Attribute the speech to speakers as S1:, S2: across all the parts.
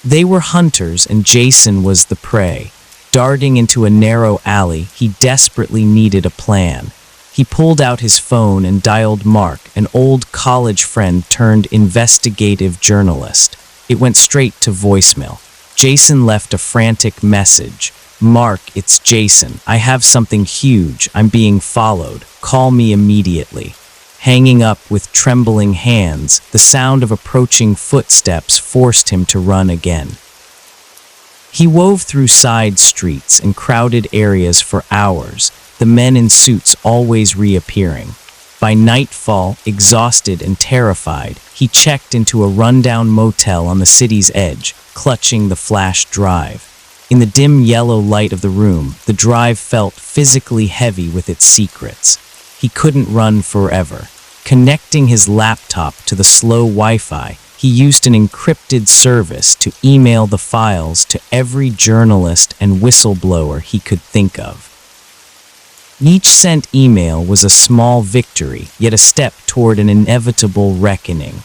S1: They were hunters and Jason was the prey. Darting into a narrow alley, he desperately needed a plan. He pulled out his phone and dialed Mark, an old college friend turned investigative journalist. It went straight to voicemail. Jason left a frantic message. "Mark, it's Jason. I have something huge. I'm being followed. Call me immediately." Hanging up with trembling hands, the sound of approaching footsteps forced him to run again. He wove through side streets and crowded areas for hours, the men in suits always reappearing. By nightfall, exhausted and terrified, he checked into a rundown motel on the city's edge, clutching the flash drive. In the dim yellow light of the room, the drive felt physically heavy with its secrets. He couldn't run forever. Connecting his laptop to the slow Wi-Fi, he used an encrypted service to email the files to every journalist and whistleblower he could think of. Each sent email was a small victory, yet a step toward an inevitable reckoning.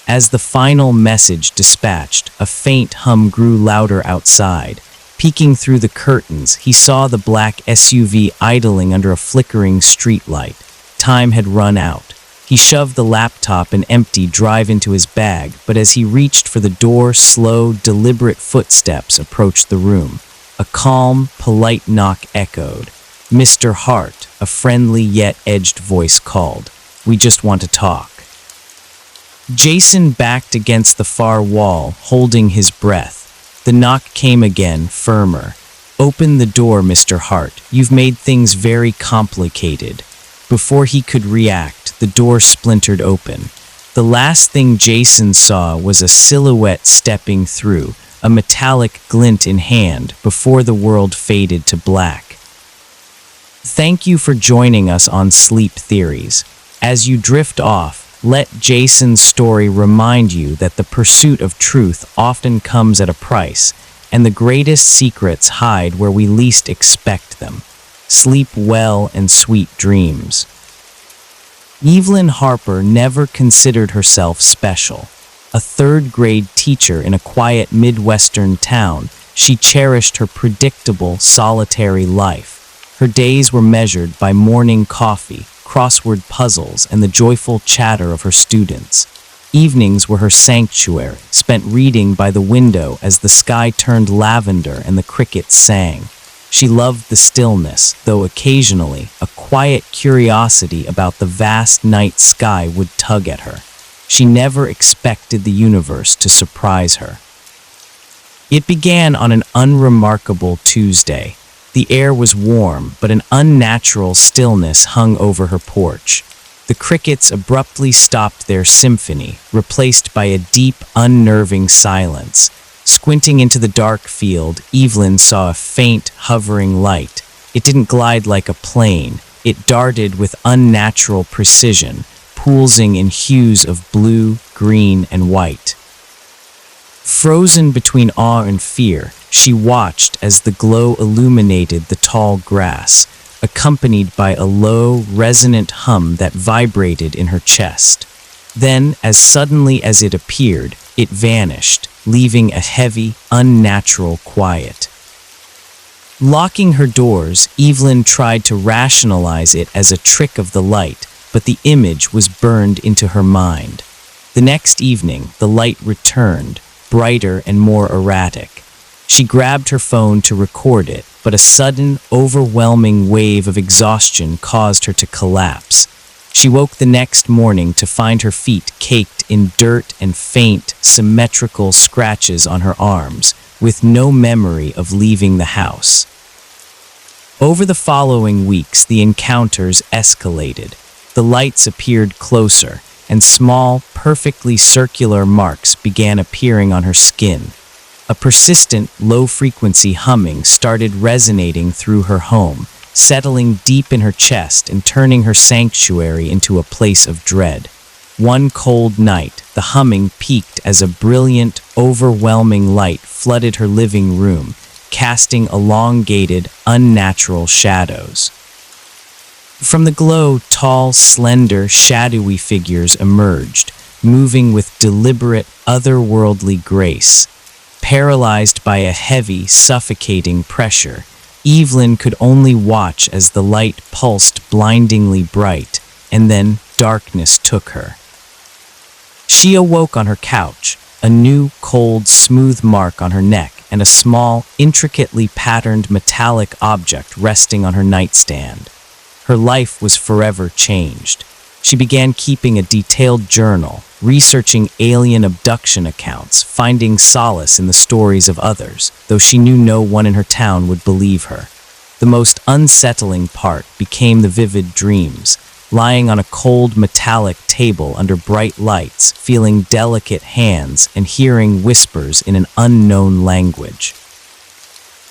S1: As the final message dispatched, a faint hum grew louder outside. Peeking through the curtains, he saw the black SUV idling under a flickering streetlight. Time had run out. He shoved the laptop and empty drive into his bag, but as he reached for the door, slow, deliberate footsteps approached the room. A calm, polite knock echoed. "Mr. Hart," a friendly yet edged voice called. "We just want to talk." Jason backed against the far wall, holding his breath. The knock came again, firmer. "Open the door, Mr. Hart. You've made things very complicated." Before he could react, the door splintered open. The last thing Jason saw was a silhouette stepping through, a metallic glint in hand, before the world faded to black. Thank you for joining us on Sleep Theories. As you drift off, let Jason's story remind you that the pursuit of truth often comes at a price, and the greatest secrets hide where we least expect them. Sleep well and sweet dreams. Evelyn Harper never considered herself special. A third-grade teacher in a quiet Midwestern town, she cherished her predictable, solitary life. Her days were measured by morning coffee, crossword puzzles, and the joyful chatter of her students. Evenings were her sanctuary, spent reading by the window as the sky turned lavender and the crickets sang. She loved the stillness, though occasionally a quiet curiosity about the vast night sky would tug at her. She never expected the universe to surprise her. It began on an unremarkable Tuesday. The air was warm, but an unnatural stillness hung over her porch. The crickets abruptly stopped their symphony, replaced by a deep, unnerving silence. Squinting into the dark field, Evelyn saw a faint, hovering light. It didn't glide like a plane. It darted with unnatural precision, pulsing in hues of blue, green, and white. Frozen between awe and fear, she watched as the glow illuminated the tall grass, accompanied by a low, resonant hum that vibrated in her chest. Then, as suddenly as it appeared, it vanished, leaving a heavy, unnatural quiet. Locking her doors, Evelyn tried to rationalize it as a trick of the light, but the image was burned into her mind. The next evening, the light returned, brighter and more erratic. She grabbed her phone to record it, but a sudden, overwhelming wave of exhaustion caused her to collapse. She woke the next morning to find her feet caked in dirt and faint, symmetrical scratches on her arms, with no memory of leaving the house. Over the following weeks, the encounters escalated. The lights appeared closer, and small, perfectly circular marks began appearing on her skin. A persistent, low-frequency humming started resonating through her home, settling deep in her chest and turning her sanctuary into a place of dread. One cold night, the humming peaked as a brilliant, overwhelming light flooded her living room, casting elongated, unnatural shadows. From the glow, tall, slender, shadowy figures emerged, moving with deliberate, otherworldly grace. Paralyzed by a heavy, suffocating pressure, Evelyn could only watch as the light pulsed blindingly bright, and then darkness took her. She awoke on her couch, a new, cold, smooth mark on her neck and a small, intricately patterned metallic object resting on her nightstand. Her life was forever changed. She began keeping a detailed journal, researching alien abduction accounts, finding solace in the stories of others, though she knew no one in her town would believe her. The most unsettling part became the vivid dreams, lying on a cold metallic table under bright lights, feeling delicate hands and hearing whispers in an unknown language.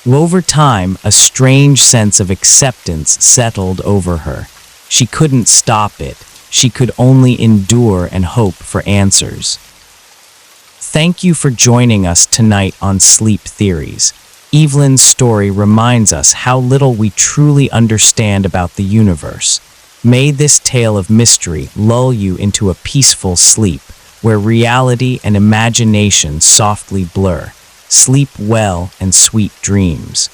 S1: Over time, a strange sense of acceptance settled over her. She couldn't stop it. She could only endure and hope for answers. Thank you for joining us tonight on Sleep Theories. Evelyn's story reminds us how little we truly understand about the universe. May this tale of mystery lull you into a peaceful sleep, where reality and imagination softly blur. Sleep well and sweet dreams.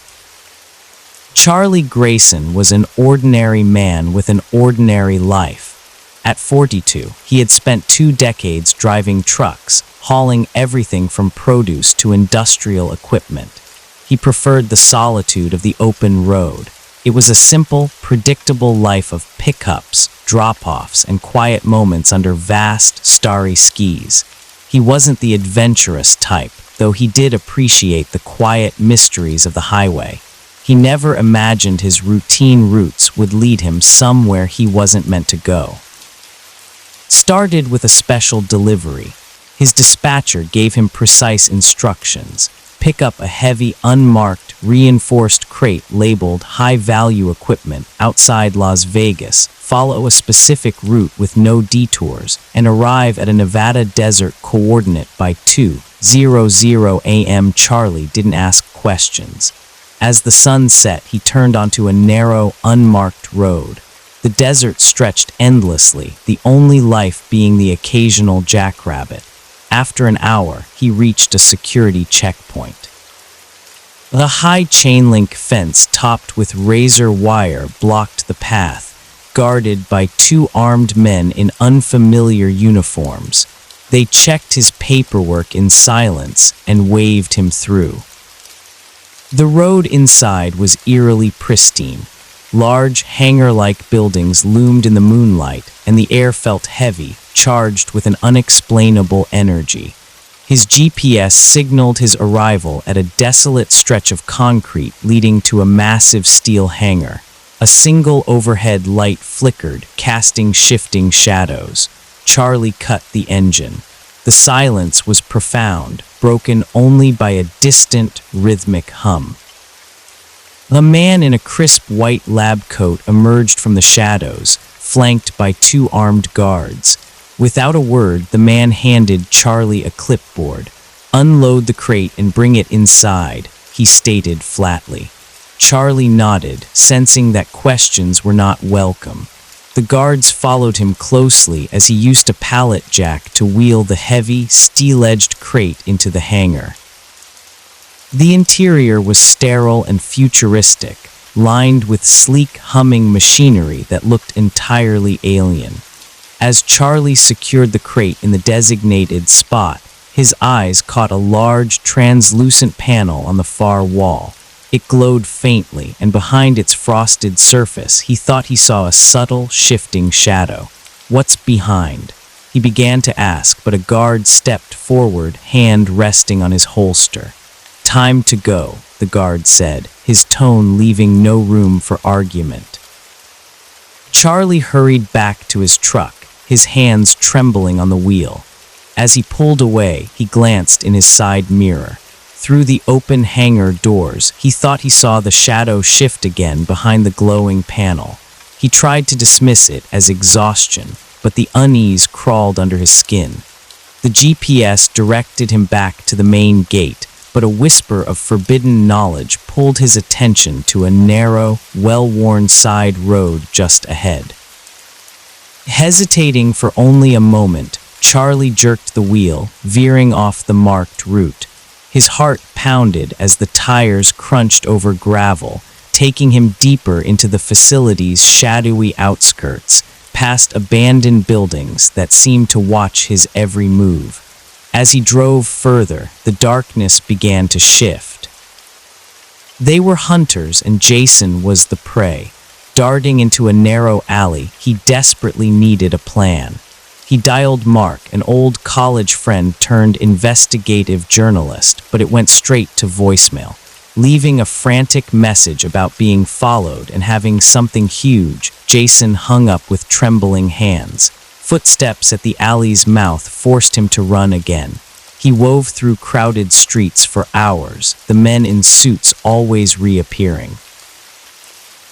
S1: Charlie Grayson was an ordinary man with an ordinary life. At 42, he had spent 2 decades driving trucks, hauling everything from produce to industrial equipment. He preferred the solitude of the open road. It was a simple, predictable life of pickups, drop-offs, and quiet moments under vast, starry skies. He wasn't the adventurous type, though he did appreciate the quiet mysteries of the highway. He never imagined his routine routes would lead him somewhere he wasn't meant to go. Started with a special delivery. His dispatcher gave him precise instructions. Pick up a heavy, unmarked, reinforced crate labeled high-value equipment outside Las Vegas, follow a specific route with no detours, and arrive at a Nevada desert coordinate by 2:00 a.m. Charlie didn't ask questions. As the sun set, he turned onto a narrow, unmarked road. The desert stretched endlessly, the only life being the occasional jackrabbit. After an hour, he reached a security checkpoint. The high chain-link fence topped with razor wire blocked the path, guarded by 2 armed men in unfamiliar uniforms. They checked his paperwork in silence and waved him through. The road inside was eerily pristine. Large, hangar-like buildings loomed in the moonlight, and the air felt heavy, charged with an unexplainable energy. His GPS signaled his arrival at a desolate stretch of concrete leading to a massive steel hangar. A single overhead light flickered, casting shifting shadows. Charlie cut the engine. The silence was profound, broken only by a distant, rhythmic hum. A man in a crisp white lab coat emerged from the shadows, flanked by 2 armed guards. Without a word, the man handed Charlie a clipboard. "Unload the crate and bring it inside," he stated flatly. Charlie nodded, sensing that questions were not welcome. The guards followed him closely as he used a pallet jack to wheel the heavy, steel-edged crate into the hangar. The interior was sterile and futuristic, lined with sleek, humming machinery that looked entirely alien. As Charlie secured the crate in the designated spot, his eyes caught a large, translucent panel on the far wall. It glowed faintly, and behind its frosted surface, he thought he saw a subtle, shifting shadow. "What's behind?" he began to ask, but a guard stepped forward, hand resting on his holster. "Time to go," the guard said, his tone leaving no room for argument. Charlie hurried back to his truck, his hands trembling on the wheel. As he pulled away, he glanced in his side mirror. Through the open hangar doors, he thought he saw the shadow shift again behind the glowing panel. He tried to dismiss it as exhaustion, but the unease crawled under his skin. The GPS directed him back to the main gate, but a whisper of forbidden knowledge pulled his attention to a narrow, well-worn side road just ahead. Hesitating for only a moment, Charlie jerked the wheel, veering off the marked route. His heart pounded as the tires crunched over gravel, taking him deeper into the facility's shadowy outskirts, past abandoned buildings that seemed to watch his every move. As he drove further, the darkness began to shift. They were hunters and Jason was the prey. Darting into a narrow alley, he desperately needed a plan. He dialed Mark, an old college friend turned investigative journalist, but it went straight to voicemail, leaving a frantic message about being followed and having something huge. Jason hung up with trembling hands. Footsteps at the alley's mouth forced him to run again. He wove through crowded streets for hours, the men in suits always reappearing.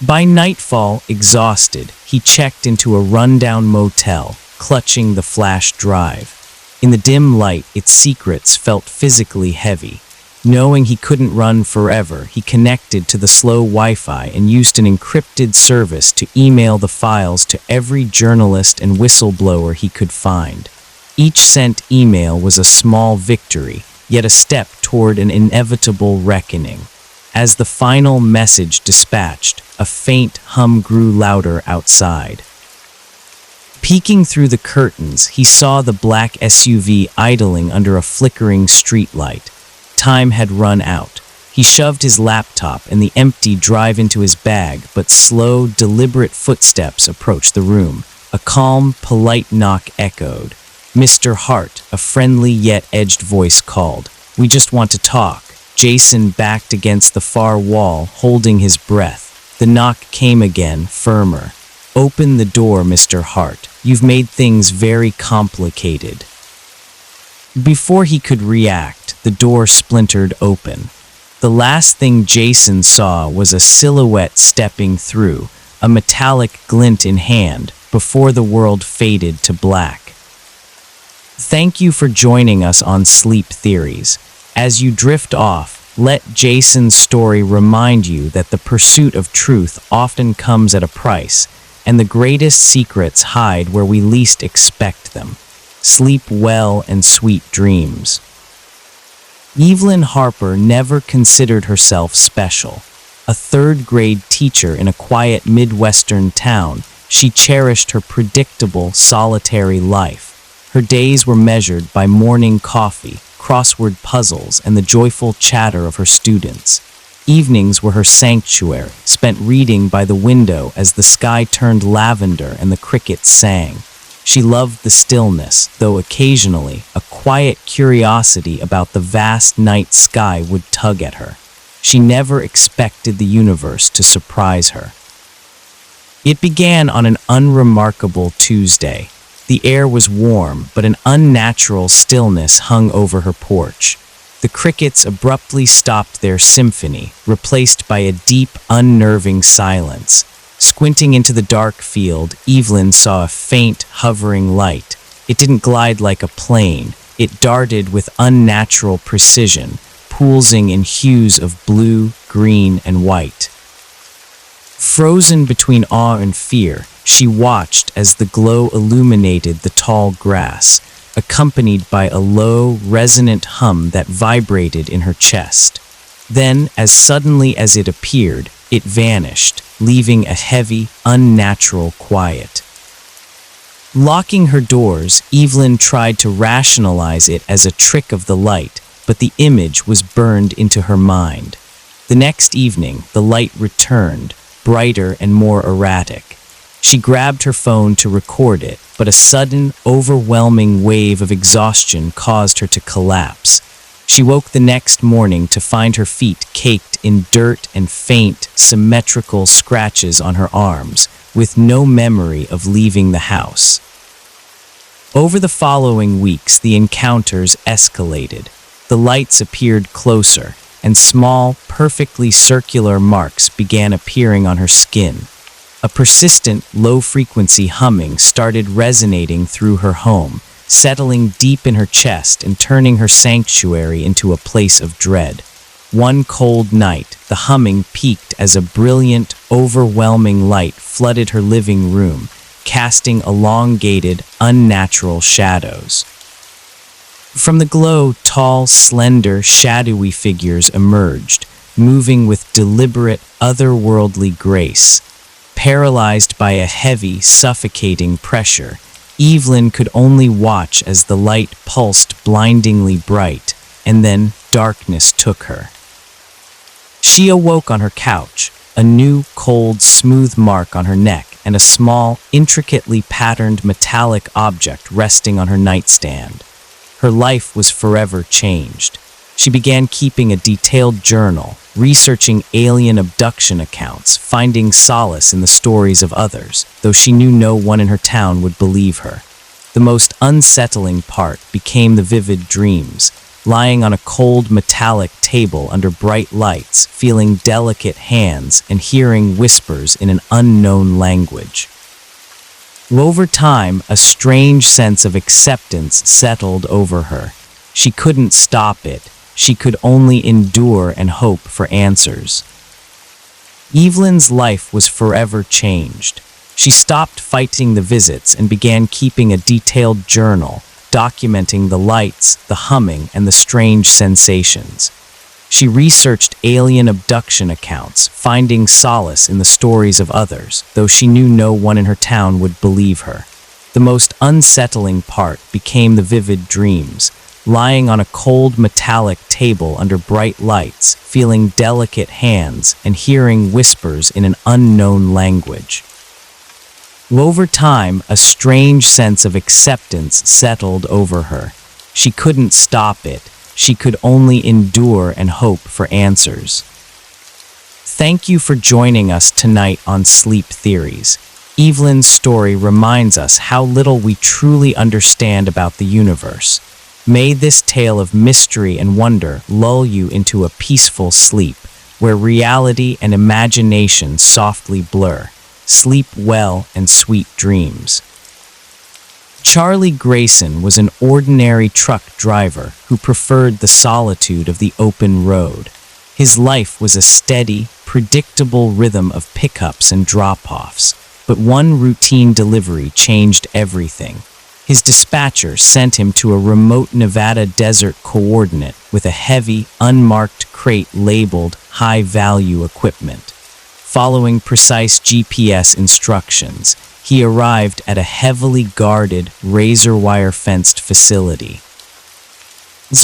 S1: By nightfall, exhausted, he checked into a rundown motel, clutching the flash drive. In the dim light, its secrets felt physically heavy. Knowing he couldn't run forever, he connected to the slow Wi-Fi and used an encrypted service to email the files to every journalist and whistleblower he could find. Each sent email was a small victory, yet a step toward an inevitable reckoning. As the final message dispatched, a faint hum grew louder outside. Peeking through the curtains, he saw the black SUV idling under a flickering streetlight. Time had run out. He shoved his laptop and the empty drive into his bag, but slow, deliberate footsteps approached the room. A calm, polite knock echoed. "Mr. Hart," a friendly yet edged voice called. "We just want to talk." Jason backed against the far wall, holding his breath. The knock came again, firmer. "Open the door, Mr. Hart. You've made things very complicated." Before he could react, the door splintered open. The last thing Jason saw was a silhouette stepping through, a metallic glint in hand, before the world faded to black. Thank you for joining us on Sleep Theories. As you drift off, let Jason's story remind you that the pursuit of truth often comes at a price, and the greatest secrets hide where we least expect them. Sleep well and sweet dreams. Evelyn Harper never considered herself special. A third-grade teacher in a quiet Midwestern town, she cherished her predictable, solitary life. Her days were measured by morning coffee, crossword puzzles, and the joyful chatter of her students. Evenings were her sanctuary, spent reading by the window as the sky turned lavender and the crickets sang. She loved the stillness, though occasionally a quiet curiosity about the vast night sky would tug at her. She never expected the universe to surprise her. It began on an unremarkable Tuesday. The air was warm, but an unnatural stillness hung over her porch. The crickets abruptly stopped their symphony, replaced by a deep, unnerving silence. Squinting into the dark field, Evelyn saw a faint, hovering light. It didn't glide like a plane. It darted with unnatural precision, pulsing in hues of blue, green, and white. Frozen between awe and fear, she watched as the glow illuminated the tall grass, accompanied by a low, resonant hum that vibrated in her chest. Then, as suddenly as it appeared, it vanished, leaving a heavy, unnatural quiet. Locking her doors, Evelyn tried to rationalize it as a trick of the light, but the image was burned into her mind. The next evening, the light returned, brighter and more erratic. She grabbed her phone to record it, but a sudden, overwhelming wave of exhaustion caused her to collapse. She woke the next morning to find her feet caked in dirt and faint, symmetrical scratches on her arms, with no memory of leaving the house. Over the following weeks, the encounters escalated. The lights appeared closer, and small, perfectly circular marks began appearing on her skin. A persistent, low-frequency humming started resonating through her home, settling deep in her chest and turning her sanctuary into a place of dread. One cold night, the humming peaked as a brilliant, overwhelming light flooded her living room, casting elongated, unnatural shadows. From the glow, tall, slender, shadowy figures emerged, moving with deliberate, otherworldly grace. Paralyzed by a heavy, suffocating pressure, Evelyn could only watch as the light pulsed blindingly bright, and then darkness took her. She awoke on her couch, a new, cold, smooth mark on her neck and a small, intricately patterned metallic object resting on her nightstand. Her life was forever changed. She began keeping a detailed journal, researching alien abduction accounts, finding solace in the stories of others, though she knew no one in her town would believe her. The most unsettling part became the vivid dreams, lying on a cold metallic table under bright lights, feeling delicate hands and hearing whispers in an unknown language. Over time, a strange sense of acceptance settled over her. She couldn't stop it. She could only endure and hope for answers. Evelyn's life was forever changed. She stopped fighting the visits and began keeping a detailed journal, documenting the lights, the humming, and the strange sensations. She researched alien abduction accounts, finding solace in the stories of others, though she knew no one in her town would believe her. The most unsettling part became the vivid dreams, lying on a cold metallic table under bright lights, feeling delicate hands and hearing whispers in an unknown language. Over time, a strange sense of acceptance settled over her. She couldn't stop it. She could only endure and hope for answers. Thank you for joining us tonight on Sleep Theories. Evelyn's story reminds us how little we truly understand about the universe. May this tale of mystery and wonder lull you into a peaceful sleep, where reality and imagination softly blur. Sleep well and sweet dreams. Charlie Grayson was an ordinary truck driver who preferred the solitude of the open road. His life was a steady, predictable rhythm of pickups and drop-offs, but one routine delivery changed everything. His dispatcher sent him to a remote Nevada desert coordinate with a heavy, unmarked crate labeled high-value equipment. Following precise GPS instructions, he arrived at a heavily guarded, razor-wire-fenced facility.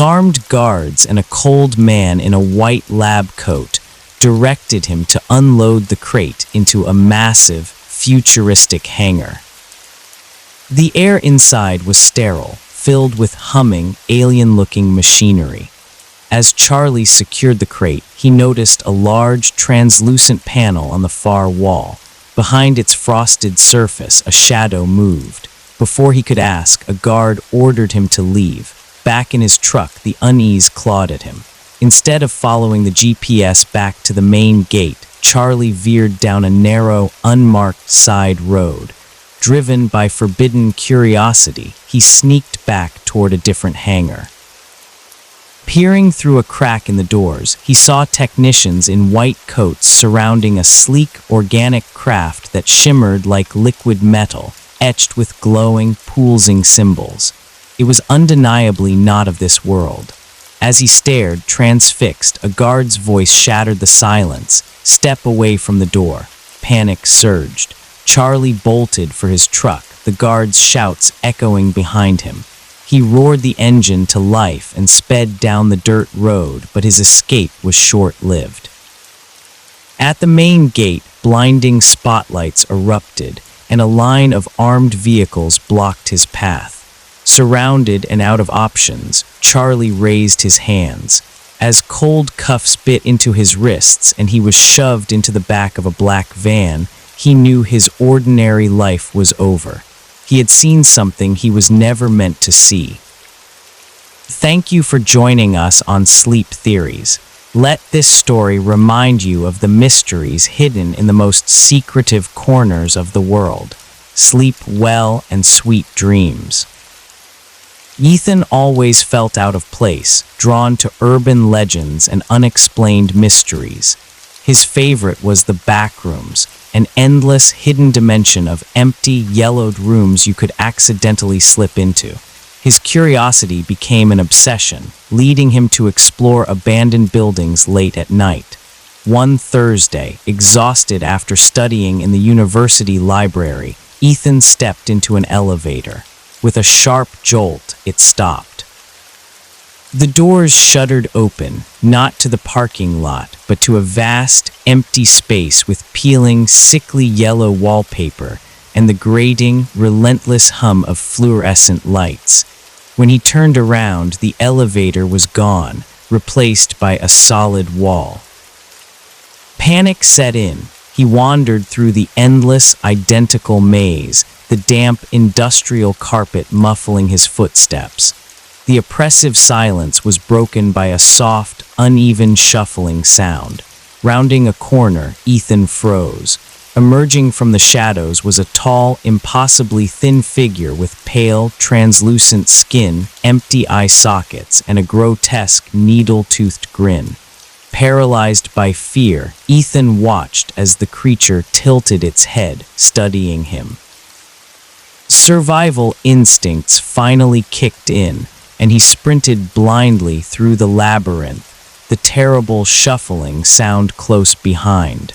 S1: Armed guards and a cold man in a white lab coat directed him to unload the crate into a massive, futuristic hangar. The air inside was sterile, filled with humming, alien-looking machinery. As Charlie secured the crate, he noticed a large, translucent panel on the far wall. Behind its frosted surface, a shadow moved. Before he could ask, a guard ordered him to leave. Back in his truck, the unease clawed at him. Instead of following the GPS back to the main gate, Charlie veered down a narrow, unmarked side road. Driven by forbidden curiosity, he sneaked back toward a different hangar. Peering through a crack in the doors, he saw technicians in white coats surrounding a sleek, organic craft that shimmered like liquid metal, etched with glowing, pulsing symbols. It was undeniably not of this world. As he stared, transfixed, a guard's voice shattered the silence. "Step away from the door." Panic surged. Charlie bolted for his truck, the guard's shouts echoing behind him. He roared the engine to life and sped down the dirt road, but his escape was short-lived. At the main gate, blinding spotlights erupted, and a line of armed vehicles blocked his path. Surrounded and out of options, Charlie raised his hands. As cold cuffs bit into his wrists and he was shoved into the back of a black van, he knew his ordinary life was over. He had seen something he was never meant to see. Thank you for joining us on Sleep Theories. Let this story remind you of the mysteries hidden in the most secretive corners of the world. Sleep well and sweet dreams. Ethan always felt out of place, drawn to urban legends and unexplained mysteries. His favorite was the back rooms, an endless hidden dimension of empty, yellowed rooms you could accidentally slip into. His curiosity became an obsession, leading him to explore abandoned buildings late at night. One Thursday, exhausted after studying in the university library, Ethan stepped into an elevator. With a sharp jolt, it stopped. The doors shuddered open, not to the parking lot, but to a vast, empty space with peeling, sickly yellow wallpaper and the grating, relentless hum of fluorescent lights. When he turned around, the elevator was gone, replaced by a solid wall. Panic set in. He wandered through the endless, identical maze, the damp, industrial carpet muffling his footsteps. The oppressive silence was broken by a soft, uneven shuffling sound. Rounding a corner, Ethan froze. Emerging from the shadows was a tall, impossibly thin figure with pale, translucent skin, empty eye sockets, and a grotesque, needle-toothed grin. Paralyzed by fear, Ethan watched as the creature tilted its head, studying him. Survival instincts finally kicked in, and he sprinted blindly through the labyrinth, the terrible shuffling sound close behind.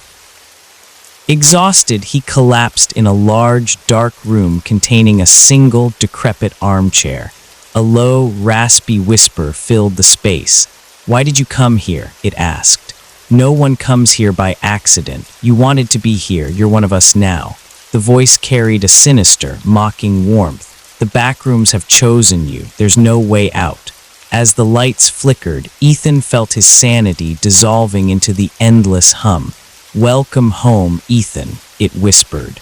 S1: Exhausted, he collapsed in a large, dark room containing a single, decrepit armchair. A low, raspy whisper filled the space. "Why did you come here?" it asked. "No one comes here by accident. You wanted to be here. You're one of us now." The voice carried a sinister, mocking warmth. "The backrooms have chosen you. There's no way out." As the lights flickered, Ethan felt his sanity dissolving into the endless hum. "Welcome home, Ethan," it whispered.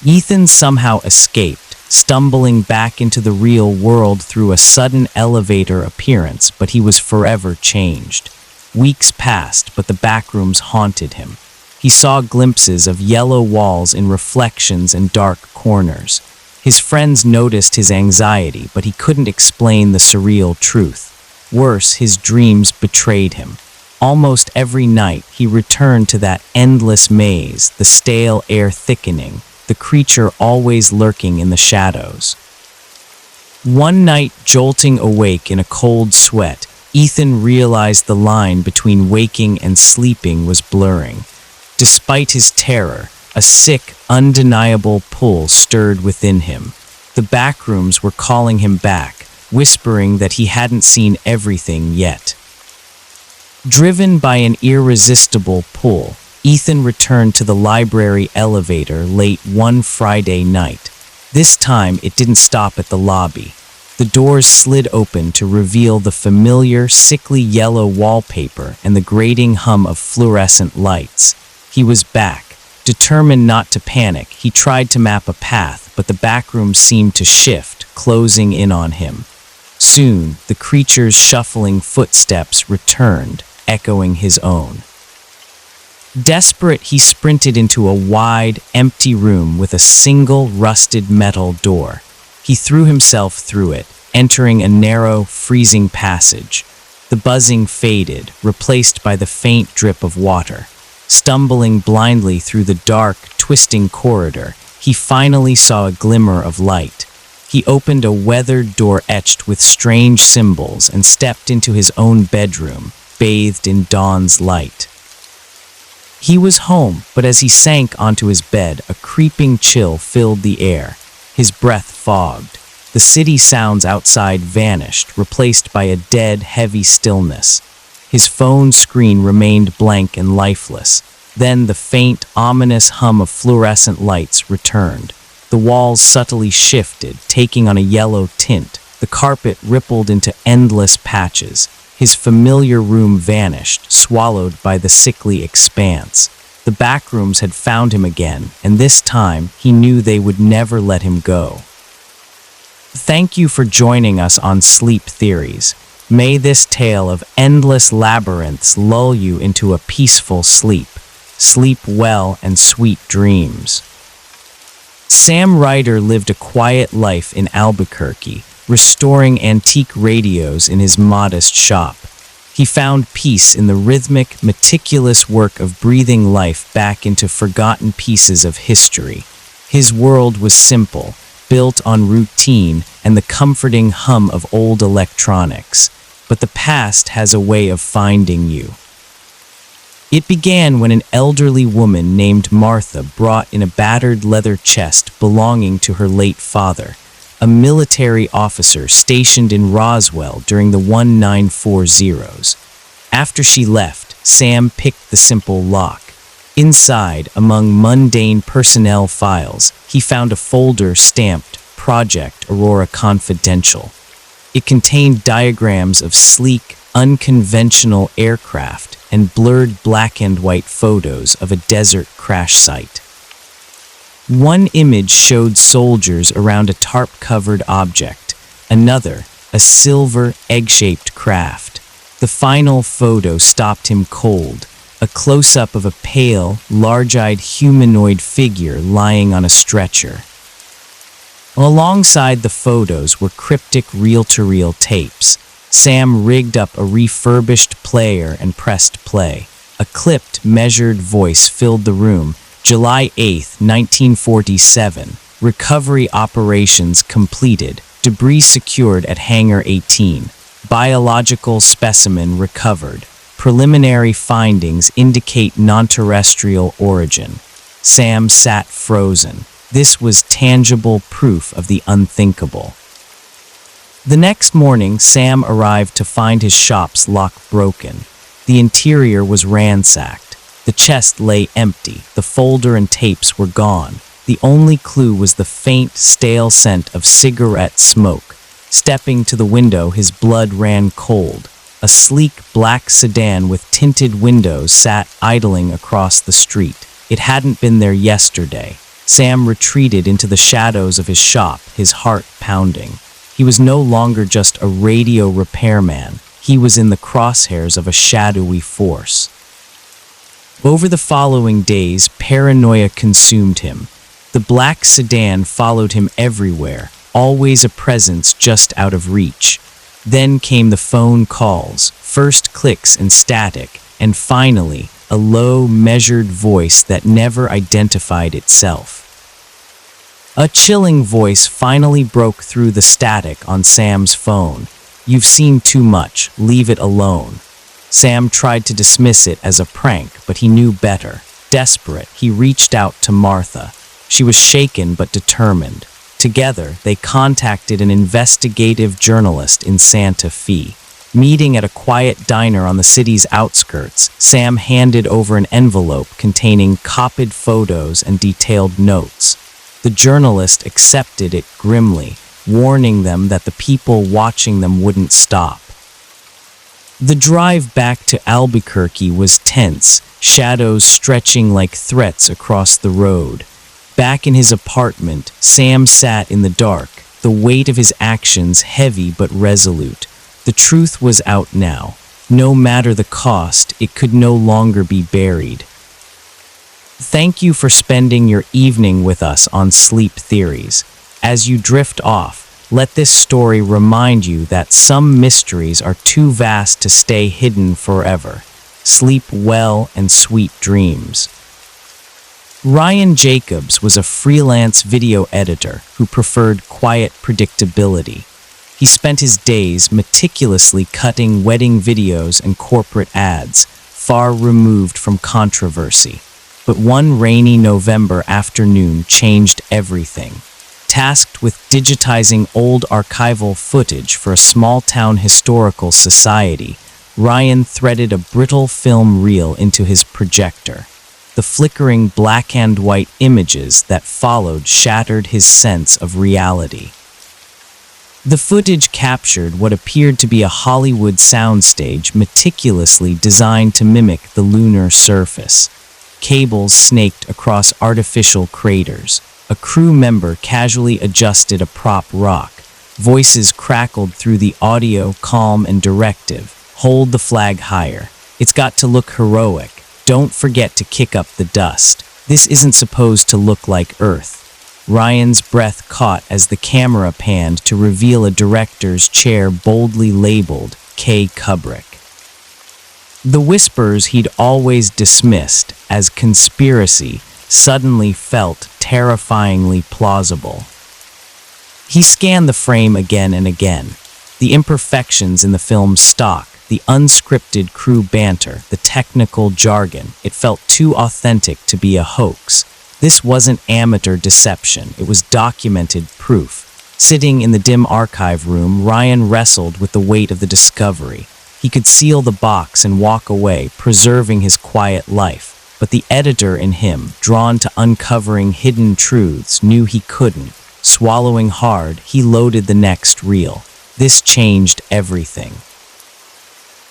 S1: Ethan somehow escaped, stumbling back into the real world through a sudden elevator appearance, but he was forever changed. Weeks passed, but the backrooms haunted him. He saw glimpses of yellow walls in reflections and dark corners. His friends noticed his anxiety, but he couldn't explain the surreal truth. Worse, his dreams betrayed him. Almost every night, he returned to that endless maze, the stale air thickening, the creature always lurking in the shadows. One night, jolting awake in a cold sweat, Ethan realized the line between waking and sleeping was blurring. Despite his terror, a sick, undeniable pull stirred within him. The backrooms were calling him back, whispering that he hadn't seen everything yet. Driven by an irresistible pull, Ethan returned to the library elevator late one Friday night. This time, it didn't stop at the lobby. The doors slid open to reveal the familiar, sickly yellow wallpaper and the grating hum of fluorescent lights. He was back. Determined not to panic, he tried to map a path, but the backroom seemed to shift, closing in on him. Soon, the creature's shuffling footsteps returned, echoing his own. Desperate, he sprinted into a wide, empty room with a single rusted metal door. He threw himself through it, entering a narrow, freezing passage. The buzzing faded, replaced by the faint drip of water. Stumbling blindly through the dark, twisting corridor, he finally saw a glimmer of light. He opened a weathered door etched with strange symbols and stepped into his own bedroom, bathed in dawn's light. He was home, but as he sank onto his bed, a creeping chill filled the air. His breath fogged. The city sounds outside vanished, replaced by a dead, heavy stillness. His phone screen remained blank and lifeless. Then the faint, ominous hum of fluorescent lights returned. The walls subtly shifted, taking on a yellow tint. The carpet rippled into endless patches. His familiar room vanished, swallowed by the sickly expanse. The backrooms had found him again, and this time he knew they would never let him go. Thank you for joining us on Sleep Theories. May this tale of endless labyrinths lull you into a peaceful sleep. Sleep well and sweet dreams. Sam Ryder lived a quiet life in Albuquerque, restoring antique radios in his modest shop. He found peace in the rhythmic, meticulous work of breathing life back into forgotten pieces of history. His world was simple: built on routine and the comforting hum of old electronics. But the past has a way of finding you. It began when an elderly woman named Martha brought in a battered leather chest belonging to her late father, a military officer stationed in Roswell during the 1940s. After she left, Sam picked the simple lock. Inside, among mundane personnel files, he found a folder stamped Project Aurora Confidential. It contained diagrams of sleek, unconventional aircraft and blurred black and white photos of a desert crash site. One image showed soldiers around a tarp-covered object, another, a silver, egg-shaped craft. The final photo stopped him cold, a close-up of a pale, large-eyed humanoid figure lying on a stretcher. Alongside the photos were cryptic reel-to-reel tapes. Sam rigged up a refurbished player and pressed play. A clipped, measured voice filled the room. July 8, 1947. Recovery operations completed. Debris secured at Hangar 18. Biological specimen recovered. Preliminary findings indicate non-terrestrial origin. Sam sat frozen. This was tangible proof of the unthinkable. The next morning, Sam arrived to find his shop's lock broken. The interior was ransacked. The chest lay empty. The folder and tapes were gone. The only clue was the faint, stale scent of cigarette smoke. Stepping to the window, his blood ran cold. A sleek black sedan with tinted windows sat idling across the street. It hadn't been there yesterday. Sam retreated into the shadows of his shop, his heart pounding. He was no longer just a radio repairman. He was in the crosshairs of a shadowy force. Over the following days, paranoia consumed him. The black sedan followed him everywhere, always a presence just out of reach. Then came the phone calls, first clicks and static, and finally, a low, measured voice that never identified itself. A chilling voice finally broke through the static on Sam's phone. "You've seen too much. Leave it alone." Sam tried to dismiss it as a prank, but he knew better. Desperate, he reached out to Martha. She was shaken but determined. Together, they contacted an investigative journalist in Santa Fe. Meeting at a quiet diner on the city's outskirts, Sam handed over an envelope containing copied photos and detailed notes. The journalist accepted it grimly, warning them that the people watching them wouldn't stop. The drive back to Albuquerque was tense, shadows stretching like threats across the road. Back in his apartment, Sam sat in the dark, the weight of his actions heavy but resolute. The truth was out now. No matter the cost, it could no longer be buried. Thank you for spending your evening with us on Sleep Theories. As you drift off, let this story remind you that some mysteries are too vast to stay hidden forever. Sleep well and sweet dreams. Ryan Jacobs was a freelance video editor who preferred quiet predictability. He spent his days meticulously cutting wedding videos and corporate ads, far removed from controversy. But one rainy November afternoon changed everything. Tasked with digitizing old archival footage for a small-town historical society, Ryan threaded a brittle film reel into his projector. The flickering black and white images that followed shattered his sense of reality. The footage captured what appeared to be a Hollywood soundstage meticulously designed to mimic the lunar surface. Cables snaked across artificial craters. A crew member casually adjusted a prop rock. Voices crackled through the audio, calm and directive. Hold the flag higher. It's got to look heroic. Don't forget to kick up the dust. This isn't supposed to look like Earth. Ryan's breath caught as the camera panned to reveal a director's chair boldly labeled K. Kubrick. The whispers he'd always dismissed as conspiracy suddenly felt terrifyingly plausible. He scanned the frame again and again. The imperfections in the film's stock, the unscripted crew banter, the technical jargon, it felt too authentic to be a hoax. This wasn't amateur deception, it was documented proof. Sitting in the dim archive room, Ryan wrestled with the weight of the discovery. He could seal the box and walk away, preserving his quiet life. But the editor in him, drawn to uncovering hidden truths, knew he couldn't. Swallowing hard, he loaded the next reel. This changed everything.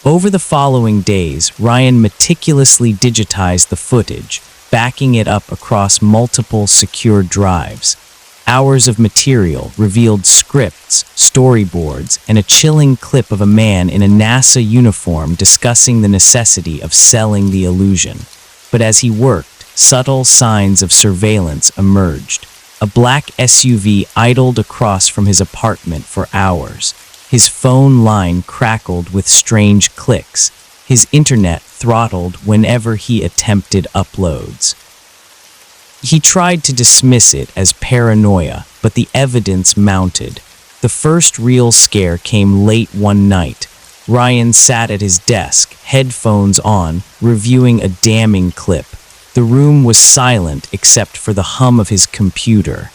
S1: Over the following days, Ryan meticulously digitized the footage, backing it up across multiple secure drives. Hours of material revealed scripts, storyboards, and a chilling clip of a man in a NASA uniform discussing the necessity of selling the illusion. But as he worked, subtle signs of surveillance emerged. A black SUV idled across from his apartment for hours. His phone line crackled with strange clicks. His internet throttled whenever he attempted uploads. He tried to dismiss it as paranoia, but the evidence mounted. The first real scare came late one night. Ryan sat at his desk, headphones on, reviewing a damning clip. The room was silent except for the hum of his computer.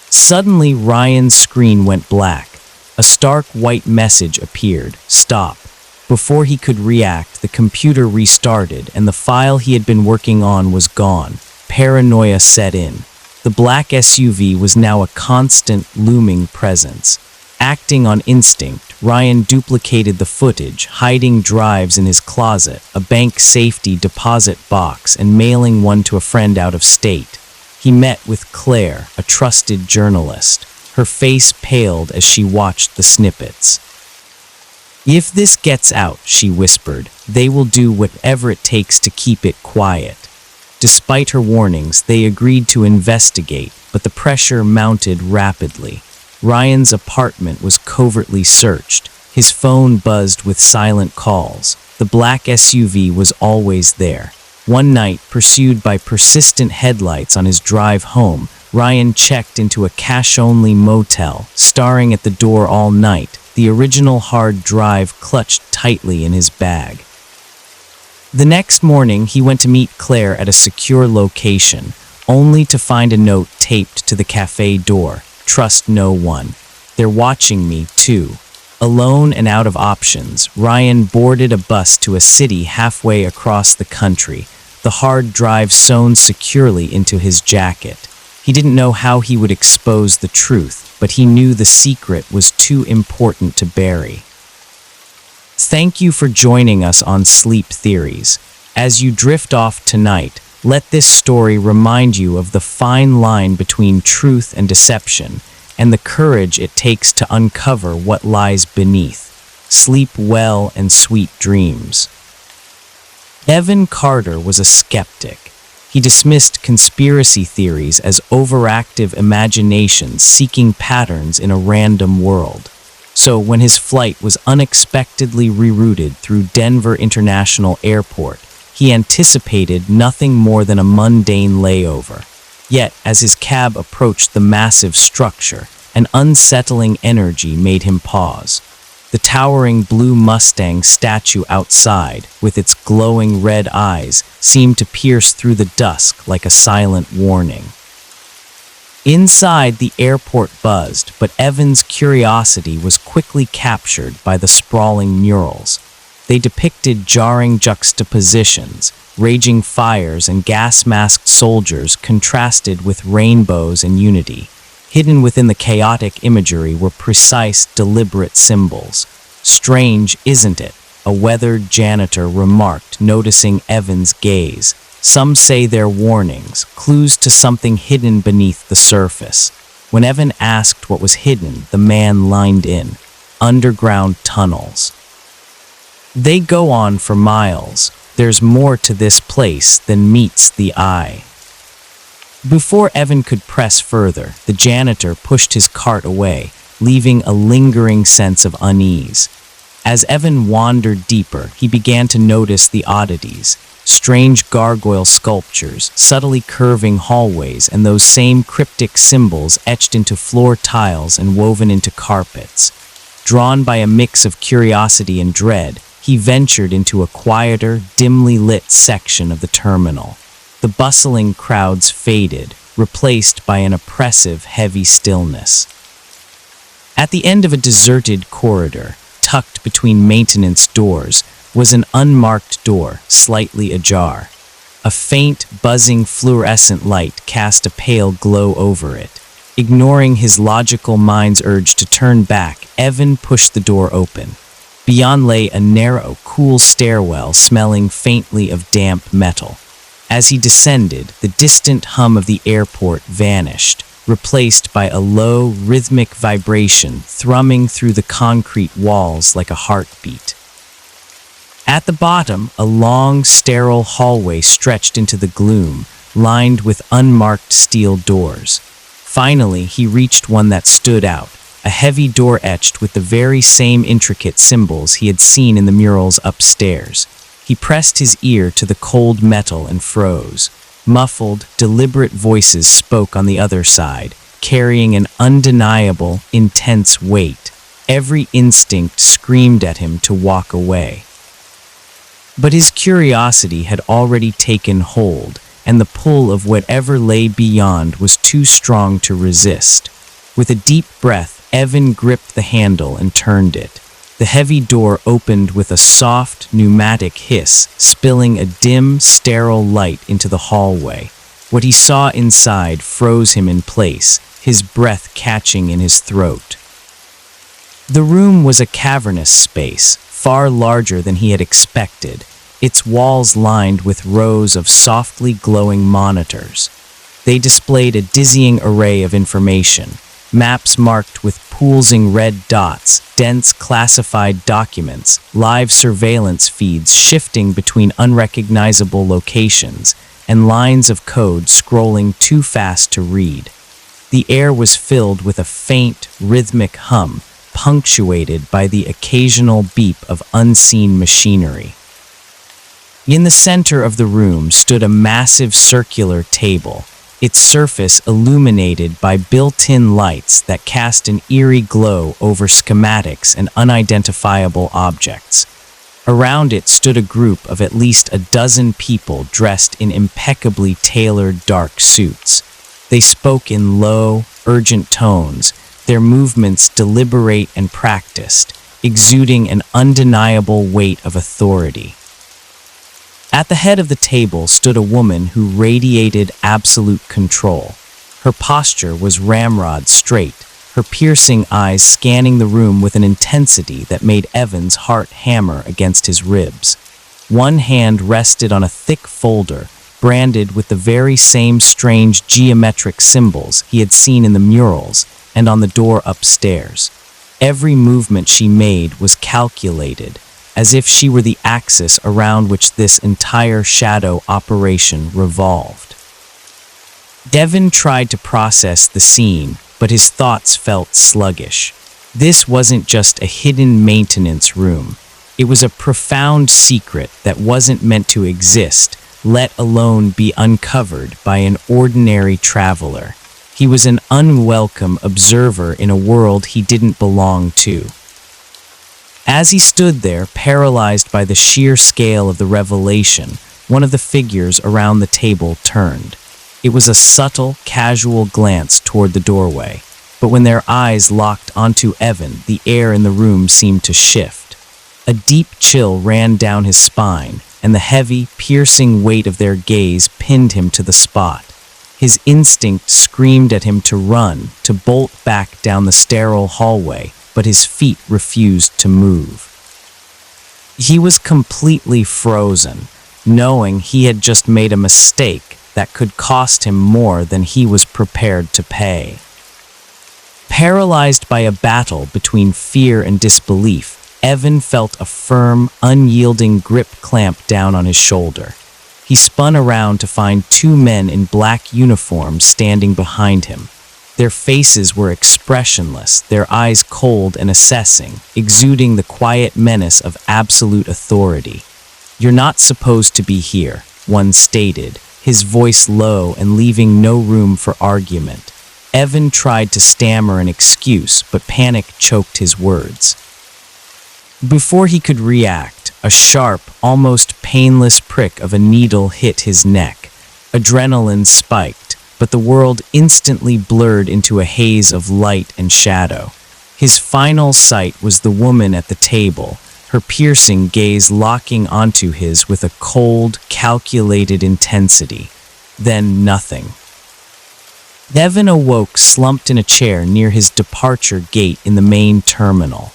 S1: Suddenly, Ryan's screen went black. A stark white message appeared, "Stop." Before he could react, the computer restarted and the file he had been working on was gone. Paranoia set in. The black SUV was now a constant, looming presence. Acting on instinct, Ryan duplicated the footage, hiding drives in his closet, a bank safety deposit box, and mailing one to a friend out of state. He met with Claire, a trusted journalist. Her face paled as she watched the snippets. "If this gets out," she whispered, "they will do whatever it takes to keep it quiet." Despite her warnings, they agreed to investigate, but the pressure mounted rapidly. Ryan's apartment was covertly searched. His phone buzzed with silent calls. The black SUV was always there. One night, pursued by persistent headlights on his drive home, Ryan checked into a cash-only motel, staring at the door all night, the original hard drive clutched tightly in his bag. The next morning, he went to meet Claire at a secure location, only to find a note taped to the cafe door. "Trust no one. They're watching me, too." Alone and out of options, Ryan boarded a bus to a city halfway across the country, the hard drive sewn securely into his jacket. He didn't know how he would expose the truth, but he knew the secret was too important to bury. Thank you for joining us on Sleep Theories. As you drift off tonight, let this story remind you of the fine line between truth and deception, and the courage it takes to uncover what lies beneath. Sleep well and sweet dreams. Evan Carter was a skeptic. He dismissed conspiracy theories as overactive imaginations seeking patterns in a random world. So when his flight was unexpectedly rerouted through Denver International Airport, he anticipated nothing more than a mundane layover. Yet, as his cab approached the massive structure, an unsettling energy made him pause. The towering blue Mustang statue outside, with its glowing red eyes, seemed to pierce through the dusk like a silent warning. Inside, the airport buzzed, but Evan's curiosity was quickly captured by the sprawling murals. They depicted jarring juxtapositions, raging fires and gas-masked soldiers contrasted with rainbows and unity. Hidden within the chaotic imagery were precise, deliberate symbols. "Strange, isn't it?" a weathered janitor remarked, noticing Evan's gaze. "Some say they're warnings, clues to something hidden beneath the surface." When Evan asked what was hidden, the man lined in. "Underground tunnels. They go on for miles. There's more to this place than meets the eye." Before Evan could press further, the janitor pushed his cart away, leaving a lingering sense of unease. As Evan wandered deeper, he began to notice the oddities: strange gargoyle sculptures, subtly curving hallways, and those same cryptic symbols etched into floor tiles and woven into carpets. Drawn by a mix of curiosity and dread, he ventured into a quieter, dimly lit section of the terminal. The bustling crowds faded, replaced by an oppressive, heavy stillness. At the end of a deserted corridor, tucked between maintenance doors, was an unmarked door, slightly ajar. A faint, buzzing fluorescent light cast a pale glow over it. Ignoring his logical mind's urge to turn back, Evan pushed the door open. Beyond lay a narrow, cool stairwell smelling faintly of damp metal. As he descended, the distant hum of the airport vanished, replaced by a low, rhythmic vibration thrumming through the concrete walls like a heartbeat. At the bottom, a long, sterile hallway stretched into the gloom, lined with unmarked steel doors. Finally, he reached one that stood out, a heavy door etched with the very same intricate symbols he had seen in the murals upstairs. He pressed his ear to the cold metal and froze. Muffled, deliberate voices spoke on the other side, carrying an undeniable, intense weight. Every instinct screamed at him to walk away. But his curiosity had already taken hold, and the pull of whatever lay beyond was too strong to resist. With a deep breath, Evan gripped the handle and turned it. The heavy door opened with a soft, pneumatic hiss, spilling a dim, sterile light into the hallway. What he saw inside froze him in place, his breath catching in his throat. The room was a cavernous space, far larger than he had expected, its walls lined with rows of softly glowing monitors. They displayed a dizzying array of information: maps marked with pulsing red dots, dense classified documents, live surveillance feeds shifting between unrecognizable locations, and lines of code scrolling too fast to read. The air was filled with a faint, rhythmic hum, punctuated by the occasional beep of unseen machinery. In the center of the room stood a massive circular table, its surface illuminated by built-in lights that cast an eerie glow over schematics and unidentifiable objects. Around it stood a group of at least a dozen people dressed in impeccably tailored dark suits. They spoke in low, urgent tones, their movements deliberate and practiced, exuding an undeniable weight of authority. At the head of the table stood a woman who radiated absolute control. Her posture was ramrod straight, her piercing eyes scanning the room with an intensity that made Evan's heart hammer against his ribs. One hand rested on a thick folder, branded with the very same strange geometric symbols he had seen in the murals and on the door upstairs. Every movement she made was calculated, as if she were the axis around which this entire shadow operation revolved. Devin tried to process the scene, but his thoughts felt sluggish. This wasn't just a hidden maintenance room. It was a profound secret that wasn't meant to exist, let alone be uncovered by an ordinary traveler. He was an unwelcome observer in a world he didn't belong to. As he stood there, paralyzed by the sheer scale of the revelation, one of the figures around the table turned. It was a subtle, casual glance toward the doorway, but when their eyes locked onto Evan, the air in the room seemed to shift. A deep chill ran down his spine, and the heavy, piercing weight of their gaze pinned him to the spot. His instinct screamed at him to run, to bolt back down the sterile hallway, but his feet refused to move. He was completely frozen, knowing he had just made a mistake that could cost him more than he was prepared to pay. Paralyzed by a battle between fear and disbelief, Evan felt a firm, unyielding grip clamp down on his shoulder. He spun around to find two men in black uniforms standing behind him. Their faces were expressionless, their eyes cold and assessing, exuding the quiet menace of absolute authority. "You're not supposed to be here," one stated, his voice low and leaving no room for argument. Evan tried to stammer an excuse, but panic choked his words. Before he could react, a sharp, almost painless prick of a needle hit his neck. Adrenaline spiked, but the world instantly blurred into a haze of light and shadow. His final sight was the woman at the table, her piercing gaze locking onto his with a cold, calculated intensity. Then nothing. Evan awoke slumped in a chair near his departure gate in the main terminal.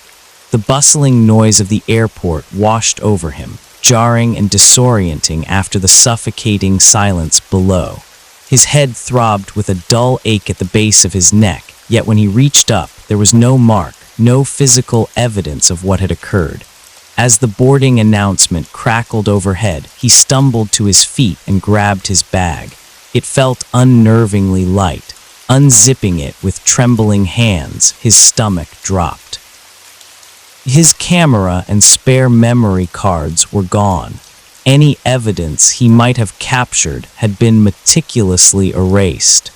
S1: The bustling noise of the airport washed over him, jarring and disorienting after the suffocating silence below. His head throbbed with a dull ache at the base of his neck, yet when he reached up, there was no mark, no physical evidence of what had occurred. As the boarding announcement crackled overhead, he stumbled to his feet and grabbed his bag. It felt unnervingly light. Unzipping it with trembling hands, his stomach dropped. His camera and spare memory cards were gone. Any evidence he might have captured had been meticulously erased.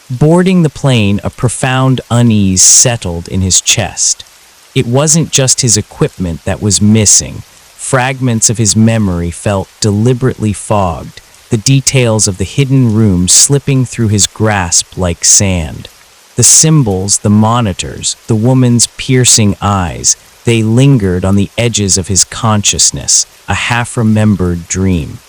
S1: Boarding the plane, a profound unease settled in his chest. It wasn't just his equipment that was missing. Fragments of his memory felt deliberately fogged, the details of the hidden room slipping through his grasp like sand. The symbols, the monitors, the woman's piercing eyes, they lingered on the edges of his consciousness, a half-remembered dream.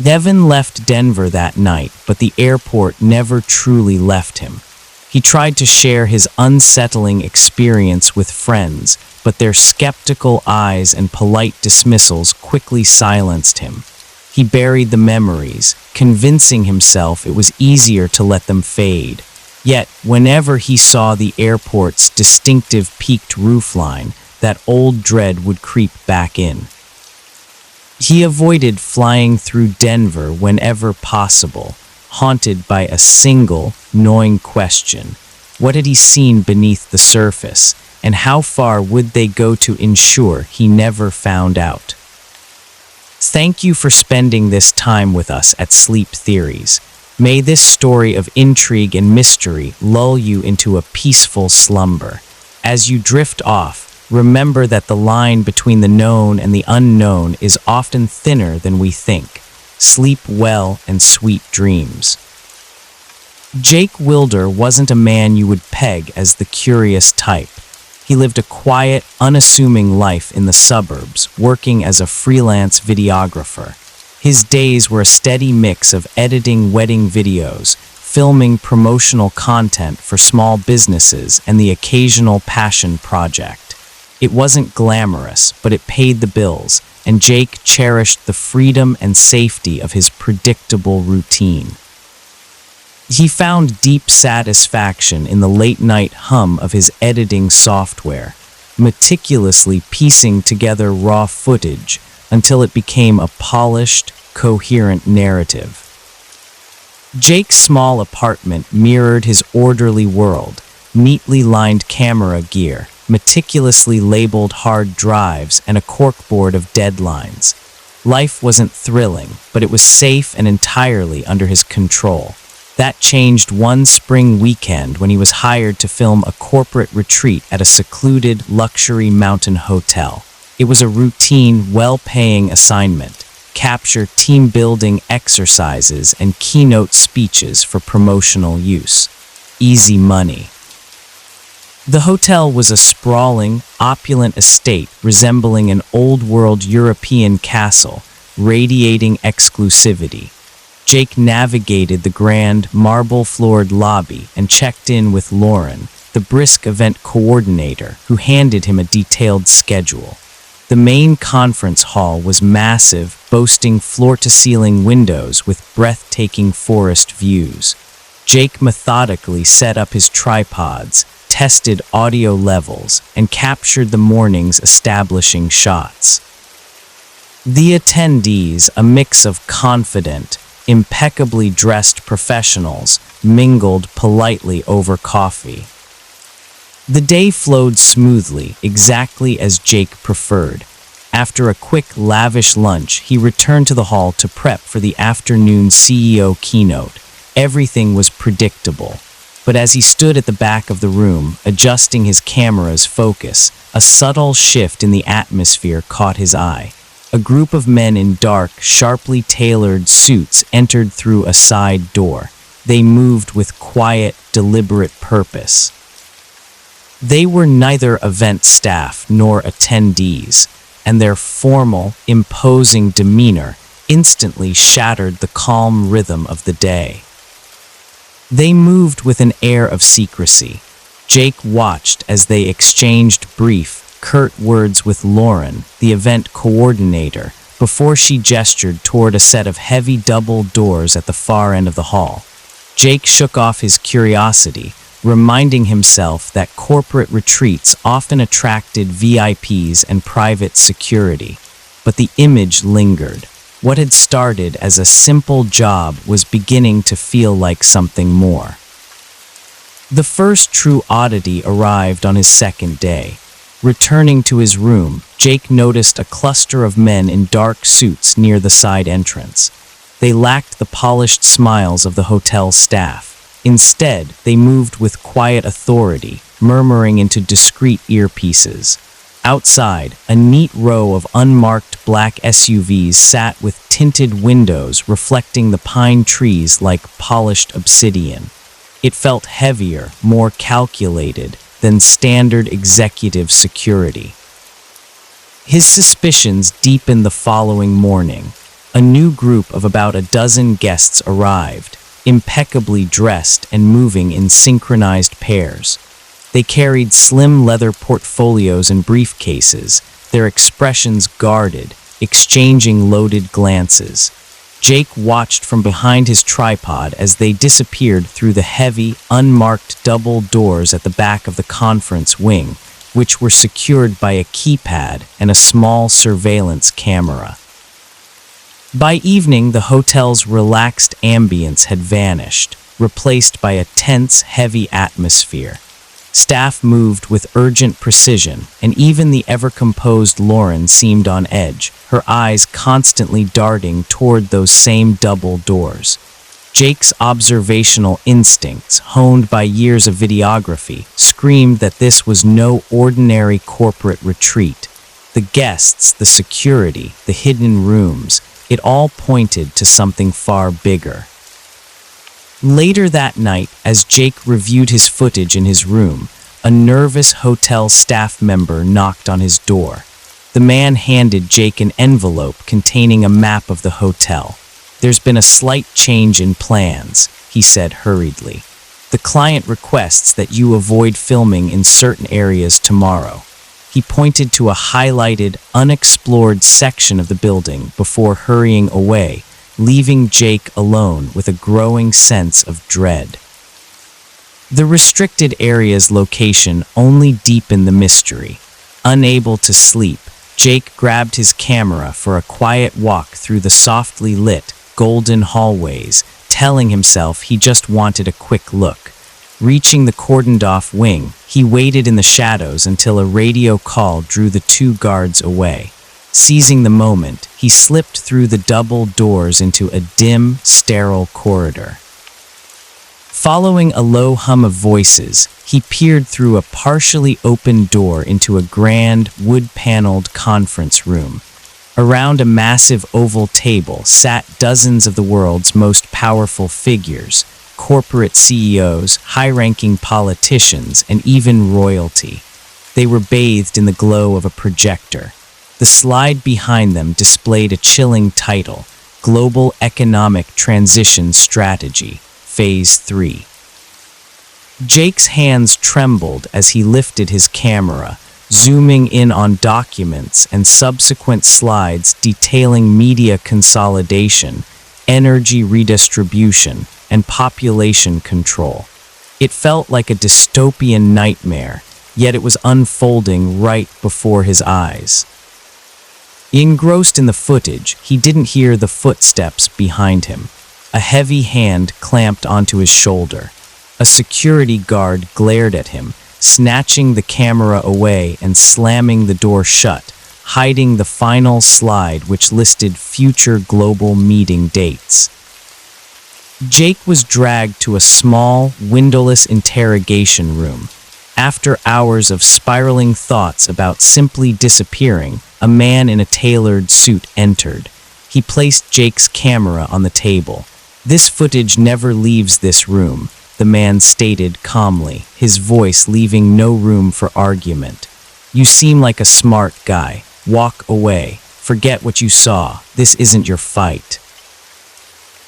S1: Evan left Denver that night, but the airport never truly left him. He tried to share his unsettling experience with friends, but their skeptical eyes and polite dismissals quickly silenced him. He buried the memories, convincing himself it was easier to let them fade. Yet, whenever he saw the airport's distinctive peaked roofline, that old dread would creep back in. He avoided flying through Denver whenever possible, haunted by a single, gnawing question. What had he seen beneath the surface, and how far would they go to ensure he never found out? Thank you for spending this time with us at Sleep Theories. May this story of intrigue and mystery lull you into a peaceful slumber. As you drift off, remember that the line between the known and the unknown is often thinner than we think. Sleep well and sweet dreams. Jake Wilder wasn't a man you would peg as the curious type. He lived a quiet, unassuming life in the suburbs, working as a freelance videographer. His days were a steady mix of editing wedding videos, filming promotional content for small businesses, and the occasional passion project. It wasn't glamorous, but it paid the bills, and Jake cherished the freedom and safety of his predictable routine. He found deep satisfaction in the late-night hum of his editing software, meticulously piecing together raw footage until it became a polished, coherent narrative. Jake's small apartment mirrored his orderly world, neatly lined camera gear, meticulously labeled hard drives, and a corkboard of deadlines. Life wasn't thrilling, but it was safe and entirely under his control. That changed one spring weekend when he was hired to film a corporate retreat at a secluded luxury mountain hotel. It was a routine, well-paying assignment. Capture team-building exercises and keynote speeches for promotional use. Easy money. The hotel was a sprawling, opulent estate resembling an old-world European castle, radiating exclusivity. Jake navigated the grand, marble-floored lobby and checked in with Lauren, the brisk event coordinator, who handed him a detailed schedule. The main conference hall was massive, boasting floor-to-ceiling windows with breathtaking forest views. Jake methodically set up his tripods, tested audio levels, and captured the morning's establishing shots. The attendees, a mix of confident, impeccably dressed professionals mingled politely over coffee. The day flowed smoothly, exactly as Jake preferred. After a quick, lavish lunch, he returned to the hall to prep for the afternoon CEO keynote. Everything was predictable. But as he stood at the back of the room, adjusting his camera's focus, a subtle shift in the atmosphere caught his eye. A group of men in dark, sharply tailored suits entered through a side door. They moved with quiet, deliberate purpose. They were neither event staff nor attendees, and their formal, imposing demeanor instantly shattered the calm rhythm of the day. They moved with an air of secrecy. Jake watched as they exchanged brief, curt words with Lauren, the event coordinator, before she gestured toward a set of heavy double doors at the far end of the hall. Jake shook off his curiosity, reminding himself that corporate retreats often attracted VIPs and private security. But the image lingered. What had started as a simple job was beginning to feel like something more. The first true oddity arrived on his second day. Returning to his room, Jake noticed a cluster of men in dark suits near the side entrance. They lacked the polished smiles of the hotel staff. Instead, they moved with quiet authority, murmuring into discreet earpieces. Outside, a neat row of unmarked black SUVs sat with tinted windows reflecting the pine trees like polished obsidian. It felt heavier, more calculated than standard executive security. His suspicions deepened the following morning. A new group of about a dozen guests arrived, impeccably dressed and moving in synchronized pairs. They carried slim leather portfolios and briefcases, their expressions guarded, exchanging loaded glances. Jake watched from behind his tripod as they disappeared through the heavy, unmarked double doors at the back of the conference wing, which were secured by a keypad and a small surveillance camera. By evening, the hotel's relaxed ambience had vanished, replaced by a tense, heavy atmosphere. Staff moved with urgent precision, and even the ever-composed Lauren seemed on edge, her eyes constantly darting toward those same double doors. Jake's observational instincts, honed by years of videography, screamed that this was no ordinary corporate retreat. The guests, the security, the hidden rooms, it all pointed to something far bigger. Later that night, as Jake reviewed his footage in his room, a nervous hotel staff member knocked on his door. The man handed Jake an envelope containing a map of the hotel. "There's been a slight change in plans," he said hurriedly. "The client requests that you avoid filming in certain areas tomorrow." He pointed to a highlighted, unexplored section of the building before hurrying away, leaving Jake alone with a growing sense of dread. The restricted area's location only deepened the mystery. Unable to sleep, Jake grabbed his camera for a quiet walk through the softly lit, golden hallways, telling himself he just wanted a quick look. Reaching the cordoned-off wing, he waited in the shadows until a radio call drew the two guards away. Seizing the moment, he slipped through the double doors into a dim, sterile corridor. Following a low hum of voices, he peered through a partially open door into a grand, wood-paneled conference room. Around a massive oval table sat dozens of the world's most powerful figures, corporate CEOs, high-ranking politicians, and even royalty. They were bathed in the glow of a projector. The slide behind them displayed a chilling title, Global Economic Transition Strategy, Phase 3. Jake's hands trembled as he lifted his camera, zooming in on documents and subsequent slides detailing media consolidation, energy redistribution, and population control. It felt like a dystopian nightmare, yet it was unfolding right before his eyes. Engrossed in the footage, he didn't hear the footsteps behind him. A heavy hand clamped onto his shoulder. A security guard glared at him, snatching the camera away and slamming the door shut, hiding the final slide which listed future global meeting dates. Jake was dragged to a small, windowless interrogation room. After hours of spiraling thoughts about simply disappearing, a man in a tailored suit entered. He placed Jake's camera on the table. "This footage never leaves this room," the man stated calmly, his voice leaving no room for argument. "You seem like a smart guy. Walk away. Forget what you saw. This isn't your fight."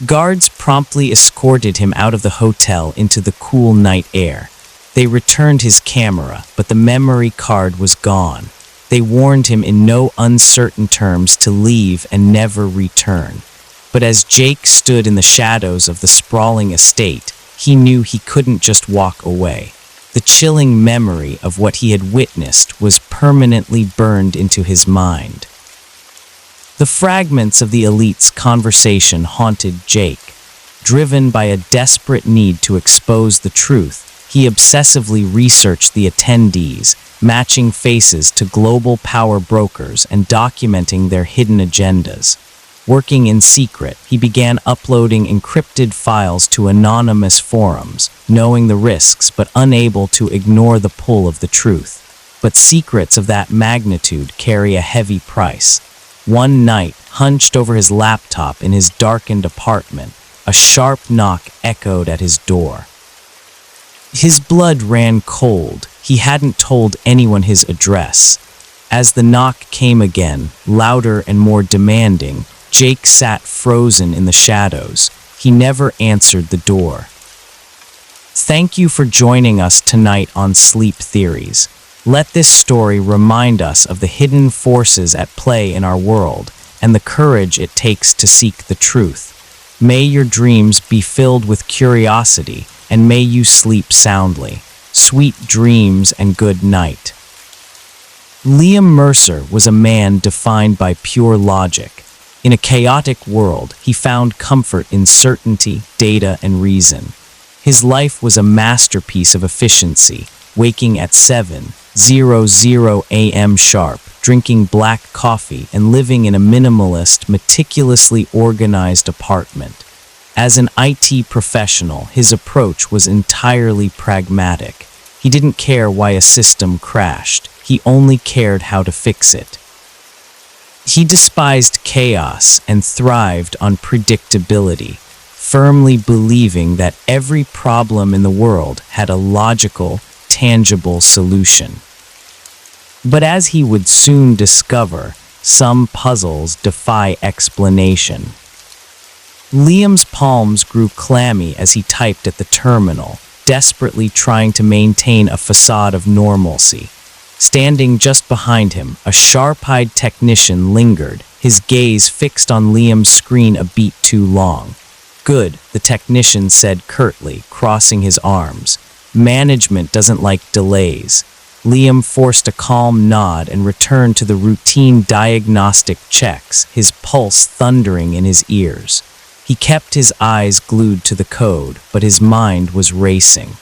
S1: Guards promptly escorted him out of the hotel into the cool night air. They returned his camera, but the memory card was gone. They warned him in no uncertain terms to leave and never return. But as Jake stood in the shadows of the sprawling estate, he knew he couldn't just walk away. The chilling memory of what he had witnessed was permanently burned into his mind. The fragments of the elite's conversation haunted Jake. Driven by a desperate need to expose the truth, he obsessively researched the attendees, matching faces to global power brokers and documenting their hidden agendas. Working in secret, he began uploading encrypted files to anonymous forums, knowing the risks but unable to ignore the pull of the truth. But secrets of that magnitude carry a heavy price. One night, hunched over his laptop in his darkened apartment, a sharp knock echoed at his door. His blood ran cold. He hadn't told anyone his address. As the knock came again, louder and more demanding, Jake sat frozen in the shadows. He never answered the door. Thank you for joining us tonight on Sleep Theories. Let this story remind us of the hidden forces at play in our world and the courage it takes to seek the truth. May your dreams be filled with curiosity, and may you sleep soundly. Sweet dreams and good night. Liam Mercer was a man defined by pure logic. In a chaotic world, he found comfort in certainty, data, and reason. His life was a masterpiece of efficiency, waking at 7:00 a.m. sharp, drinking black coffee, and living in a minimalist, meticulously organized apartment. As an IT professional, his approach was entirely pragmatic. He didn't care why a system crashed. He only cared how to fix it. He despised chaos and thrived on predictability, firmly believing that every problem in the world had a logical, tangible solution. But as he would soon discover, some puzzles defy explanation. Liam's palms grew clammy as he typed at the terminal, desperately trying to maintain a facade of normalcy. Standing just behind him, a sharp-eyed technician lingered, his gaze fixed on Liam's screen a beat too long. "Good," the technician said curtly, crossing his arms. "Management doesn't like delays." Liam forced a calm nod and returned to the routine diagnostic checks, his pulse thundering in his ears. He kept his eyes glued to the code, but his mind was racing.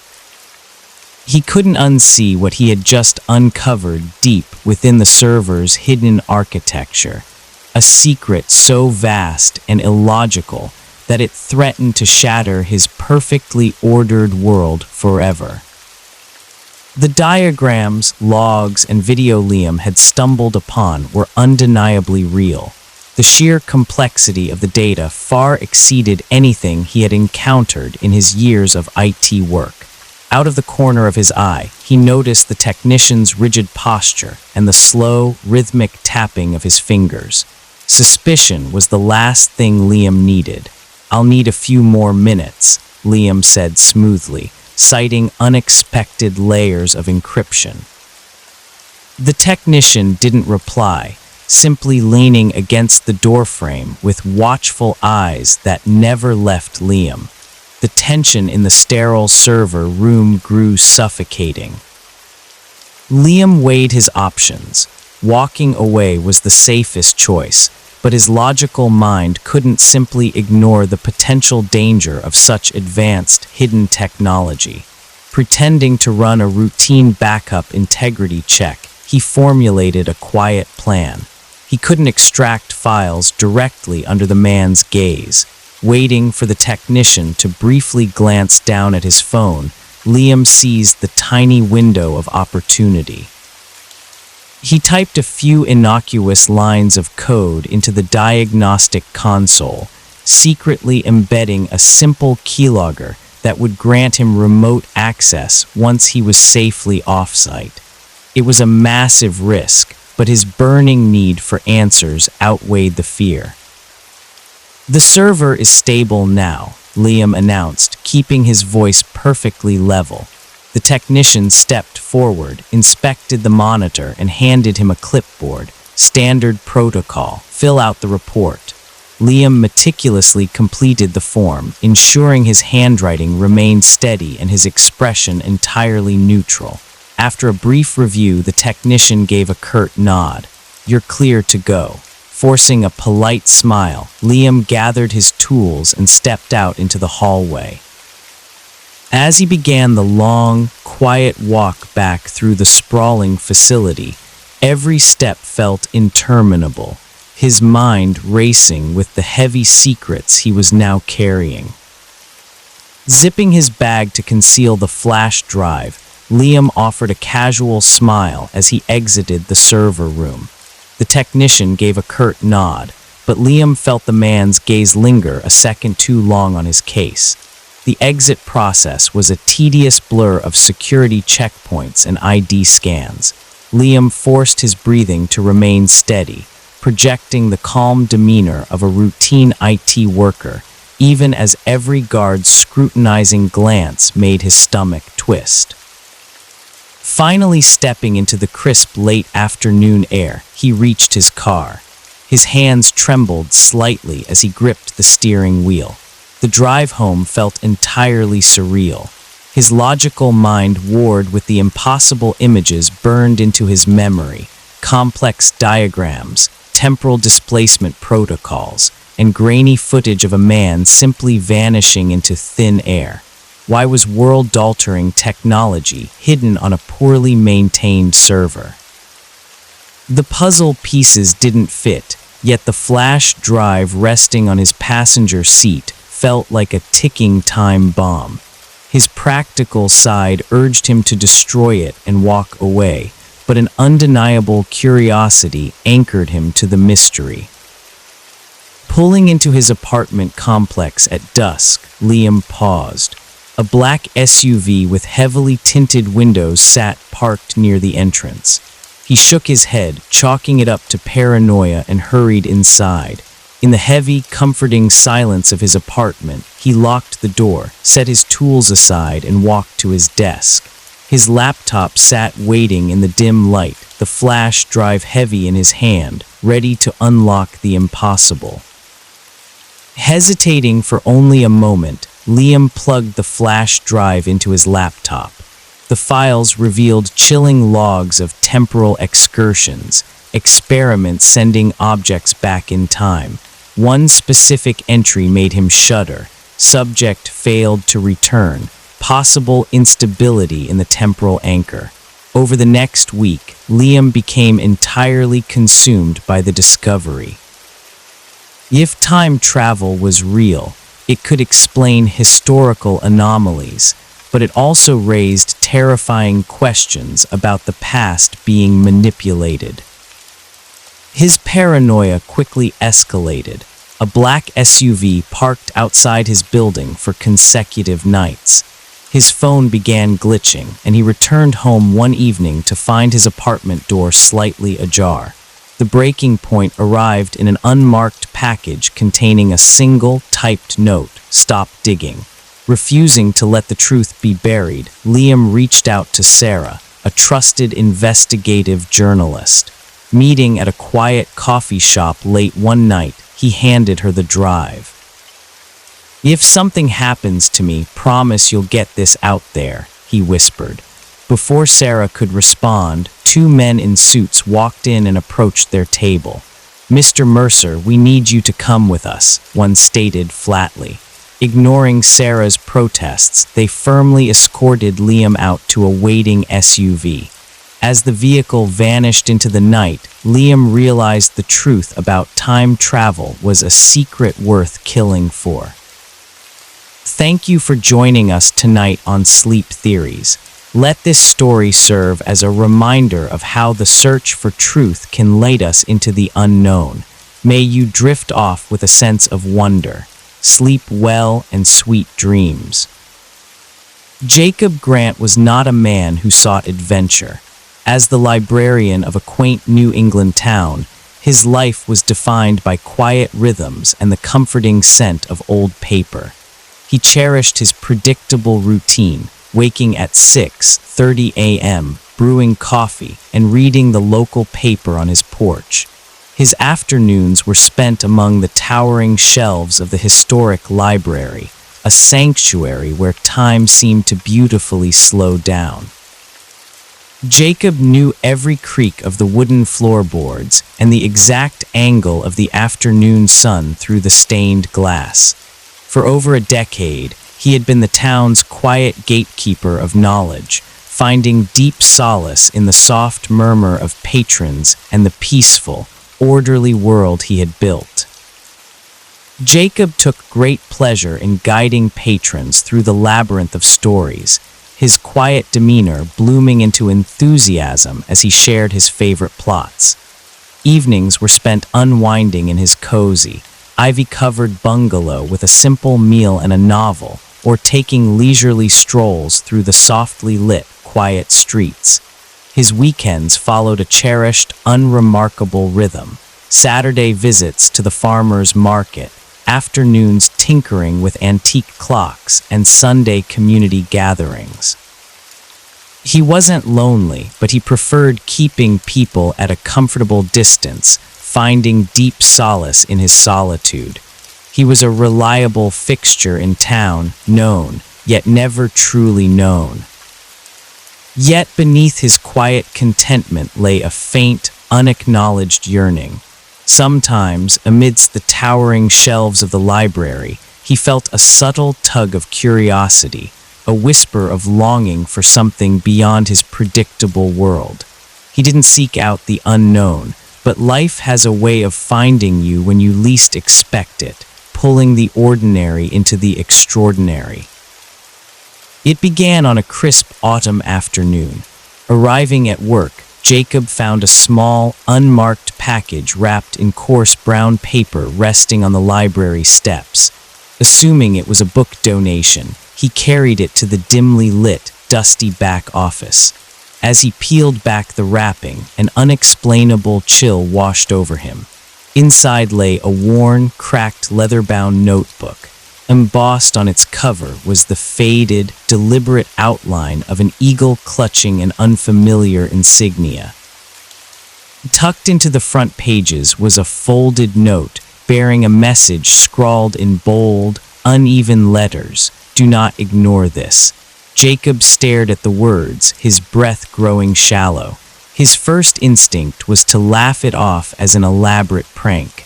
S1: He couldn't unsee what he had just uncovered deep within the server's hidden architecture, a secret so vast and illogical that it threatened to shatter his perfectly ordered world forever. The diagrams, logs, and video Liam had stumbled upon were undeniably real. The sheer complexity of the data far exceeded anything he had encountered in his years of IT work. Out of the corner of his eye, he noticed the technician's rigid posture and the slow, rhythmic tapping of his fingers. Suspicion was the last thing Liam needed. "I'll need a few more minutes," Liam said smoothly, citing unexpected layers of encryption. The technician didn't reply, simply leaning against the doorframe with watchful eyes that never left Liam. The tension in the sterile server room grew suffocating. Liam weighed his options. Walking away was the safest choice, but his logical mind couldn't simply ignore the potential danger of such advanced, hidden technology. Pretending to run a routine backup integrity check, he formulated a quiet plan. He couldn't extract files directly under the man's gaze. Waiting for the technician to briefly glance down at his phone, Liam seized the tiny window of opportunity. He typed a few innocuous lines of code into the diagnostic console, secretly embedding a simple keylogger that would grant him remote access once he was safely off-site. It was a massive risk, but his burning need for answers outweighed the fear. "The server is stable now," Liam announced, keeping his voice perfectly level. The technician stepped forward, inspected the monitor, and handed him a clipboard. "Standard protocol. Fill out the report." Liam meticulously completed the form, ensuring his handwriting remained steady and his expression entirely neutral. After a brief review, the technician gave a curt nod. "You're clear to go." Forcing a polite smile, Liam gathered his tools and stepped out into the hallway. As he began the long, quiet walk back through the sprawling facility, every step felt interminable, his mind racing with the heavy secrets he was now carrying. Zipping his bag to conceal the flash drive, Liam offered a casual smile as he exited the server room. The technician gave a curt nod, but Liam felt the man's gaze linger a second too long on his case. The exit process was a tedious blur of security checkpoints and ID scans. Liam forced his breathing to remain steady, projecting the calm demeanor of a routine IT worker, even as every guard's scrutinizing glance made his stomach twist. Finally stepping into the crisp late afternoon air, he reached his car. His hands trembled slightly as he gripped the steering wheel. The drive home felt entirely surreal. His logical mind warred with the impossible images burned into his memory, complex diagrams, temporal displacement protocols, and grainy footage of a man simply vanishing into thin air. Why was world-altering technology hidden on a poorly maintained server? The puzzle pieces didn't fit, yet the flash drive resting on his passenger seat felt like a ticking time bomb. His practical side urged him to destroy it and walk away, but an undeniable curiosity anchored him to the mystery. Pulling into his apartment complex at dusk, Liam paused. A black SUV with heavily tinted windows sat parked near the entrance. He shook his head, chalking it up to paranoia, and hurried inside. In the heavy, comforting silence of his apartment, he locked the door, set his tools aside, and walked to his desk. His laptop sat waiting in the dim light, the flash drive heavy in his hand, ready to unlock the impossible. Hesitating for only a moment, Liam plugged the flash drive into his laptop. The files revealed chilling logs of temporal excursions, experiments sending objects back in time. One specific entry made him shudder. Subject failed to return. Possible instability in the temporal anchor. Over the next week, Liam became entirely consumed by the discovery. If time travel was real, it could explain historical anomalies, but it also raised terrifying questions about the past being manipulated. His paranoia quickly escalated. A black SUV parked outside his building for consecutive nights. His phone began glitching, and he returned home one evening to find his apartment door slightly ajar. The breaking point arrived in an unmarked package containing a single typed note, "Stop digging." Refusing to let the truth be buried, Liam reached out to Sarah, a trusted investigative journalist. Meeting at a quiet coffee shop late one night, he handed her the drive. "If something happens to me, promise you'll get this out there," he whispered. Before Sarah could respond, two men in suits walked in and approached their table. "Mr. Mercer, we need you to come with us," one stated flatly. Ignoring Sarah's protests, they firmly escorted Liam out to a waiting SUV. As the vehicle vanished into the night, Liam realized the truth about time travel was a secret worth killing for. Thank you for joining us tonight on Sleep Theories. Let this story serve as a reminder of how the search for truth can lead us into the unknown. May you drift off with a sense of wonder. Sleep well and sweet dreams. Jacob Grant was not a man who sought adventure. As the librarian of a quaint New England town, his life was defined by quiet rhythms and the comforting scent of old paper. He cherished his predictable routine, waking at 6:30 a.m., brewing coffee, and reading the local paper on his porch. His afternoons were spent among the towering shelves of the historic library, a sanctuary where time seemed to beautifully slow down. Jacob knew every creak of the wooden floorboards and the exact angle of the afternoon sun through the stained glass. For over a decade, he had been the town's quiet gatekeeper of knowledge, finding deep solace in the soft murmur of patrons and the peaceful, orderly world he had built. Jacob took great pleasure in guiding patrons through the labyrinth of stories, his quiet demeanor blooming into enthusiasm as he shared his favorite plots. Evenings were spent unwinding in his cozy, ivy-covered bungalow with a simple meal and a novel, or taking leisurely strolls through the softly lit, quiet streets. His weekends followed a cherished, unremarkable rhythm: Saturday visits to the farmer's market, afternoons tinkering with antique clocks, and Sunday community gatherings. He wasn't lonely, but he preferred keeping people at a comfortable distance, finding deep solace in his solitude. He was a reliable fixture in town, known, yet never truly known. Yet beneath his quiet contentment lay a faint, unacknowledged yearning. Sometimes, amidst the towering shelves of the library, he felt a subtle tug of curiosity, a whisper of longing for something beyond his predictable world. He didn't seek out the unknown, but life has a way of finding you when you least expect it, pulling the ordinary into the extraordinary. It began on a crisp autumn afternoon. Arriving at work, Jacob found a small, unmarked package wrapped in coarse brown paper resting on the library steps. Assuming it was a book donation, he carried it to the dimly lit, dusty back office. As he peeled back the wrapping, an unexplainable chill washed over him. Inside lay a worn, cracked, leather-bound notebook. Embossed on its cover was the faded, deliberate outline of an eagle clutching an unfamiliar insignia. Tucked into the front pages was a folded note bearing a message scrawled in bold, uneven letters: "Do not ignore this." Jacob stared at the words, his breath growing shallow. His first instinct was to laugh it off as an elaborate prank.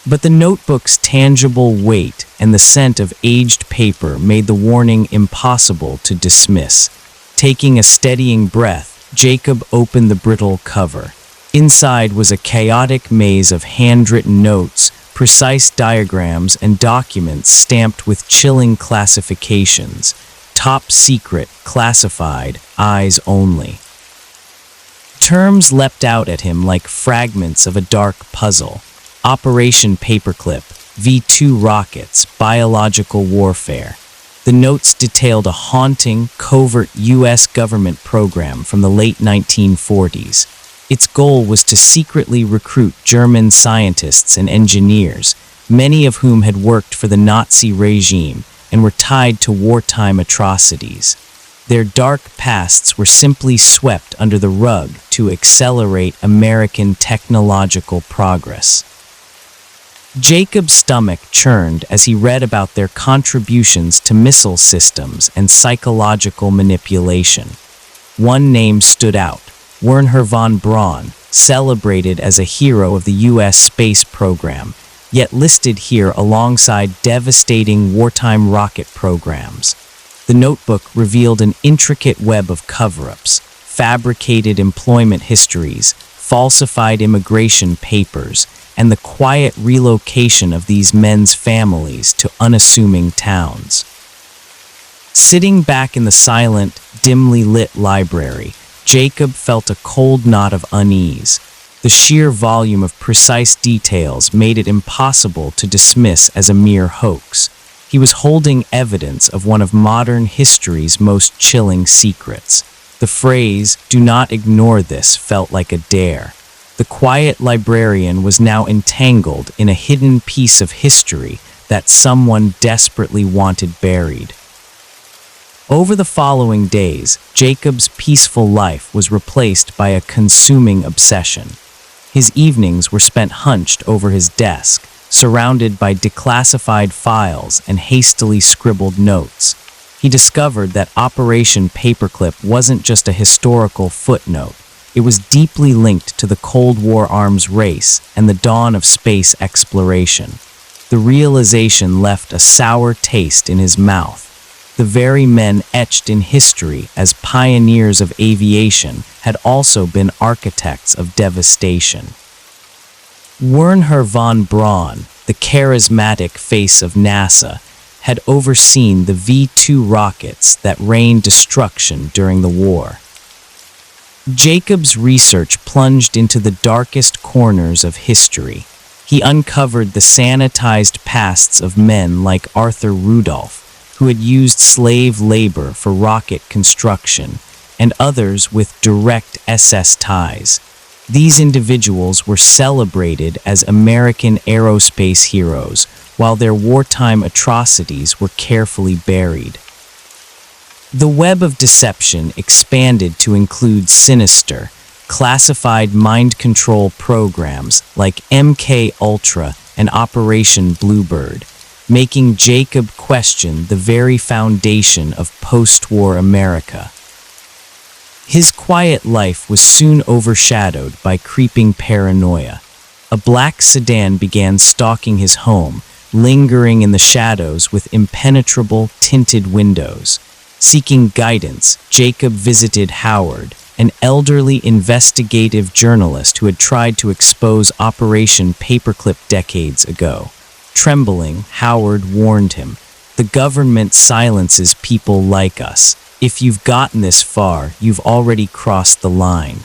S1: But the notebook's tangible weight and the scent of aged paper made the warning impossible to dismiss. Taking a steadying breath, Jacob opened the brittle cover. Inside was a chaotic maze of handwritten notes, precise diagrams, and documents stamped with chilling classifications. Top secret, classified, eyes only. Terms leapt out at him like fragments of a dark puzzle. Operation Paperclip, V-2 rockets, biological warfare. The notes detailed a haunting, covert U.S. government program from the late 1940s. Its goal was to secretly recruit German scientists and engineers, many of whom had worked for the Nazi regime and were tied to wartime atrocities. Their dark pasts were simply swept under the rug to accelerate American technological progress. Jacob's stomach churned as he read about their contributions to missile systems and psychological manipulation. One name stood out: Wernher von Braun, celebrated as a hero of the U.S. space program, yet listed here alongside devastating wartime rocket programs. The notebook revealed an intricate web of cover-ups, fabricated employment histories, falsified immigration papers, and the quiet relocation of these men's families to unassuming towns. Sitting back in the silent, dimly lit library, Jacob felt a cold knot of unease. The sheer volume of precise details made it impossible to dismiss as a mere hoax. He was holding evidence of one of modern history's most chilling secrets. The phrase, "Do not ignore this," felt like a dare. The quiet librarian was now entangled in a hidden piece of history that someone desperately wanted buried. Over the following days, Jacob's peaceful life was replaced by a consuming obsession. His evenings were spent hunched over his desk, surrounded by declassified files and hastily scribbled notes. He discovered that Operation Paperclip wasn't just a historical footnote. It was deeply linked to the Cold War arms race and the dawn of space exploration. The realization left a sour taste in his mouth. The very men etched in history as pioneers of aviation had also been architects of devastation. Wernher von Braun, the charismatic face of NASA, had overseen the V-2 rockets that rained destruction during the war. Jacob's research plunged into the darkest corners of history. He uncovered the sanitized pasts of men like Arthur Rudolph, who had used slave labor for rocket construction, and others with direct SS ties. These individuals were celebrated as American aerospace heroes, while their wartime atrocities were carefully buried. The web of deception expanded to include sinister, classified mind control programs like MK Ultra and Operation Bluebird, making Jacob question the very foundation of post-war America. His quiet life was soon overshadowed by creeping paranoia. A black sedan began stalking his home, lingering in the shadows with impenetrable tinted windows. Seeking guidance, Jacob visited Howard, an elderly investigative journalist who had tried to expose Operation Paperclip decades ago. Trembling, Howard warned him, "The government silences people like us. If you've gotten this far, you've already crossed the line."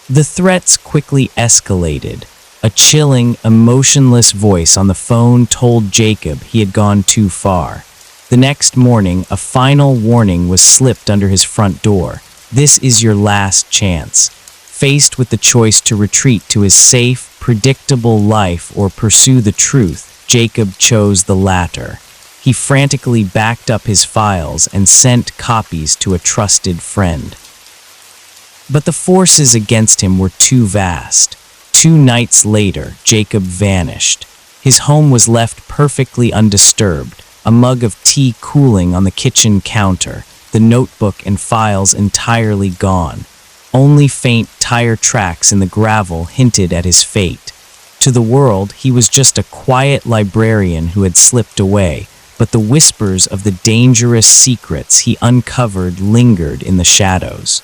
S1: The threats quickly escalated. A chilling, emotionless voice on the phone told Jacob he had gone too far. The next morning, a final warning was slipped under his front door. "This is your last chance." Faced with the choice to retreat to his safe, predictable life or pursue the truth, Jacob chose the latter. He frantically backed up his files and sent copies to a trusted friend. But the forces against him were too vast. 2 nights later, Jacob vanished. His home was left perfectly undisturbed, a mug of tea cooling on the kitchen counter, the notebook and files entirely gone. Only faint tire tracks in the gravel hinted at his fate. To the world, he was just a quiet librarian who had slipped away, but the whispers of the dangerous secrets he uncovered lingered in the shadows.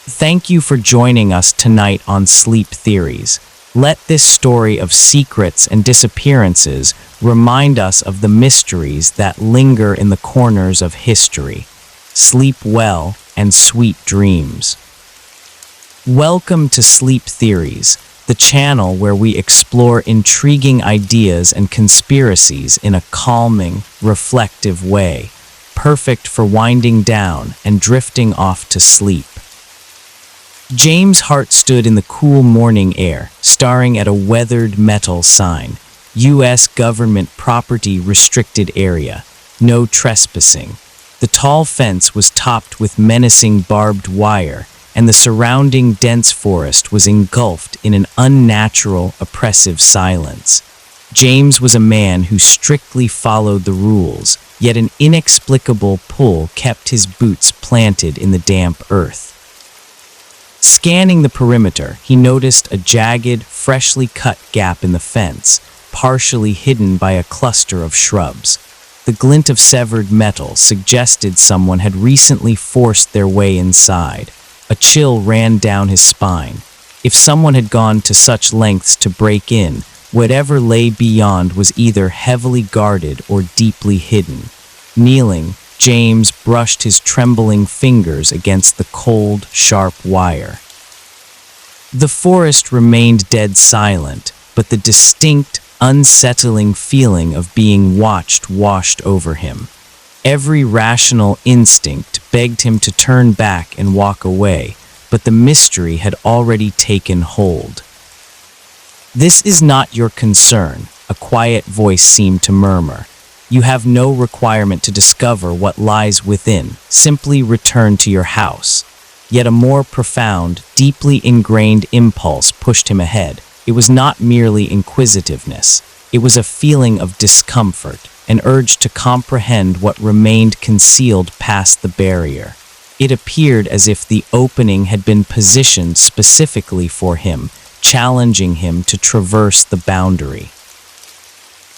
S1: Thank you for joining us tonight on Sleep Theories. Let this story of secrets and disappearances remind us of the mysteries that linger in the corners of history. Sleep well and sweet dreams. Welcome to Sleep Theories, the channel where we explore intriguing ideas and conspiracies in a calming, reflective way, perfect for winding down and drifting off to sleep. James' heart stood in the cool morning air, staring at a weathered metal sign. U.S. Government Property Restricted Area. No trespassing. The tall fence was topped with menacing barbed wire, and the surrounding dense forest was engulfed in an unnatural, oppressive silence. James was a man who strictly followed the rules, yet an inexplicable pull kept his boots planted in the damp earth. Scanning the perimeter, he noticed a jagged, freshly cut gap in the fence, partially hidden by a cluster of shrubs. The glint of severed metal suggested someone had recently forced their way inside. A chill ran down his spine. If someone had gone to such lengths to break in, whatever lay beyond was either heavily guarded or deeply hidden. Kneeling, James brushed his trembling fingers against the cold, sharp wire. The forest remained dead silent, but the distinct, unsettling feeling of being watched washed over him. Every rational instinct begged him to turn back and walk away, but the mystery had already taken hold. "This is not your concern," a quiet voice seemed to murmur. "You have no requirement to discover what lies within. Simply return to your house." Yet a more profound, deeply ingrained impulse pushed him ahead. It was not merely inquisitiveness. It was a feeling of discomfort, an urge to comprehend what remained concealed past the barrier. It appeared as if the opening had been positioned specifically for him, challenging him to traverse the boundary.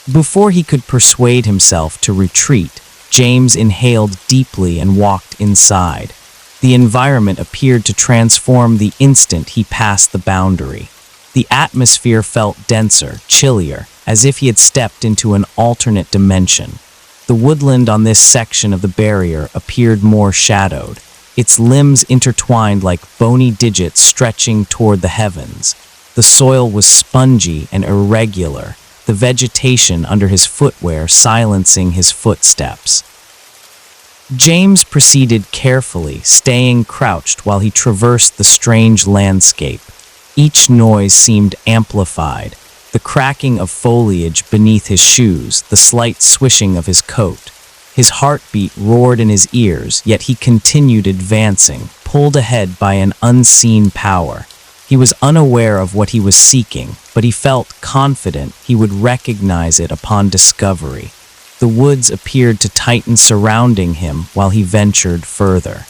S1: Before he could persuade himself to retreat, James inhaled deeply and walked inside. The environment appeared to transform the instant he passed the boundary. The atmosphere felt denser, chillier, as if he had stepped into an alternate dimension. The woodland on this section of the barrier appeared more shadowed, its limbs intertwined like bony digits stretching toward the heavens. The soil was spongy and irregular, the vegetation under his footwear silencing his footsteps. James proceeded carefully, staying crouched while he traversed the strange landscape. Each noise seemed amplified, the cracking of foliage beneath his shoes, the slight swishing of his coat. His heartbeat roared in his ears, yet he continued advancing, pulled ahead by an unseen power. He was unaware of what he was seeking, but he felt confident he would recognize it upon discovery. The woods appeared to tighten surrounding him while he ventured further.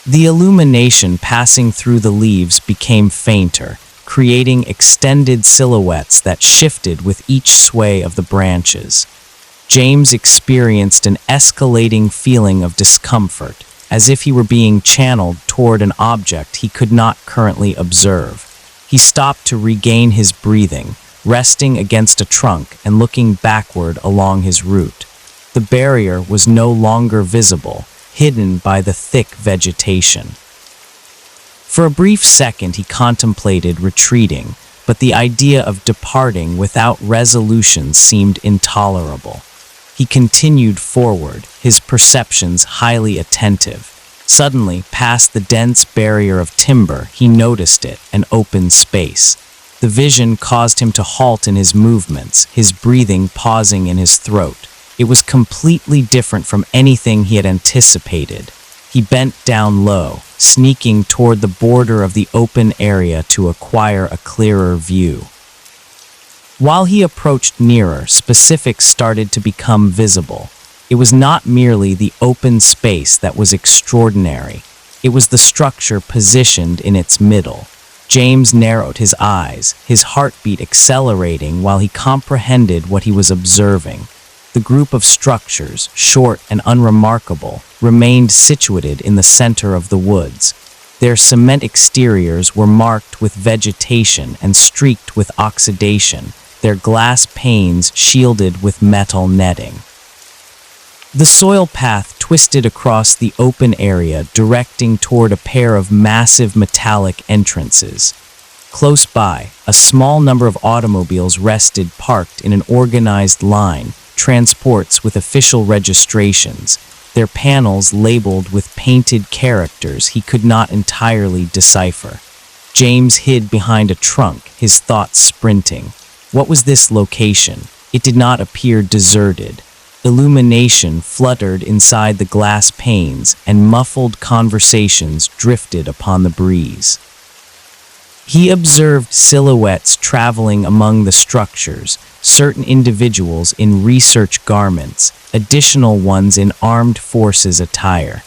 S1: The illumination passing through the leaves became fainter, creating extended silhouettes that shifted with each sway of the branches. James experienced an escalating feeling of discomfort, as if he were being channeled toward an object he could not currently observe. He stopped to regain his breathing, resting against a trunk and looking backward along his route. The barrier was no longer visible, hidden by the thick vegetation. For a brief second he contemplated retreating, but the idea of departing without resolution seemed intolerable. He continued forward, his perceptions highly attentive. Suddenly, past the dense barrier of timber, he noticed it, an open space. The vision caused him to halt in his movements, his breathing pausing in his throat. It was completely different from anything he had anticipated. He bent down low, sneaking toward the border of the open area to acquire a clearer view. While he approached nearer, specifics started to become visible. It was not merely the open space that was extraordinary. It was the structure positioned in its middle. James narrowed his eyes, his heartbeat accelerating while he comprehended what he was observing. The group of structures, short and unremarkable, remained situated in the center of the woods. Their cement exteriors were marked with vegetation and streaked with oxidation, their glass panes shielded with metal netting. The soil path twisted across the open area, directing toward a pair of massive metallic entrances. Close by, a small number of automobiles rested parked in an organized line, transports with official registrations, their panels labeled with painted characters he could not entirely decipher. James hid behind a trunk, his thoughts sprinting. What was this location? It did not appear deserted. Illumination fluttered inside the glass panes, and muffled conversations drifted upon the breeze. He observed silhouettes traveling among the structures, certain individuals in research garments, additional ones in armed forces attire.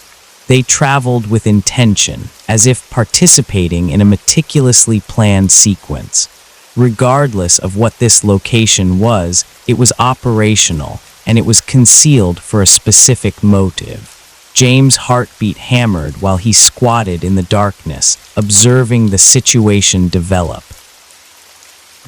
S1: They traveled with intention, as if participating in a meticulously planned sequence. Regardless of what this location was, it was operational, and it was concealed for a specific motive. James' heartbeat hammered while he squatted in the darkness, observing the situation develop.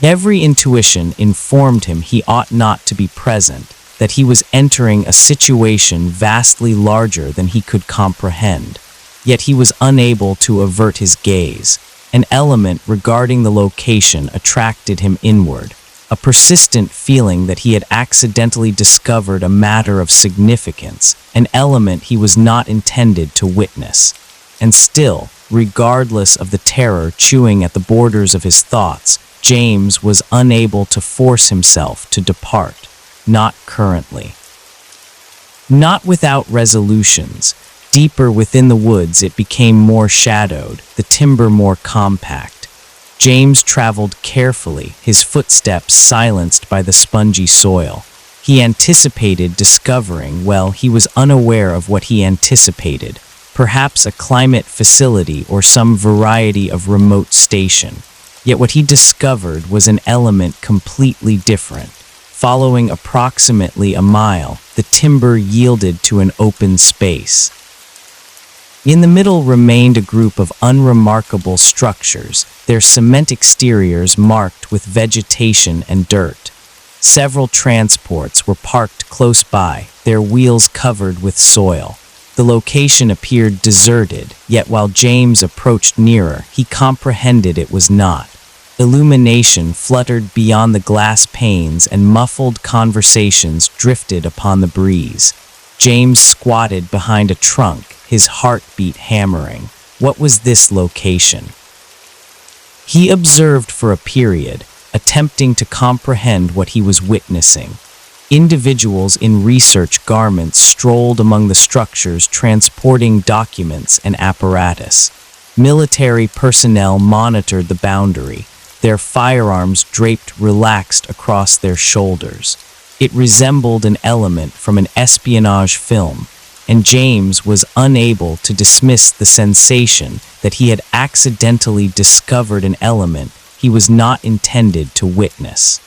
S1: Every intuition informed him he ought not to be present, that he was entering a situation vastly larger than he could comprehend. Yet he was unable to avert his gaze. An element regarding the location attracted him inward, a persistent feeling that he had accidentally discovered a matter of significance, an element he was not intended to witness. And still, regardless of the terror chewing at the borders of his thoughts, James was unable to force himself to depart. Not currently. Not without resolutions. Deeper within the woods it became more shadowed, the timber more compact. James traveled carefully, his footsteps silenced by the spongy soil. He anticipated discovering, well, he was unaware of what he anticipated, perhaps a climate facility or some variety of remote station. Yet what he discovered was an element completely different. Following approximately a mile, the timber yielded to an open space. In the middle remained a group of unremarkable structures, their cement exteriors marked with vegetation and dirt. Several transports were parked close by, their wheels covered with soil. The location appeared deserted, yet while James approached nearer, he comprehended it was not. Illumination fluttered beyond the glass panes and muffled conversations drifted upon the breeze. James squatted behind a trunk, his heartbeat hammering. What was this location? He observed for a period, attempting to comprehend what he was witnessing. Individuals in research garments strolled among the structures transporting documents and apparatus. Military personnel monitored the boundary, their firearms draped relaxed across their shoulders. It resembled an element from an espionage film, and James was unable to dismiss the sensation that he had accidentally discovered an element he was not intended to witness.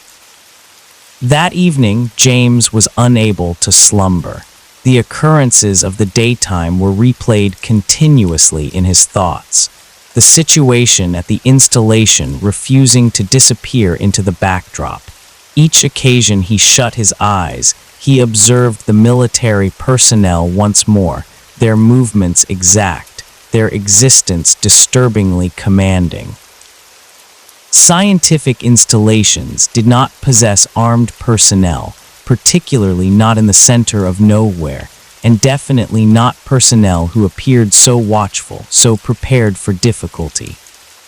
S1: That evening, James was unable to slumber. The occurrences of the daytime were replayed continuously in his thoughts. The situation at the installation refusing to disappear into the backdrop. Each occasion he shut his eyes, he observed the military personnel once more, their movements exact, their existence disturbingly commanding. Scientific installations did not possess armed personnel, particularly not in the center of nowhere, and definitely not personnel who appeared so watchful, so prepared for difficulty.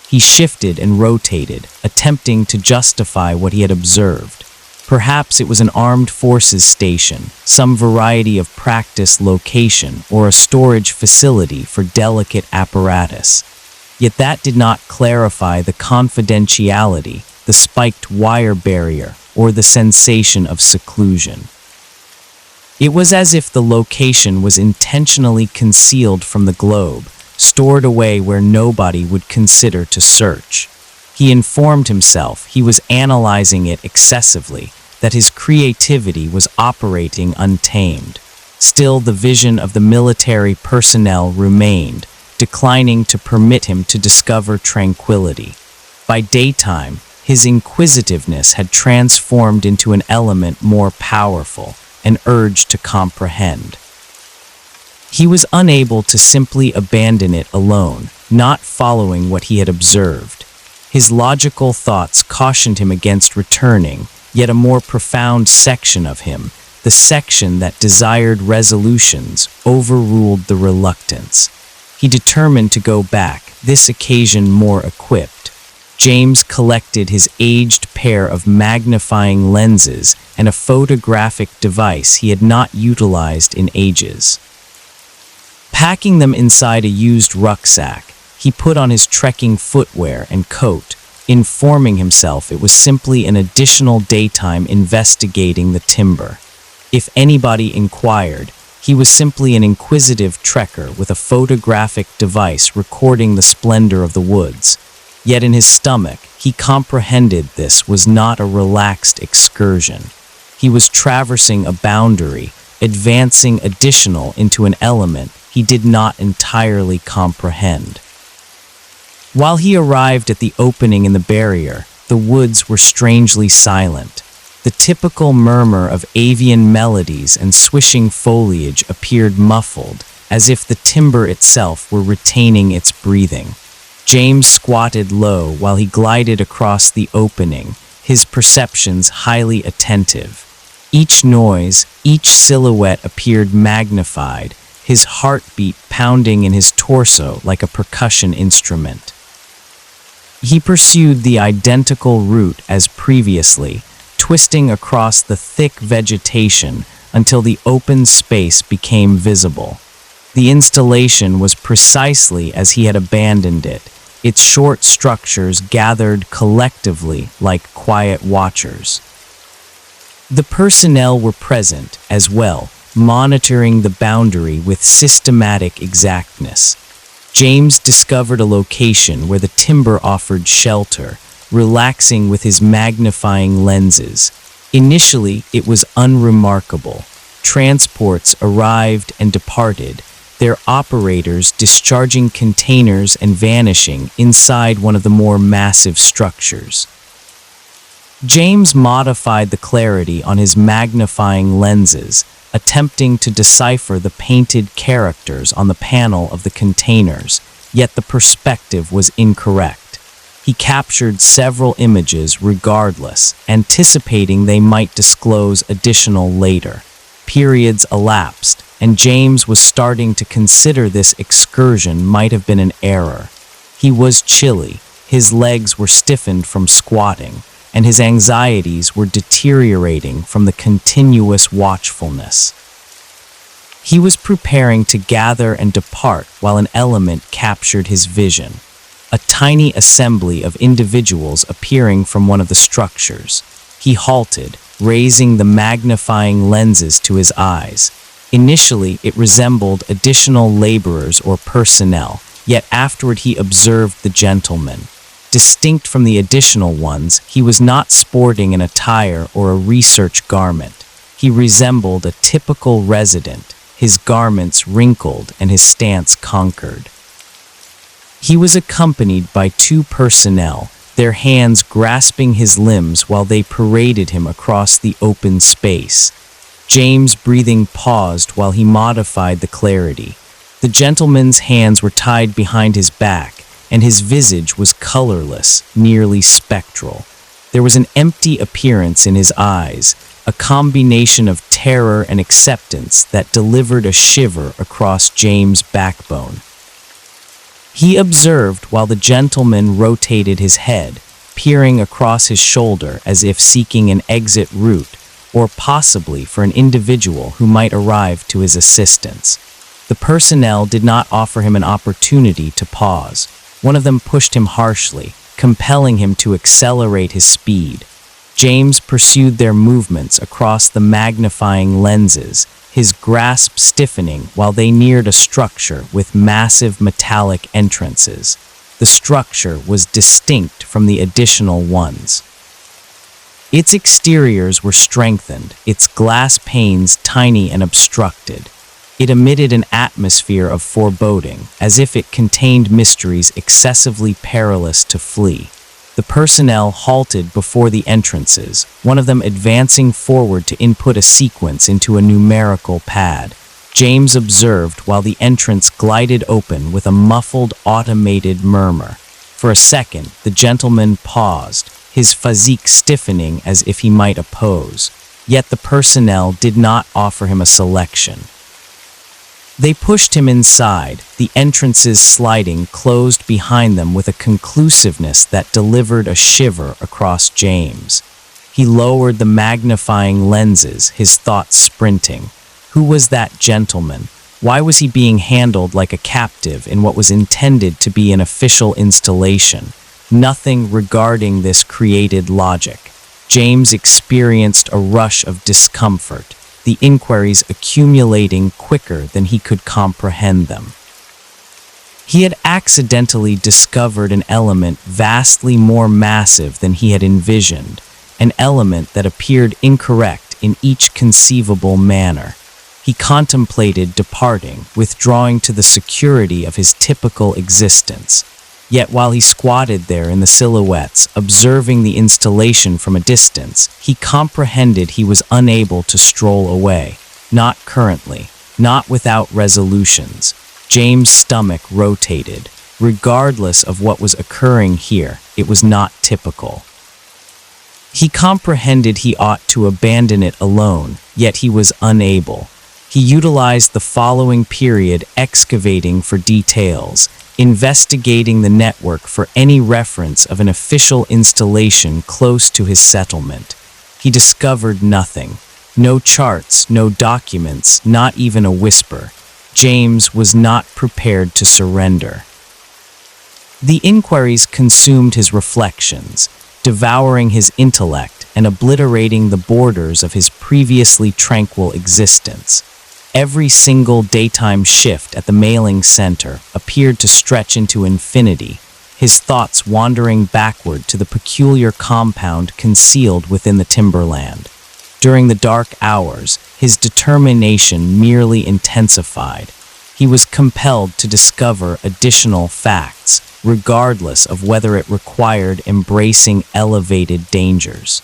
S1: He shifted and rotated, attempting to justify what he had observed. Perhaps it was an armed forces station, some variety of practice location, or a storage facility for delicate apparatus. Yet that did not clarify the confidentiality, the spiked wire barrier, or the sensation of seclusion. It was as if the location was intentionally concealed from the globe, stored away where nobody would consider to search. He informed himself he was analyzing it excessively, that his creativity was operating untamed. Still, the vision of the military personnel remained, declining to permit him to discover tranquility. By daytime, his inquisitiveness had transformed into an element more powerful, an urge to comprehend. He was unable to simply abandon it alone, not following what he had observed. His logical thoughts cautioned him against returning, yet a more profound section of him, the section that desired resolutions, overruled the reluctance. He determined to go back, this occasion more equipped. James collected his aged pair of magnifying lenses and a photographic device he had not utilized in ages. Packing them inside a used rucksack, he put on his trekking footwear and coat, informing himself it was simply an additional daytime investigating the timber. If anybody inquired, He was simply an inquisitive trekker with a photographic device recording the splendor of the woods. Yet in his stomach, he comprehended this was not a relaxed excursion. He was traversing a boundary, advancing additional into an element he did not entirely comprehend. While he arrived at the opening in the barrier, the woods were strangely silent. The typical murmur of avian melodies and swishing foliage appeared muffled, as if the timber itself were retaining its breathing. James squatted low while he glided across the opening, his perceptions highly attentive. Each noise, each silhouette appeared magnified, his heartbeat pounding in his torso like a percussion instrument. He pursued the identical route as previously, twisting across the thick vegetation until the open space became visible. The installation was precisely as he had abandoned it, its short structures gathered collectively like quiet watchers. The personnel were present as well, monitoring the boundary with systematic exactness. James discovered a location where the timber offered shelter, relaxing with his magnifying lenses. Initially, it was unremarkable. Transports arrived and departed, their operators discharging containers and vanishing inside one of the more massive structures. James modified the clarity on his magnifying lenses, attempting to decipher the painted characters on the panel of the containers, yet the perspective was incorrect. He captured several images regardless, anticipating they might disclose additional later. Periods elapsed, and James was starting to consider this excursion might have been an error. He was chilly, his legs were stiffened from squatting, and his anxieties were deteriorating from the continuous watchfulness. He was preparing to gather and depart while an element captured his vision, a tiny assembly of individuals appearing from one of the structures. He halted, raising the magnifying lenses to his eyes. Initially, it resembled additional laborers or personnel, yet afterward he observed the gentleman. Distinct from the additional ones, he was not sporting an attire or a research garment. He resembled a typical resident, his garments wrinkled and his stance conquered. He was accompanied by two personnel, their hands grasping his limbs while they paraded him across the open space. James' breathing paused while he modified the clarity. The gentleman's hands were tied behind his back, and his visage was colorless, nearly spectral. There was an empty appearance in his eyes, a combination of terror and acceptance that delivered a shiver across James' backbone. He observed while the gentleman rotated his head, peering across his shoulder as if seeking an exit route, or possibly for an individual who might arrive to his assistance. The personnel did not offer him an opportunity to pause. One of them pushed him harshly, compelling him to accelerate his speed. James pursued their movements across the magnifying lenses, his grasp stiffening while they neared a structure with massive metallic entrances. The structure was distinct from the additional ones. Its exteriors were strengthened, its glass panes tiny and obstructed. It emitted an atmosphere of foreboding, as if it contained mysteries excessively perilous to flee. The personnel halted before the entrances, one of them advancing forward to input a sequence into a numerical pad. James observed while the entrance glided open with a muffled, automated murmur. For a second, the gentleman paused, his physique stiffening as if he might oppose. Yet the personnel did not offer him a selection. They pushed him inside, the entrances sliding closed behind them with a conclusiveness that delivered a shiver across James. He lowered the magnifying lenses, his thoughts sprinting. Who was that gentleman? Why was he being handled like a captive in what was intended to be an official installation? Nothing regarding this created logic. James experienced a rush of discomfort. the inquiries accumulating quicker than he could comprehend them. He had accidentally discovered an element vastly more massive than he had envisioned, an element that appeared incorrect in each conceivable manner. He contemplated departing, withdrawing to the security of his typical existence. Yet while he squatted there in the silhouettes, observing the installation from a distance, he comprehended he was unable to stroll away. Not currently, not without resolutions. James' stomach rotated. Regardless of what was occurring here, it was not typical. He comprehended he ought to abandon it alone, yet he was unable. He utilized the following period excavating for details, investigating the network for any reference of an official installation close to his settlement. He discovered nothing. No charts, no documents, not even a whisper. James was not prepared to surrender. The inquiries consumed his reflections, devouring his intellect and obliterating the borders of his previously tranquil existence. Every single daytime shift at the mailing center appeared to stretch into infinity, his thoughts wandering backward to the peculiar compound concealed within the timberland. During the dark hours, his determination merely intensified. He was compelled to discover additional facts, regardless of whether it required embracing elevated dangers.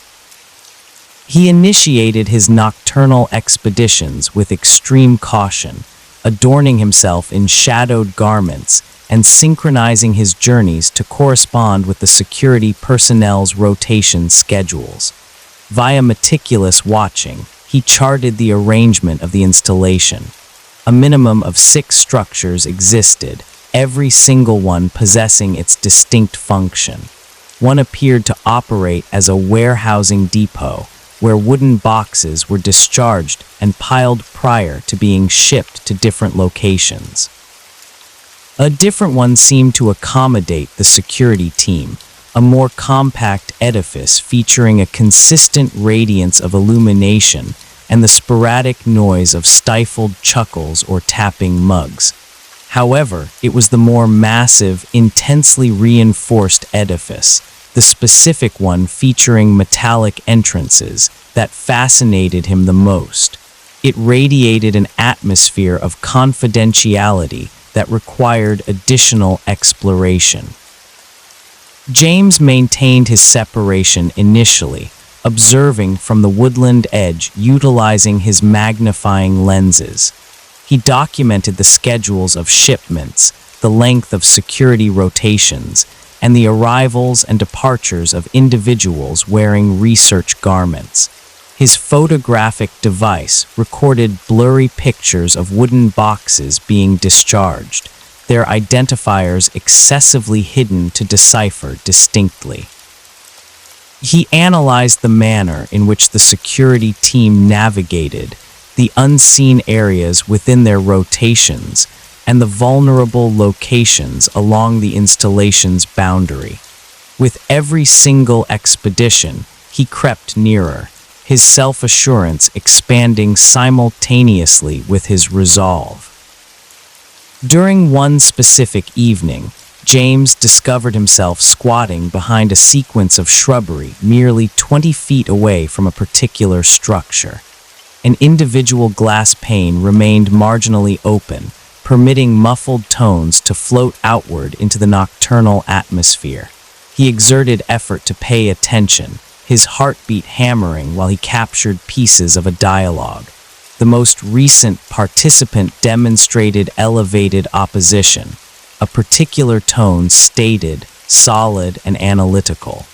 S1: He initiated his nocturnal expeditions with extreme caution, adorning himself in shadowed garments and synchronizing his journeys to correspond with the security personnel's rotation schedules. Via meticulous watching, he charted the arrangement of the installation. A minimum of 6 structures existed, every single one possessing its distinct function. One appeared to operate as a warehousing depot, where wooden boxes were discharged and piled prior to being shipped to different locations. A different one seemed to accommodate the security team, a more compact edifice featuring a consistent radiance of illumination and the sporadic noise of stifled chuckles or tapping mugs. However, it was the more massive, intensely reinforced edifice, the specific one featuring metallic entrances, that fascinated him the most. It radiated an atmosphere of confidentiality that required additional exploration. James maintained his separation initially, observing from the woodland edge utilizing his magnifying lenses. He documented the schedules of shipments, the length of security rotations, and the arrivals and departures of individuals wearing research garments. His photographic device recorded blurry pictures of wooden boxes being discharged, their identifiers excessively hidden to decipher distinctly. He analyzed the manner in which the security team navigated the unseen areas within their rotations and the vulnerable locations along the installation's boundary. With every single expedition, he crept nearer, his self-assurance expanding simultaneously with his resolve. During one specific evening, James discovered himself squatting behind a sequence of shrubbery merely 20 feet away from a particular structure. An individual glass pane remained marginally open, permitting muffled tones to float outward into the nocturnal atmosphere. He exerted effort to pay attention, his heartbeat hammering while he captured pieces of a dialogue. The most recent participant demonstrated elevated opposition. A particular tone stated, solid and analytical.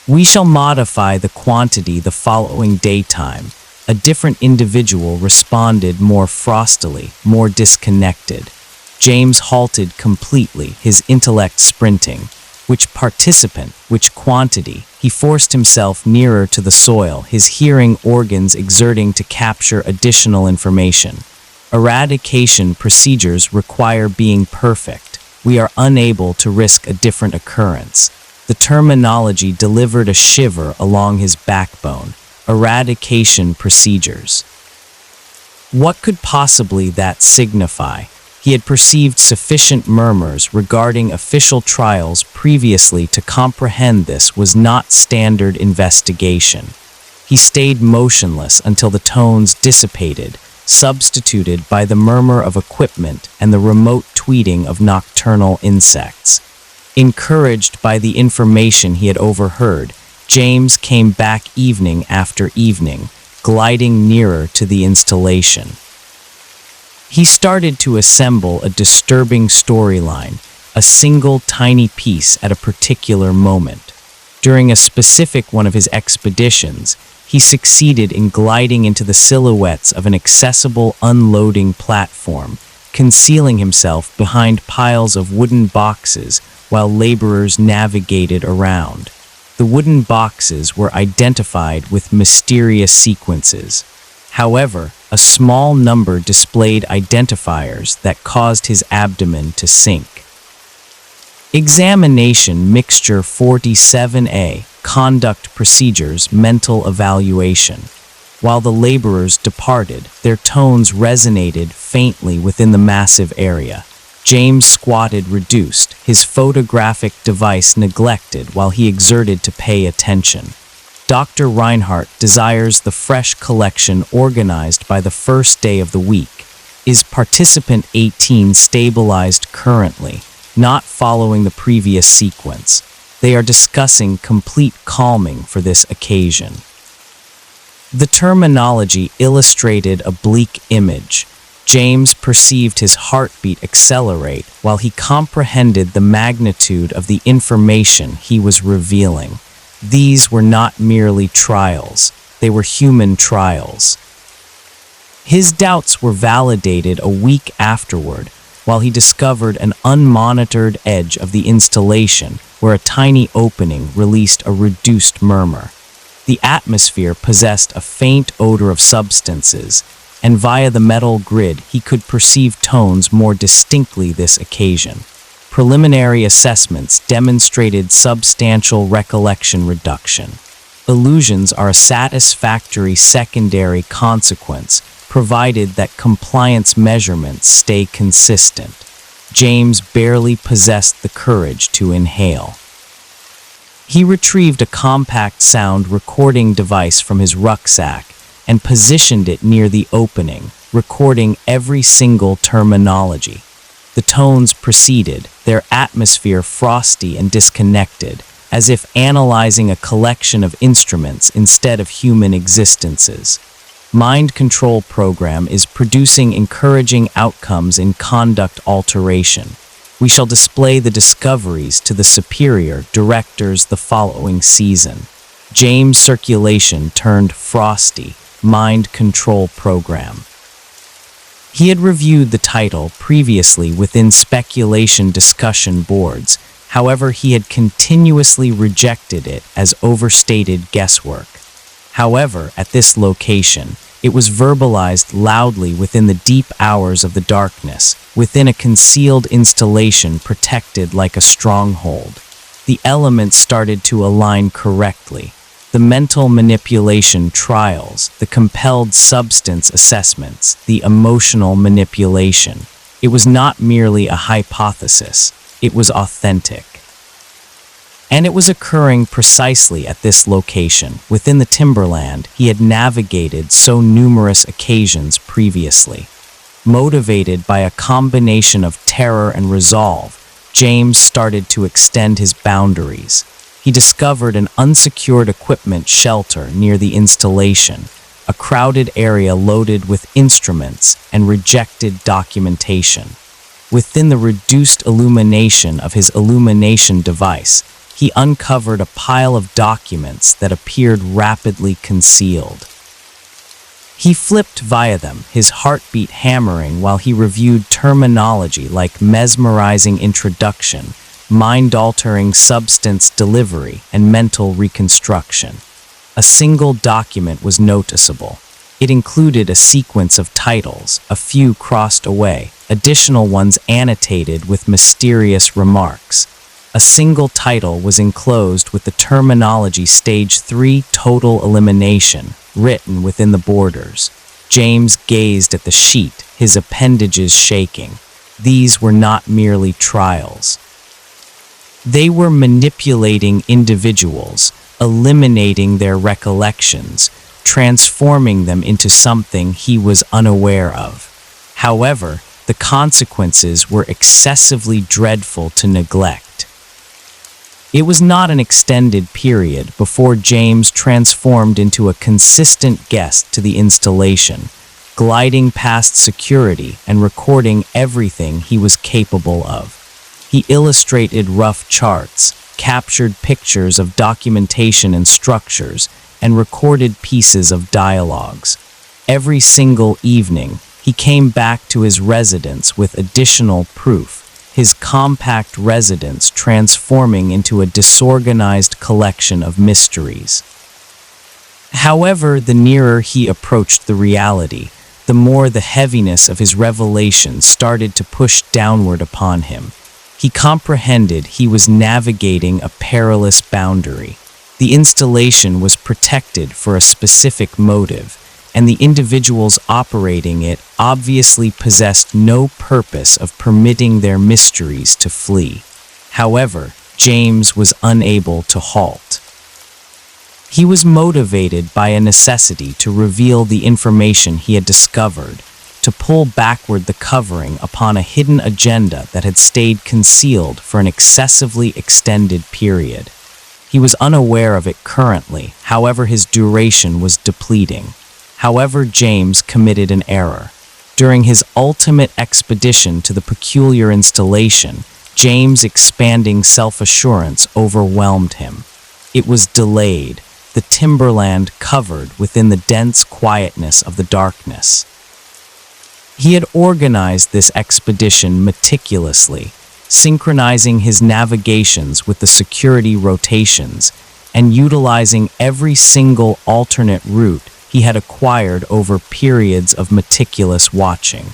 S1: "We shall modify the quantity the following daytime." A different individual responded more frostily, more disconnected. James halted completely, his intellect sprinting. Which participant, which quantity? He forced himself nearer to the soil, his hearing organs exerting to capture additional information. Eradication procedures require being perfect. We are unable to risk a different occurrence. The terminology delivered a shiver along his backbone. eradication procedures. What could possibly that signify? He had perceived sufficient murmurs regarding official trials previously to comprehend this was not standard investigation. He stayed motionless until the tones dissipated, substituted by the murmur of equipment and the remote tweeting of nocturnal insects. Encouraged by the information he had overheard, James came back evening after evening, gliding nearer to the installation. He started to assemble a disturbing storyline, a single tiny piece at a particular moment. During a specific one of his expeditions, he succeeded in gliding into the silhouettes of an accessible unloading platform, concealing himself behind piles of wooden boxes while laborers navigated around. The wooden boxes were identified with mysterious sequences. However, a small number displayed identifiers that caused his abdomen to sink. Examination Mixture 47A, Conduct Procedures, Mental Evaluation. While the laborers departed, their tones resonated faintly within the massive area. James squatted reduced, his photographic device neglected while he exerted to pay attention. Dr. Reinhardt desires the fresh collection organized by the first day of the week. Is participant 18 stabilized currently, not following the previous sequence? They are discussing complete calming for this occasion. The terminology illustrated a bleak image. James perceived his heartbeat accelerate while he comprehended the magnitude of the information he was revealing. These were not merely trials, they were human trials. His doubts were validated a week afterward while he discovered an unmonitored edge of the installation where a tiny opening released a reduced murmur. The atmosphere possessed a faint odor of substances, and via the metal grid he could perceive tones more distinctly this occasion. Preliminary assessments demonstrated substantial recollection reduction. Illusions are a satisfactory secondary consequence, provided that compliance measurements stay consistent. James barely possessed the courage to inhale. He retrieved a compact sound recording device from his rucksack and positioned it near the opening, recording every single terminology. The tones proceeded, their atmosphere frosty and disconnected, as if analyzing a collection of instruments instead of human existences. Mind Control Program is producing encouraging outcomes in conduct alteration. We shall display the discoveries to the superior directors the following season. James Circulation turned frosty, Mind Control Program. He had reviewed the title previously within speculation discussion boards, however he had continuously rejected it as overstated guesswork. However, at this location, it was verbalized loudly within the deep hours of the darkness, within a concealed installation protected like a stronghold. The elements started to align correctly. The mental manipulation trials, the compelled substance assessments, the emotional manipulation. It was not merely a hypothesis, it was authentic. And it was occurring precisely at this location, within the timberland he had navigated so numerous occasions previously. Motivated by a combination of terror and resolve, James started to extend his boundaries. He discovered an unsecured equipment shelter near the installation, a crowded area loaded with instruments and rejected documentation. Within the reduced illumination of his illumination device, he uncovered a pile of documents that appeared rapidly concealed. He flipped via them, his heartbeat hammering while he reviewed terminology like mesmerizing introduction, mind-altering substance delivery, and mental reconstruction. A single document was noticeable. It included a sequence of titles, a few crossed away, additional ones annotated with mysterious remarks. A single title was enclosed with the terminology Stage 3 Total Elimination written within the borders. James gazed at the sheet, his appendages shaking. These were not merely trials. They were manipulating individuals, eliminating their recollections, transforming them into something he was unaware of. However, the consequences were excessively dreadful to neglect. It was not an extended period before James transformed into a consistent guest to the installation, gliding past security and recording everything he was capable of. He illustrated rough charts, captured pictures of documentation and structures, and recorded pieces of dialogues. Every single evening, he came back to his residence with additional proof, his compact residence transforming into a disorganized collection of mysteries. However, the nearer he approached the reality, the more the heaviness of his revelations started to push downward upon him. He comprehended he was navigating a perilous boundary. The installation was protected for a specific motive, and the individuals operating it obviously possessed no purpose of permitting their mysteries to flee. However, James was unable to halt. He was motivated by a necessity to reveal the information he had discovered, to pull backward the covering upon a hidden agenda that had stayed concealed for an excessively extended period. He was unaware of it currently, however his duration was depleting. However, James committed an error. During his ultimate expedition to the peculiar installation, James' expanding self-assurance overwhelmed him. It was delayed, the timberland covered within the dense quietness of the darkness. He had organized this expedition meticulously, synchronizing his navigations with the security rotations and utilizing every single alternate route he had acquired over periods of meticulous watching.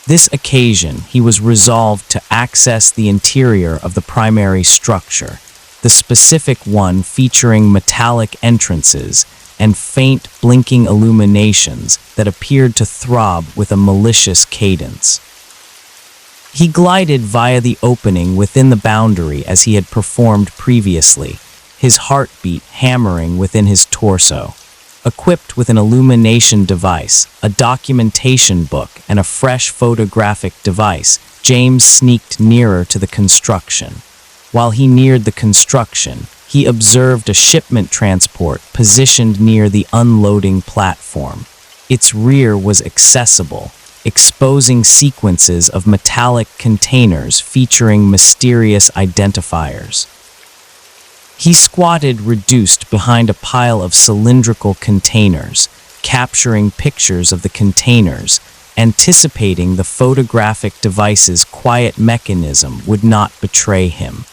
S1: This occasion, he was resolved to access the interior of the primary structure, the specific one featuring metallic entrances and faint blinking illuminations that appeared to throb with a malicious cadence. He glided via the opening within the boundary as he had performed previously, his heartbeat hammering within his torso. Equipped with an illumination device, a documentation book, and a fresh photographic device, James sneaked nearer to the construction. While he neared the construction, he observed a shipment transport positioned near the unloading platform. Its rear was accessible, exposing sequences of metallic containers featuring mysterious identifiers. He squatted reduced behind a pile of cylindrical containers, capturing pictures of the containers, anticipating the photographic device's quiet mechanism would not betray him.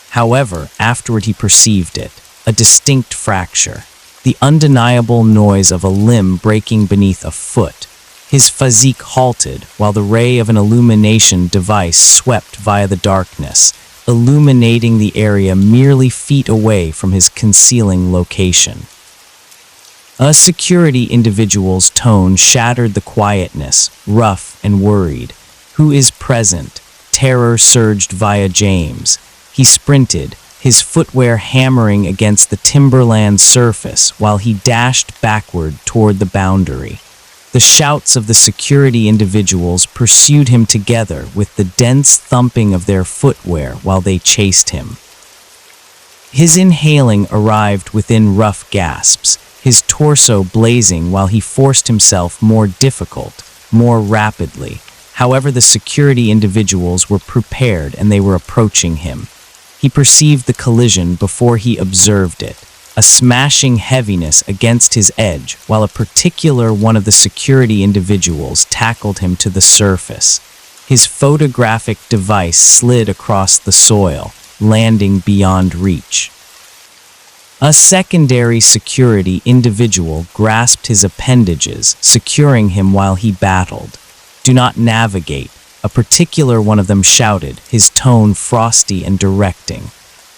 S1: However, afterward he perceived it, a distinct fracture, the undeniable noise of a limb breaking beneath a foot. His physique halted while the ray of an illumination device swept via the darkness, illuminating the area merely feet away from his concealing location. A security individual's tone shattered the quietness, rough and worried. "Who is present?" Terror surged via James. He sprinted, his footwear hammering against the timberland surface while he dashed backward toward the boundary. The shouts of the security individuals pursued him together with the dense thumping of their footwear while they chased him. His inhaling arrived within rough gasps, his torso blazing while he forced himself more rapidly. However, the security individuals were prepared and they were approaching him. He perceived the collision before he observed it, a smashing heaviness against his edge, while a particular one of the security individuals tackled him to the surface. His photographic device slid across the soil, landing beyond reach. A secondary security individual grasped his appendages, securing him while he battled. "Do not navigate," a particular one of them shouted, his tone frosty and directing.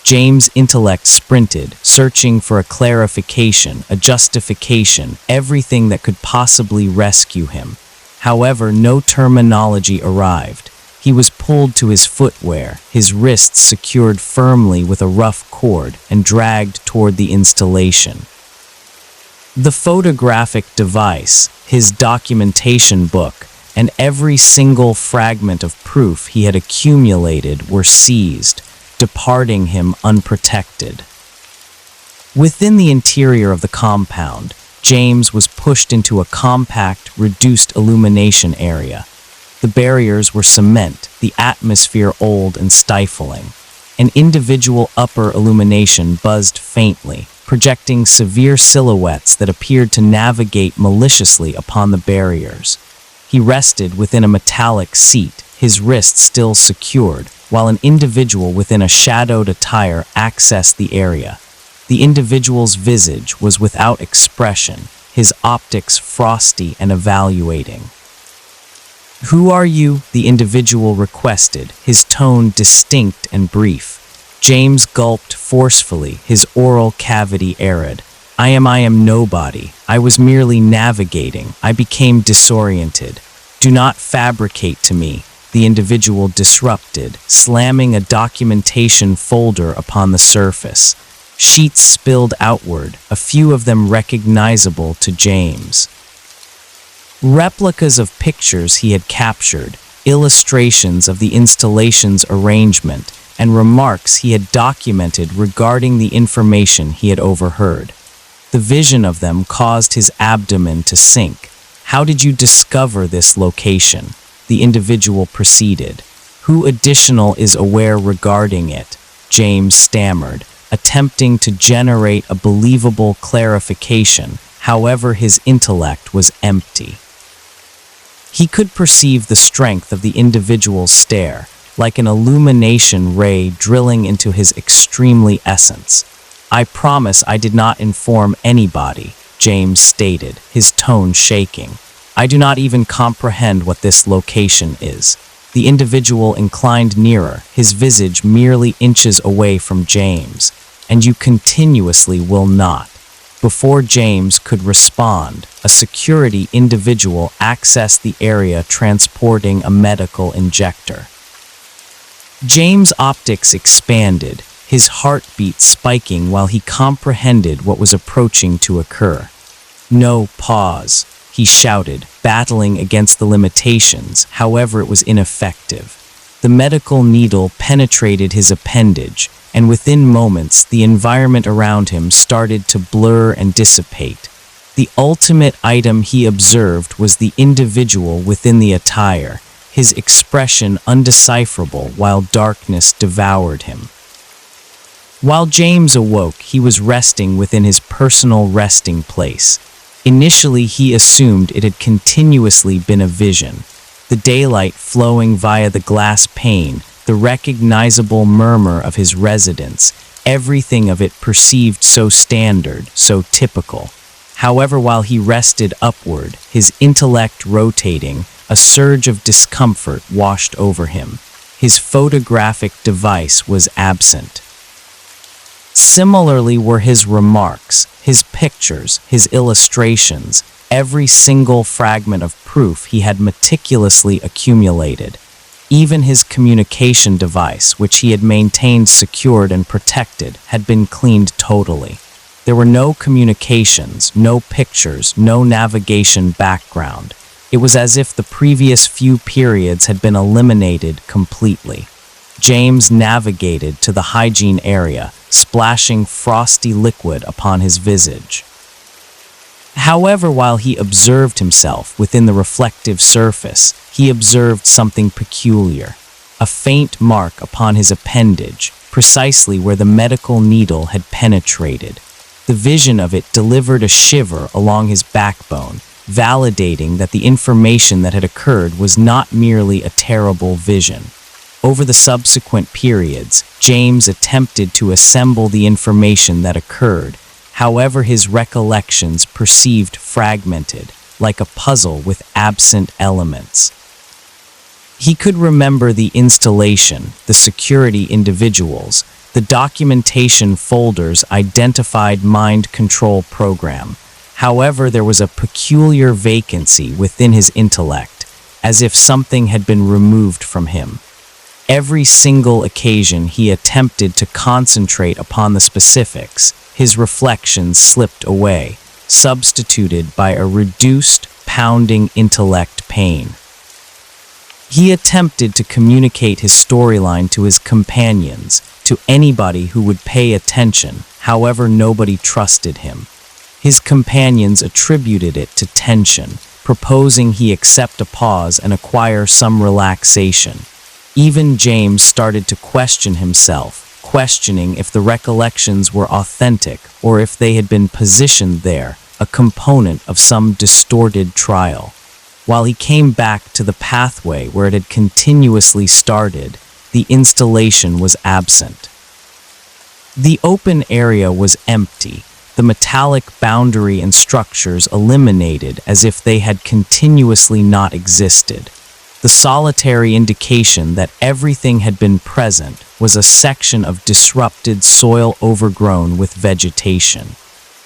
S1: James' intellect sprinted, searching for a clarification, a justification, everything that could possibly rescue him. However, no terminology arrived. He was pulled to his footwear, his wrists secured firmly with a rough cord, and dragged toward the installation. The photographic device, his documentation book, and every single fragment of proof he had accumulated were seized, departing him unprotected. Within the interior of the compound, James was pushed into a compact, reduced illumination area. The barriers were cement, the atmosphere old and stifling. An individual upper illumination buzzed faintly, projecting severe silhouettes that appeared to navigate maliciously upon the barriers. He rested within a metallic seat, his wrists still secured, while an individual within a shadowed attire accessed the area. The individual's visage was without expression, his optics frosty and evaluating. "Who are you?" the individual requested, his tone distinct and brief. James gulped forcefully, his oral cavity arid. I am nobody. I was merely navigating. I became disoriented. Do not fabricate to me," the individual disrupted, slamming a documentation folder upon the surface. Sheets spilled outward, a few of them recognizable to James. Replicas of pictures he had captured, illustrations of the installation's arrangement, and remarks he had documented regarding the information he had overheard. The vision of them caused his abdomen to sink. "How did you discover this location?" the individual proceeded. "Who additional is aware regarding it?" James stammered, attempting to generate a believable clarification. However, his intellect was empty. He could perceive the strength of the individual's stare, like an illumination ray drilling into his extremely essence. "I promise I did not inform anybody," James stated, his tone shaking. "I do not even comprehend what this location is." The individual inclined nearer, his visage merely inches away from James. "And you continuously will not." Before James could respond, a security individual accessed the area transporting a medical injector. James' optics expanded, his heartbeat spiking while he comprehended what was approaching to occur. "No, pause," he shouted, battling against the limitations. However, it was ineffective. The medical needle penetrated his appendage, and within moments, the environment around him started to blur and dissipate. The ultimate item he observed was the individual within the attire, his expression undecipherable while darkness devoured him. While James awoke, he was resting within his personal resting place. Initially, he assumed it had continuously been a vision. The daylight flowing via the glass pane, the recognizable murmur of his residence, everything of it perceived so standard, so typical. However, while he rested upward, his intellect rotating, a surge of discomfort washed over him. His photographic device was absent. Similarly were his remarks, his pictures, his illustrations, every single fragment of proof he had meticulously accumulated. Even his communication device, which he had maintained secured and protected, had been cleaned totally. There were no communications, no pictures, no navigation background. It was as if the previous few periods had been eliminated completely. James navigated to the hygiene area, splashing frosty liquid upon his visage. However, while he observed himself within the reflective surface, he observed something peculiar. A faint mark upon his appendage, precisely where the medical needle had penetrated. The vision of it delivered a shiver along his backbone, validating that the information that had occurred was not merely a terrible vision. Over the subsequent periods, James attempted to assemble the information that occurred. However, his recollections perceived fragmented, like a puzzle with absent elements. He could remember the installation, the security individuals, The documentation folders identified mind control program. However, there was a peculiar vacancy within his intellect, as if something had been removed from him. Every single occasion he attempted to concentrate upon the specifics, his reflections slipped away, substituted by a reduced, pounding intellect pain. He attempted to communicate his storyline to his companions, to anybody who would pay attention, however nobody trusted him. His companions attributed it to tension, proposing he accept a pause and acquire some relaxation. Even James started to question himself, questioning if the recollections were authentic or if they had been positioned there, a component of some distorted trial. While he came back to the pathway where it had continuously started, the installation was absent. The open area was empty, the metallic boundary and structures eliminated as if they had continuously not existed. The solitary indication that everything had been present was a section of disrupted soil overgrown with vegetation.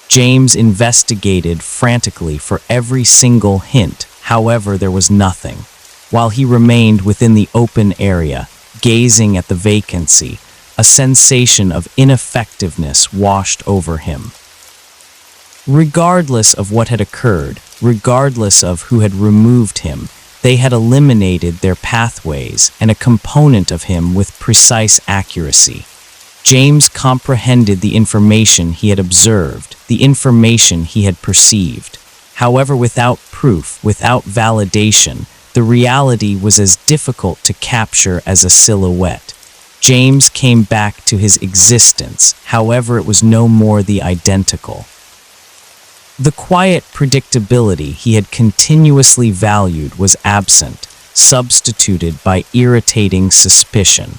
S1: James investigated frantically for every single hint, however there was nothing. While he remained within the open area, gazing at the vacancy, a sensation of ineffectiveness washed over him. Regardless of what had occurred, regardless of who had removed him, they had eliminated their pathways and a component of him with precise accuracy. James comprehended the information he had observed, the information he had perceived. However, without proof, without validation, the reality was as difficult to capture as a silhouette. James came back to his existence, however it was no more the identical. The quiet predictability he had continuously valued was absent, substituted by irritating suspicion.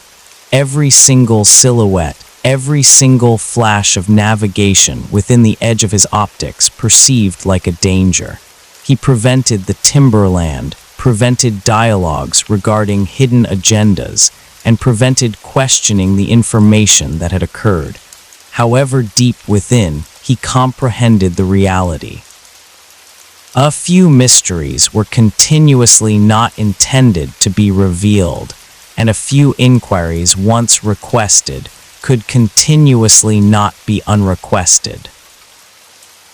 S1: Every single silhouette, every single flash of navigation within the edge of his optics perceived like a danger. He prevented the timberland, prevented dialogues regarding hidden agendas, and prevented questioning the information that had occurred. However deep within, he comprehended the reality. A few mysteries were continuously not intended to be revealed, and a few inquiries once requested could continuously not be unrequested.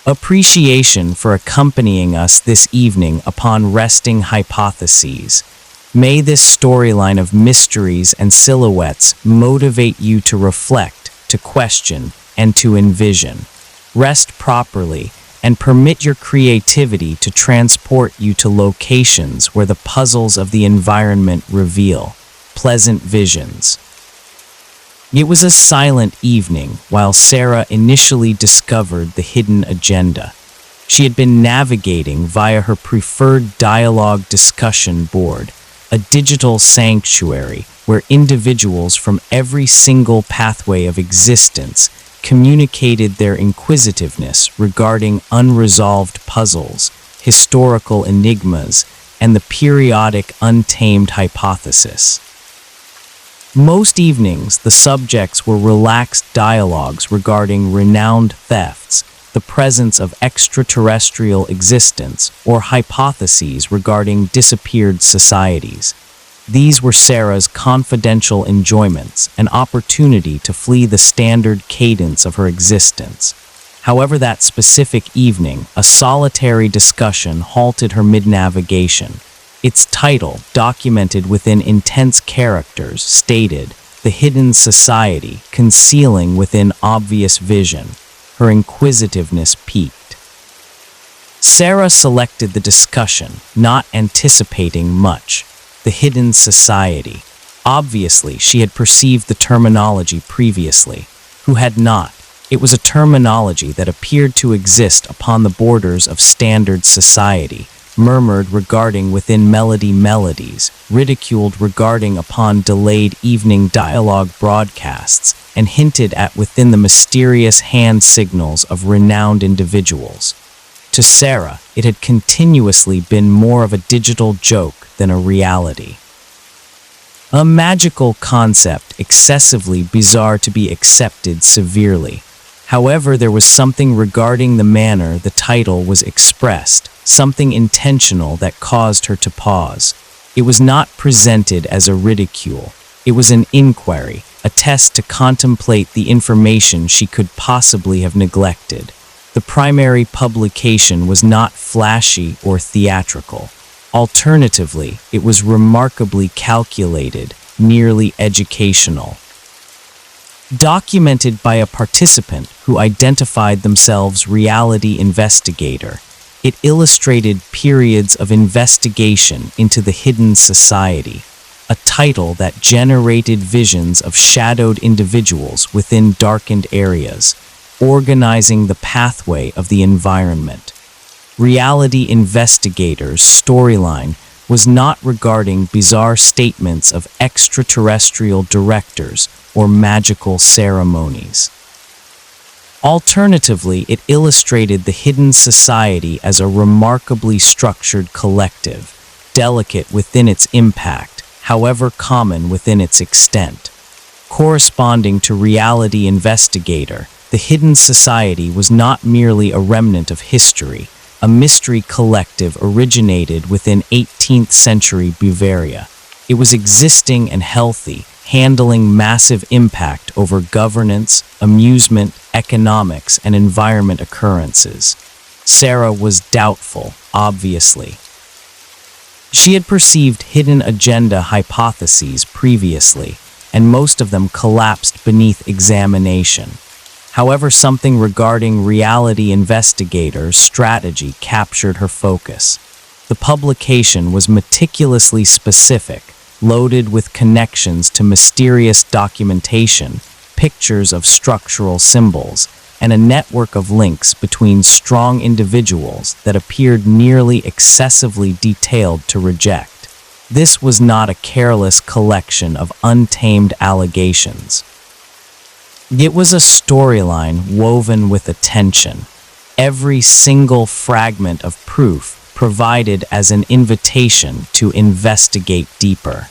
S1: Appreciation for accompanying us this evening upon resting hypotheses. May this storyline of mysteries and silhouettes motivate you to reflect, to question, and to envision. Rest properly and permit your creativity to transport you to locations where the puzzles of the environment reveal pleasant visions. It was a silent evening while Sarah initially discovered the hidden agenda. She had been navigating via her preferred dialogue discussion board, a digital sanctuary where individuals from every single pathway of existence communicated their inquisitiveness regarding unresolved puzzles, historical enigmas, and the periodic untamed hypothesis. Most evenings, the subjects were relaxed dialogues regarding renowned thefts, the presence of extraterrestrial existence, or hypotheses regarding disappeared societies. These were Sarah's confidential enjoyments, an opportunity to flee the standard cadence of her existence. However, that specific evening, a solitary discussion halted her mid-navigation. Its title, documented within intense characters, stated, "The Hidden Society, Concealing Within Obvious Vision." Her inquisitiveness piqued. Sarah selected the discussion, not anticipating much. The Hidden Society. Obviously, she had perceived the terminology previously. Who had not? It was a terminology that appeared to exist upon the borders of standard society, murmured regarding within melodies, ridiculed regarding upon delayed evening dialogue broadcasts, and hinted at within the mysterious hand signals of renowned individuals. To Sarah, it had continuously been more of a digital joke than a reality. A magical concept excessively bizarre to be accepted severely. However, there was something regarding the manner the title was expressed, something intentional that caused her to pause. It was not presented as a ridicule. It was an inquiry, a test to contemplate the information she could possibly have neglected. The primary publication was not flashy or theatrical. Alternatively, it was remarkably calculated, nearly educational. Documented by a participant who identified themselves reality investigator, it illustrated periods of investigation into the hidden society, a title that generated visions of shadowed individuals within darkened areas, organizing the pathway of the environment. Reality Investigator's storyline was not regarding bizarre statements of extraterrestrial directors or magical ceremonies. Alternatively, it illustrated the hidden society as a remarkably structured collective, delicate within its impact, however common within its extent. Corresponding to Reality Investigator, the hidden society was not merely a remnant of history. A mystery collective originated within 18th century Bavaria. It was existing and healthy, handling massive impact over governance, amusement, economics, and environment occurrences. Sarah was doubtful, obviously. She had perceived hidden agenda hypotheses previously, and most of them collapsed beneath examination. However, something regarding Reality Investigator's strategy captured her focus. The publication was meticulously specific, loaded with connections to mysterious documentation, pictures of structural symbols, and a network of links between strong individuals that appeared nearly excessively detailed to reject. This was not a careless collection of untamed allegations. It was a storyline woven with attention. Every single fragment of proof provided as an invitation to investigate deeper.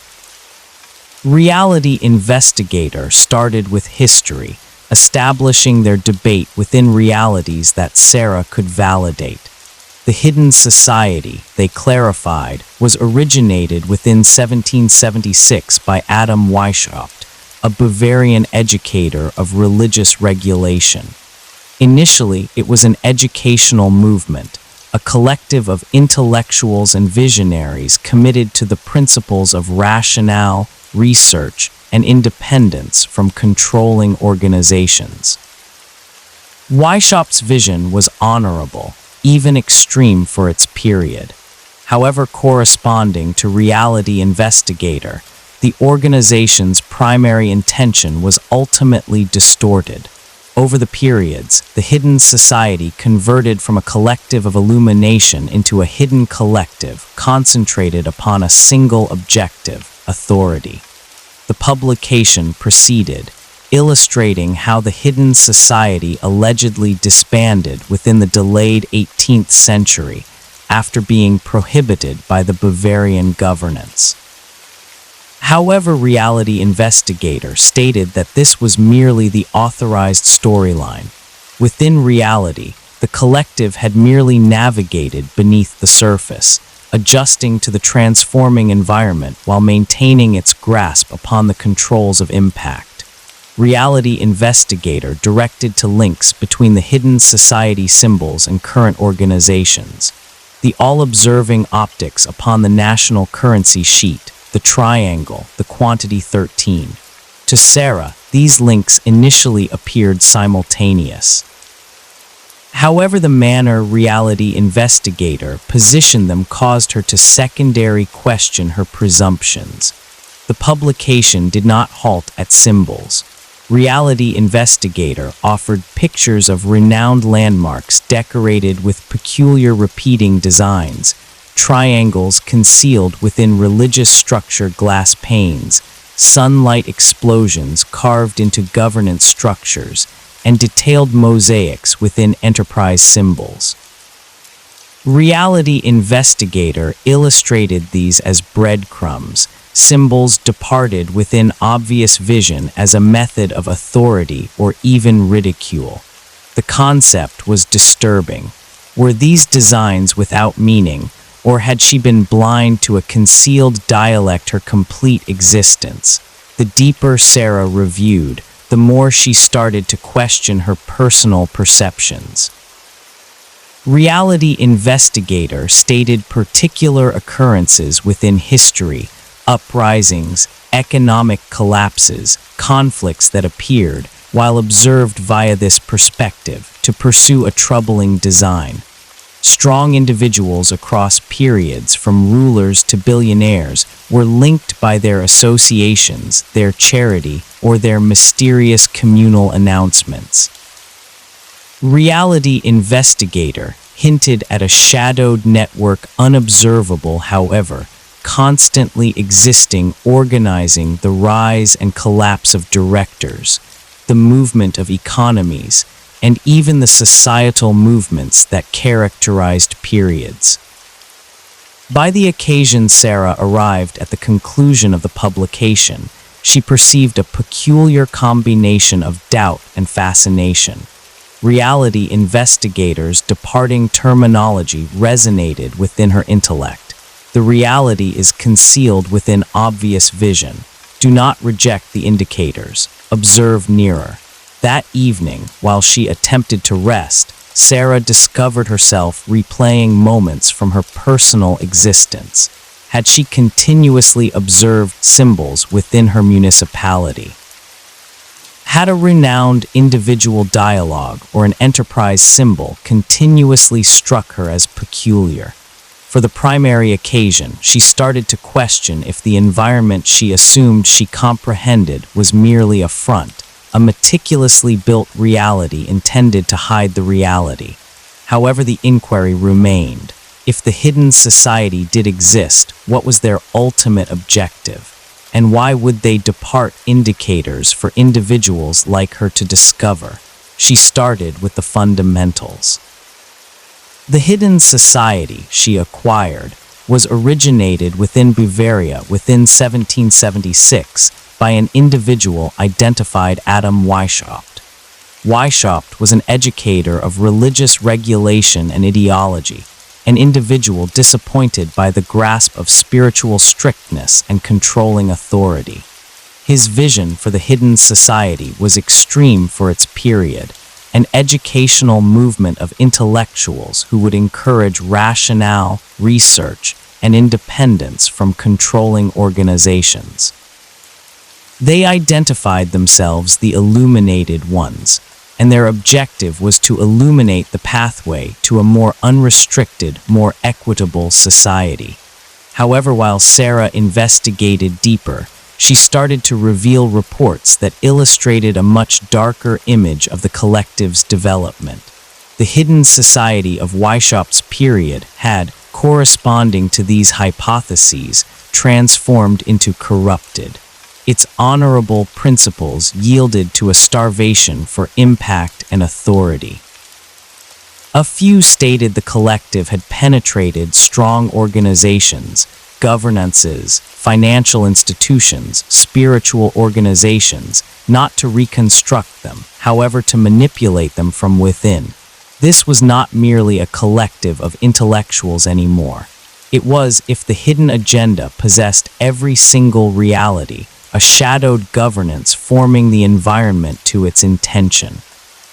S1: Reality Investigator started with history, establishing their debate within realities that Sarah could validate. The hidden society, they clarified, was originated within 1776 by Adam Weishaupt, a Bavarian educator of religious regulation. Initially, it was an educational movement, a collective of intellectuals and visionaries committed to the principles of rationale, research, and independence from controlling organizations. Weishaupt's vision was honorable, even extreme for its period. However, corresponding to Reality Investigator, the organization's primary intention was ultimately distorted. Over the periods, the hidden society converted from a collective of illumination into a hidden collective concentrated upon a single objective, authority. The publication proceeded, illustrating how the hidden society allegedly disbanded within the delayed 18th century after being prohibited by the Bavarian governance. However, Reality Investigator stated that this was merely the authorized storyline. Within reality, the collective had merely navigated beneath the surface, adjusting to the transforming environment while maintaining its grasp upon the controls of impact. Reality Investigator directed to links between the hidden society symbols and current organizations. The all-observing optics upon the national currency sheet, the triangle, the quantity 13. To Sarah, these links initially appeared simultaneous. However, the manner Reality Investigator positioned them caused her to secondary question her presumptions. The publication did not halt at symbols. Reality Investigator offered pictures of renowned landmarks decorated with peculiar repeating designs, triangles concealed within religious structure glass panes, sunlight explosions carved into governance structures, and detailed mosaics within enterprise symbols. Reality Investigator illustrated these as breadcrumbs, symbols departed within obvious vision as a method of authority or even ridicule. The concept was disturbing. Were these designs without meaning, or had she been blind to a concealed dialect her complete existence? The deeper Sarah reviewed, the more she started to question her personal perceptions. Reality Investigator stated particular occurrences within history, uprisings, economic collapses, conflicts that appeared, while observed via this perspective, to pursue a troubling design. Strong individuals across periods, from rulers to billionaires, were linked by their associations, their charity, or their mysterious communal announcements. Reality Investigator hinted at a shadowed network unobservable, however, constantly existing, organizing the rise and collapse of directors, the movement of economies, and even the societal movements that characterized periods. By the occasion Sarah arrived at the conclusion of the publication, she perceived a peculiar combination of doubt and fascination. Reality Investigator's departing terminology resonated within her intellect. The reality is concealed within obvious vision. Do not reject the indicators. Observe nearer. That evening, while she attempted to rest, Sarah discovered herself replaying moments from her personal existence. Had she continuously observed symbols within her municipality? Had a renowned individual dialogue or an enterprise symbol continuously struck her as peculiar? For the primary occasion, she started to question if the environment she assumed she comprehended was merely a front, a meticulously built reality intended to hide the reality. However, the inquiry remained. If the hidden society did exist, what was their ultimate objective? And why would they depart indicators for individuals like her to discover? She started with the fundamentals. The hidden society she acquired was originated within Bavaria within 1776 by an individual identified Adam Weishaupt. Weishaupt was an educator of religious regulation and ideology, an individual disappointed by the grasp of spiritual strictness and controlling authority. His vision for the hidden society was extreme for its period, an educational movement of intellectuals who would encourage rationale, research, and independence from controlling organizations. They identified themselves the illuminated ones, and their objective was to illuminate the pathway to a more unrestricted, more equitable society. However, while Sarah investigated deeper, she started to reveal reports that illustrated a much darker image of the collective's development. The hidden society of Weishaupt's period had, corresponding to these hypotheses, transformed into corrupted. Its honorable principles yielded to a starvation for impact and authority. A few stated the collective had penetrated strong organizations, governances, financial institutions, spiritual organizations, not to reconstruct them, however to manipulate them from within. This was not merely a collective of intellectuals anymore. It was, if the hidden agenda possessed every single reality, a shadowed governance forming the environment to its intention.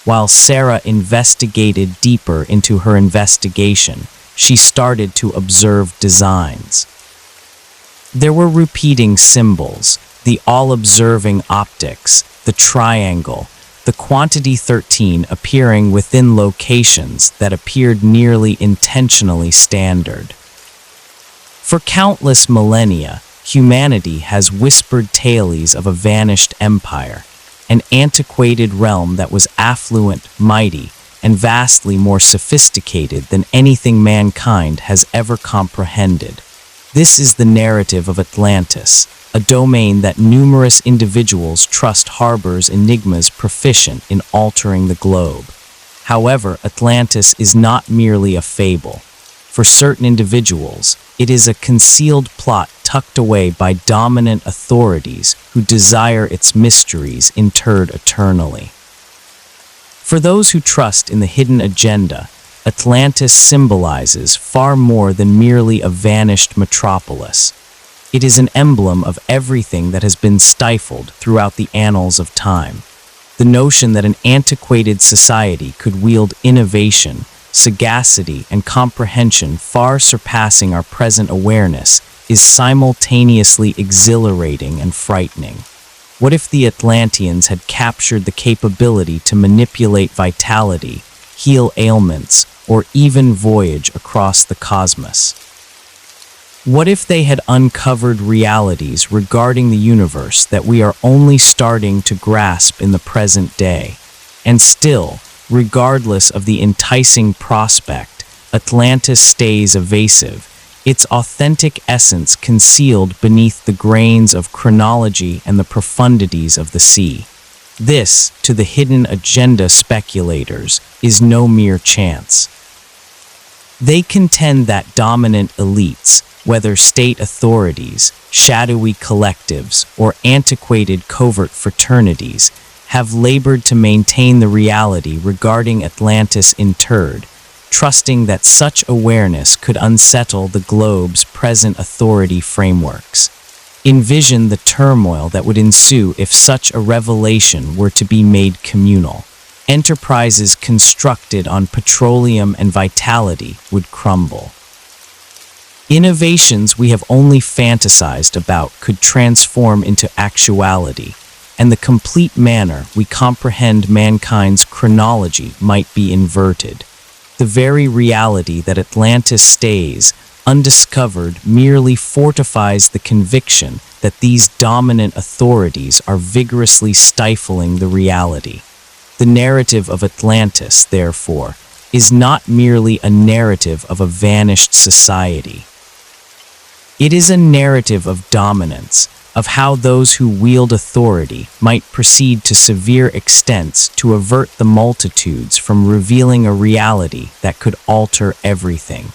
S1: While Sarah investigated deeper into her investigation, she started to observe designs. There were repeating symbols, the all-observing optics, the triangle, the quantity 13 appearing within locations that appeared nearly intentionally standard. For countless millennia, humanity has whispered tales of a vanished empire, an antiquated realm that was affluent, mighty, and vastly more sophisticated than anything mankind has ever comprehended. This is the narrative of Atlantis, a domain that numerous individuals trust harbors enigmas proficient in altering the globe. However, Atlantis is not merely a fable. For certain individuals, it is a concealed plot tucked away by dominant authorities who desire its mysteries interred eternally. For those who trust in the hidden agenda, Atlantis symbolizes far more than merely a vanished metropolis. It is an emblem of everything that has been stifled throughout the annals of time. The notion that an antiquated society could wield innovation, sagacity, and comprehension far surpassing our present awareness is simultaneously exhilarating and frightening. What if the Atlanteans had captured the capability to manipulate vitality, heal ailments, or even voyage across the cosmos? What if they had uncovered realities regarding the universe that we are only starting to grasp in the present day? And still, regardless of the enticing prospect, Atlantis stays evasive, its authentic essence concealed beneath the grains of chronology and the profundities of the sea. This, to the hidden agenda speculators, is no mere chance. They contend that dominant elites, whether state authorities, shadowy collectives, or antiquated covert fraternities, have labored to maintain the reality regarding Atlantis interred, trusting that such awareness could unsettle the globe's present authority frameworks. Envision the turmoil that would ensue if such a revelation were to be made communal. Enterprises constructed on petroleum and vitality would crumble. Innovations we have only fantasized about could transform into actuality, and the complete manner we comprehend mankind's chronology might be inverted. The very reality that Atlantis stays undiscovered merely fortifies the conviction that these dominant authorities are vigorously stifling the reality. The narrative of Atlantis, therefore, is not merely a narrative of a vanished society. It is a narrative of dominance, of how those who wield authority might proceed to severe extents to avert the multitudes from revealing a reality that could alter everything.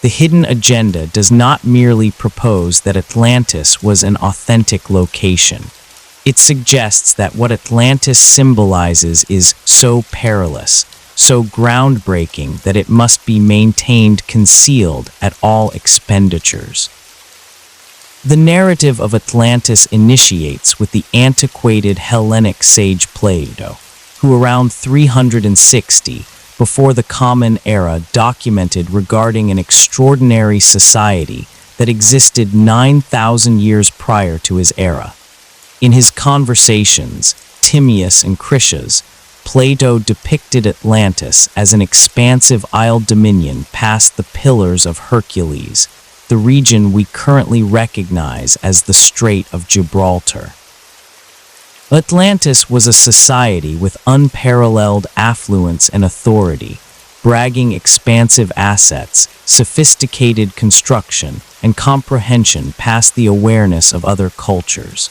S1: The hidden agenda does not merely propose that Atlantis was an authentic location. It suggests that what Atlantis symbolizes is so perilous, so groundbreaking that it must be maintained concealed at all expenditures. The narrative of Atlantis initiates with the antiquated Hellenic sage Plato, who around 360 before the Common Era documented regarding an extraordinary society that existed 9,000 years prior to his era. In his Conversations, Timaeus and Critias, Plato depicted Atlantis as an expansive isle dominion past the Pillars of Hercules, the region we currently recognize as the Strait of Gibraltar. Atlantis was a society with unparalleled affluence and authority, bragging expansive assets, sophisticated construction, and comprehension past the awareness of other cultures.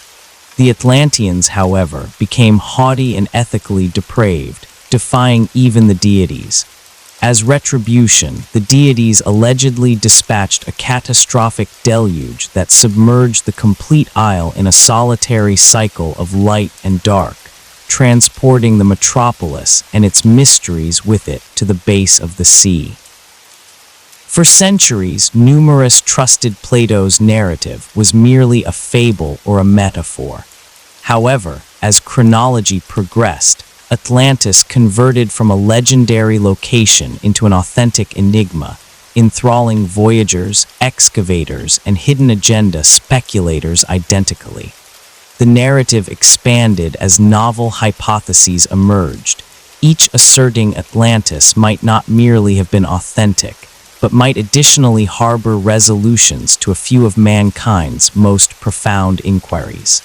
S1: The Atlanteans, however, became haughty and ethically depraved, defying even the deities. As retribution, the deities allegedly dispatched a catastrophic deluge that submerged the complete isle in a solitary cycle of light and dark, transporting the metropolis and its mysteries with it to the base of the sea. For centuries, numerous trusted Plato's narrative was merely a fable or a metaphor. However, as chronology progressed, Atlantis converted from a legendary location into an authentic enigma, enthralling voyagers, excavators, and hidden agenda speculators identically. The narrative expanded as novel hypotheses emerged, each asserting Atlantis might not merely have been authentic, but might additionally harbor resolutions to a few of mankind's most profound inquiries.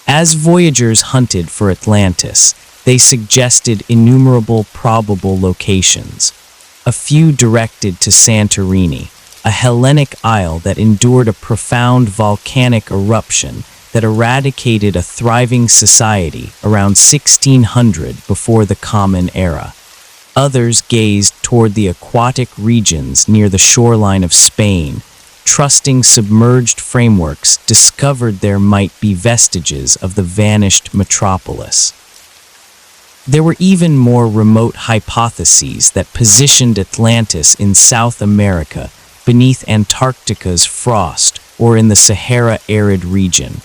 S1: As voyagers hunted for Atlantis, they suggested innumerable probable locations. A few directed to Santorini, a Hellenic isle that endured a profound volcanic eruption that eradicated a thriving society around 1600 before the Common Era. Others gazed toward the aquatic regions near the shoreline of Spain, trusting submerged frameworks discovered there might be vestiges of the vanished metropolis. There were even more remote hypotheses that positioned Atlantis in South America, beneath Antarctica's frost, or in the Sahara arid region,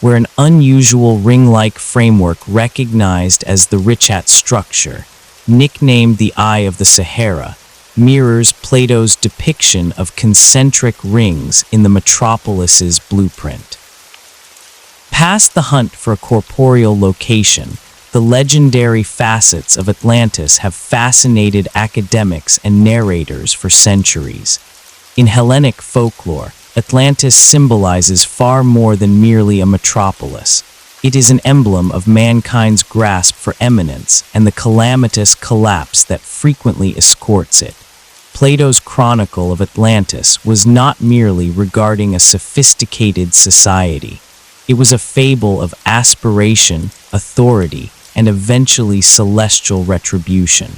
S1: where an unusual ring-like framework recognized as the Richat structure, nicknamed the Eye of the Sahara, mirrors Plato's depiction of concentric rings in the metropolis's blueprint. Past the hunt for a corporeal location, the legendary facets of Atlantis have fascinated academics and narrators for centuries. In Hellenic folklore, Atlantis symbolizes far more than merely a metropolis. It is an emblem of mankind's grasp for eminence and the calamitous collapse that frequently escorts it. Plato's Chronicle of Atlantis was not merely regarding a sophisticated society. It was a fable of aspiration, authority, and eventually celestial retribution.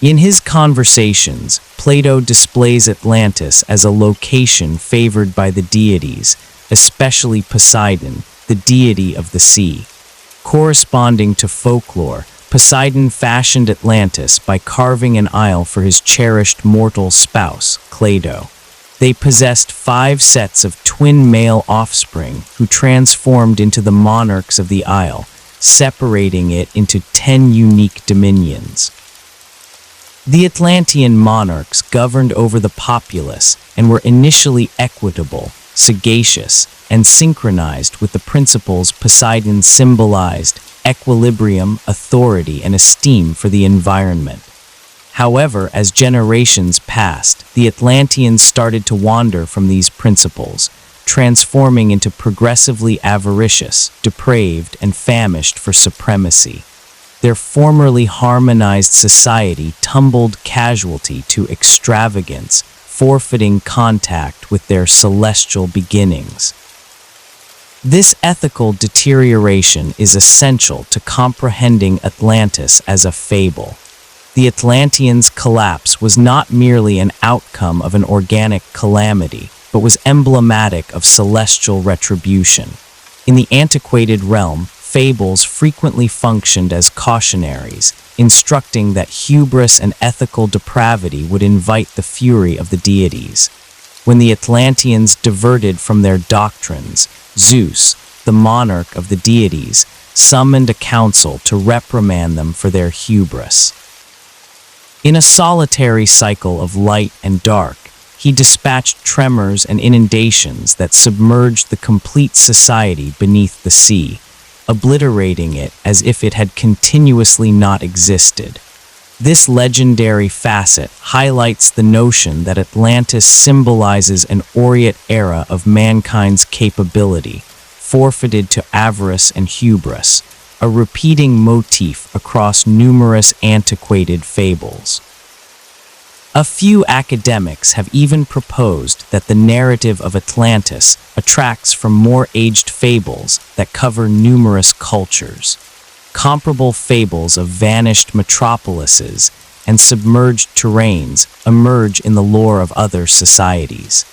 S1: In his Conversations, Plato displays Atlantis as a location favored by the deities, especially Poseidon, the deity of the sea. Corresponding to folklore, Poseidon fashioned Atlantis by carving an isle for his cherished mortal spouse, Cleito. They possessed 5 sets of twin male offspring who transformed into the monarchs of the isle, separating it into 10 unique dominions. The Atlantean monarchs governed over the populace and were initially equitable, sagacious, and synchronized with the principles Poseidon symbolized: equilibrium, authority, and esteem for the environment. However, as generations passed, the Atlanteans started to wander from these principles, transforming into progressively avaricious, depraved, and famished for supremacy. Their formerly harmonized society tumbled casualty to extravagance, forfeiting contact with their celestial beginnings. This ethical deterioration is essential to comprehending Atlantis as a fable. The Atlanteans' collapse was not merely an outcome of an organic calamity, but was emblematic of celestial retribution. In the antiquated realm, fables frequently functioned as cautionaries, instructing that hubris and ethical depravity would invite the fury of the deities. When the Atlanteans diverted from their doctrines, Zeus, the monarch of the deities, summoned a council to reprimand them for their hubris. In a solitary cycle of light and dark, he dispatched tremors and inundations that submerged the complete society beneath the sea, obliterating it as if it had continuously not existed. This legendary facet highlights the notion that Atlantis symbolizes an aureate era of mankind's capability, forfeited to avarice and hubris, a repeating motif across numerous antiquated fables. A few academics have even proposed that the narrative of Atlantis attracts from more aged fables that cover numerous cultures. Comparable fables of vanished metropolises and submerged terrains emerge in the lore of other societies.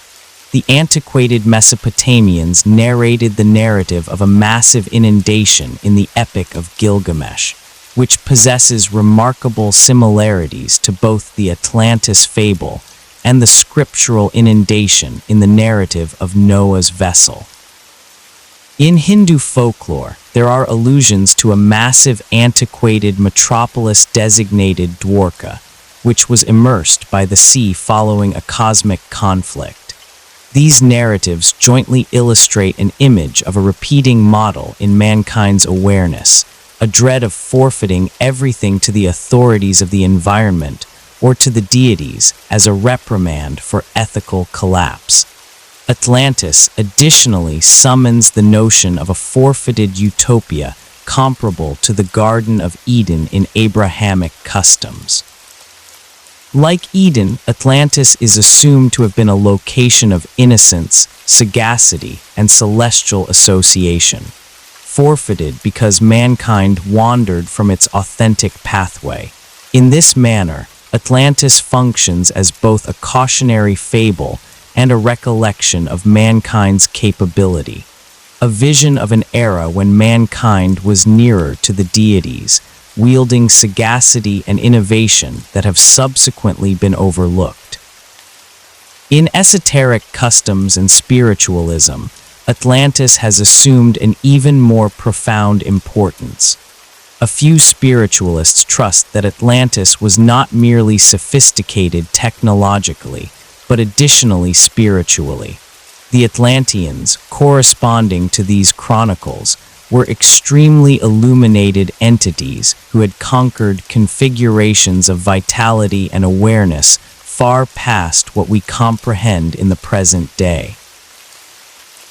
S1: The antiquated Mesopotamians narrated the narrative of a massive inundation in the Epic of Gilgamesh, which possesses remarkable similarities to both the Atlantis fable and the scriptural inundation in the narrative of Noah's vessel. In Hindu folklore, there are allusions to a massive antiquated metropolis designated Dwarka, which was immersed by the sea following a cosmic conflict. These narratives jointly illustrate an image of a repeating model in mankind's awareness, a dread of forfeiting everything to the authorities of the environment or to the deities as a reprimand for ethical collapse. Atlantis additionally summons the notion of a forfeited utopia comparable to the Garden of Eden in Abrahamic customs. Like Eden, Atlantis is assumed to have been a location of innocence, sagacity, and celestial association, forfeited because mankind wandered from its authentic pathway. In this manner, Atlantis functions as both a cautionary fable and a recollection of mankind's capability, a vision of an era when mankind was nearer to the deities, wielding sagacity and innovation that have subsequently been overlooked. In esoteric customs and spiritualism, Atlantis has assumed an even more profound importance. A few spiritualists trust that Atlantis was not merely sophisticated technologically, but additionally spiritually. The Atlanteans, corresponding to these chronicles, were extremely illuminated entities who had conquered configurations of vitality and awareness far past what we comprehend in the present day.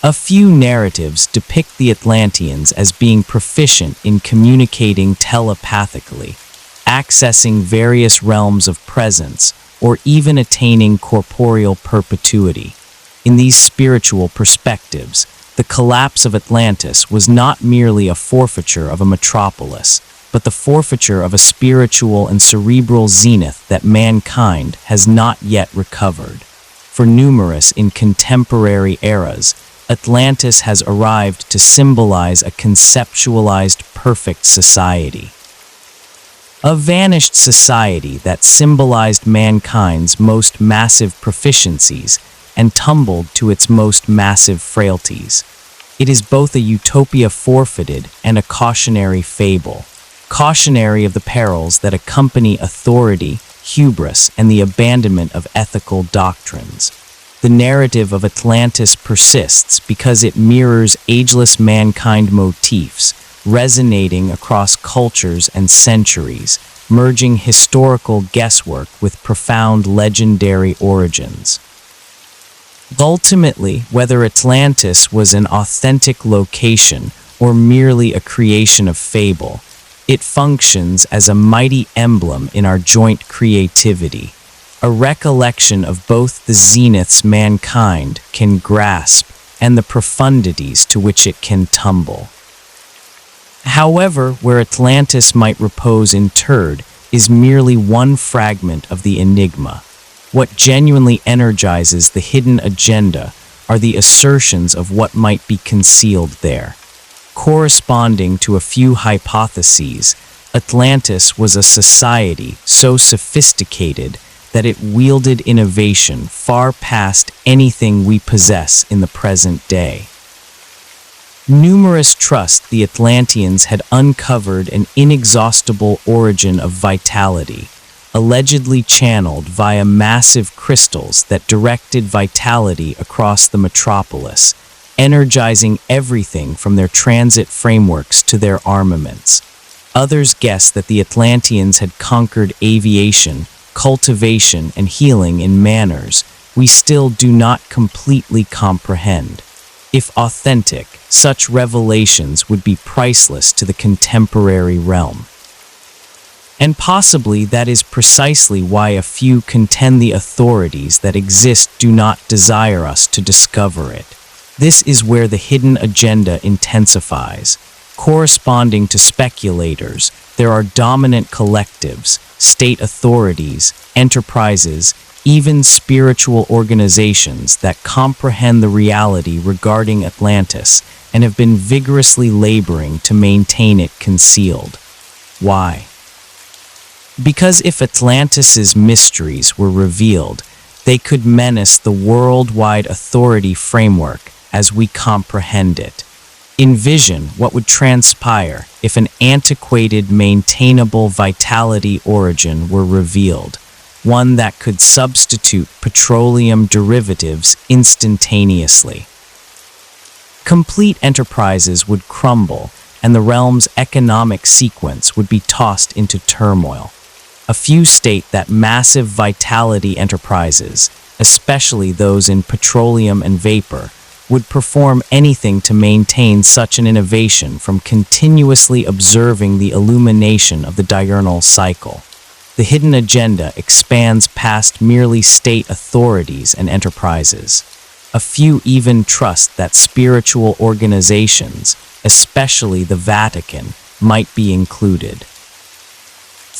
S1: A few narratives depict the Atlanteans as being proficient in communicating telepathically, accessing various realms of presence, or even attaining corporeal perpetuity. In these spiritual perspectives, the collapse of Atlantis was not merely a forfeiture of a metropolis, but the forfeiture of a spiritual and cerebral zenith that mankind has not yet recovered. For numerous in contemporary eras, Atlantis has arrived to symbolize a conceptualized perfect society. A vanished society that symbolized mankind's most massive proficiencies and tumbled to its most massive frailties. It is both a utopia forfeited and a cautionary fable, cautionary of the perils that accompany authority, hubris, and the abandonment of ethical doctrines. The narrative of Atlantis persists because it mirrors ageless mankind motifs, resonating across cultures and centuries, merging historical guesswork with profound legendary origins. Ultimately, whether Atlantis was an authentic location or merely a creation of fable, it functions as a mighty emblem in our joint creativity, a recollection of both the zeniths mankind can grasp and the profundities to which it can tumble. However, where Atlantis might repose interred is merely one fragment of the enigma. What genuinely energizes the hidden agenda are the assertions of what might be concealed there. Corresponding to a few hypotheses, Atlantis was a society so sophisticated that it wielded innovation far past anything we possess in the present day. Numerous trust the Atlanteans had uncovered an inexhaustible origin of vitality, allegedly channeled via massive crystals that directed vitality across the metropolis, energizing everything from their transit frameworks to their armaments. Others guess that the Atlanteans had conquered aviation, cultivation, and healing in manners we still do not completely comprehend. If authentic, such revelations would be priceless to the contemporary realm. And possibly that is precisely why a few contend the authorities that exist do not desire us to discover it. This is where the hidden agenda intensifies. Corresponding to speculators, there are dominant collectives, state authorities, enterprises, even spiritual organizations that comprehend the reality regarding Atlantis and have been vigorously laboring to maintain it concealed. Why? Because if Atlantis's mysteries were revealed, they could menace the worldwide authority framework as we comprehend it. Envision what would transpire if an antiquated, maintainable vitality origin were revealed, one that could substitute petroleum derivatives instantaneously. Complete enterprises would crumble, and the realm's economic sequence would be tossed into turmoil. A few state that massive vitality enterprises, especially those in petroleum and vapor, would perform anything to maintain such an innovation from continuously observing the illumination of the diurnal cycle. The hidden agenda expands past merely state authorities and enterprises. A few even trust that spiritual organizations, especially the Vatican, might be included.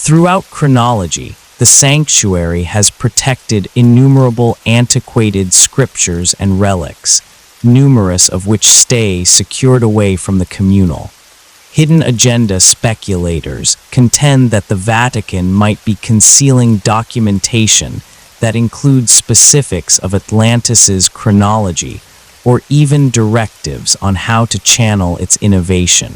S1: Throughout chronology, the sanctuary has protected innumerable antiquated scriptures and relics, numerous of which stay secured away from the communal. Hidden agenda speculators contend that the Vatican might be concealing documentation that includes specifics of Atlantis's chronology or even directives on how to channel its innovation.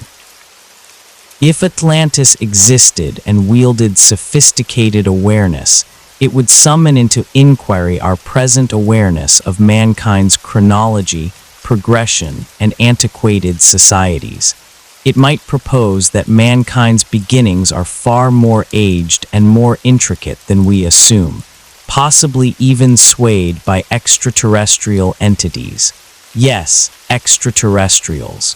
S1: If Atlantis existed and wielded sophisticated awareness, it would summon into inquiry our present awareness of mankind's chronology, progression, and antiquated societies. It might propose that mankind's beginnings are far more aged and more intricate than we assume, possibly even swayed by extraterrestrial entities. Yes, extraterrestrials.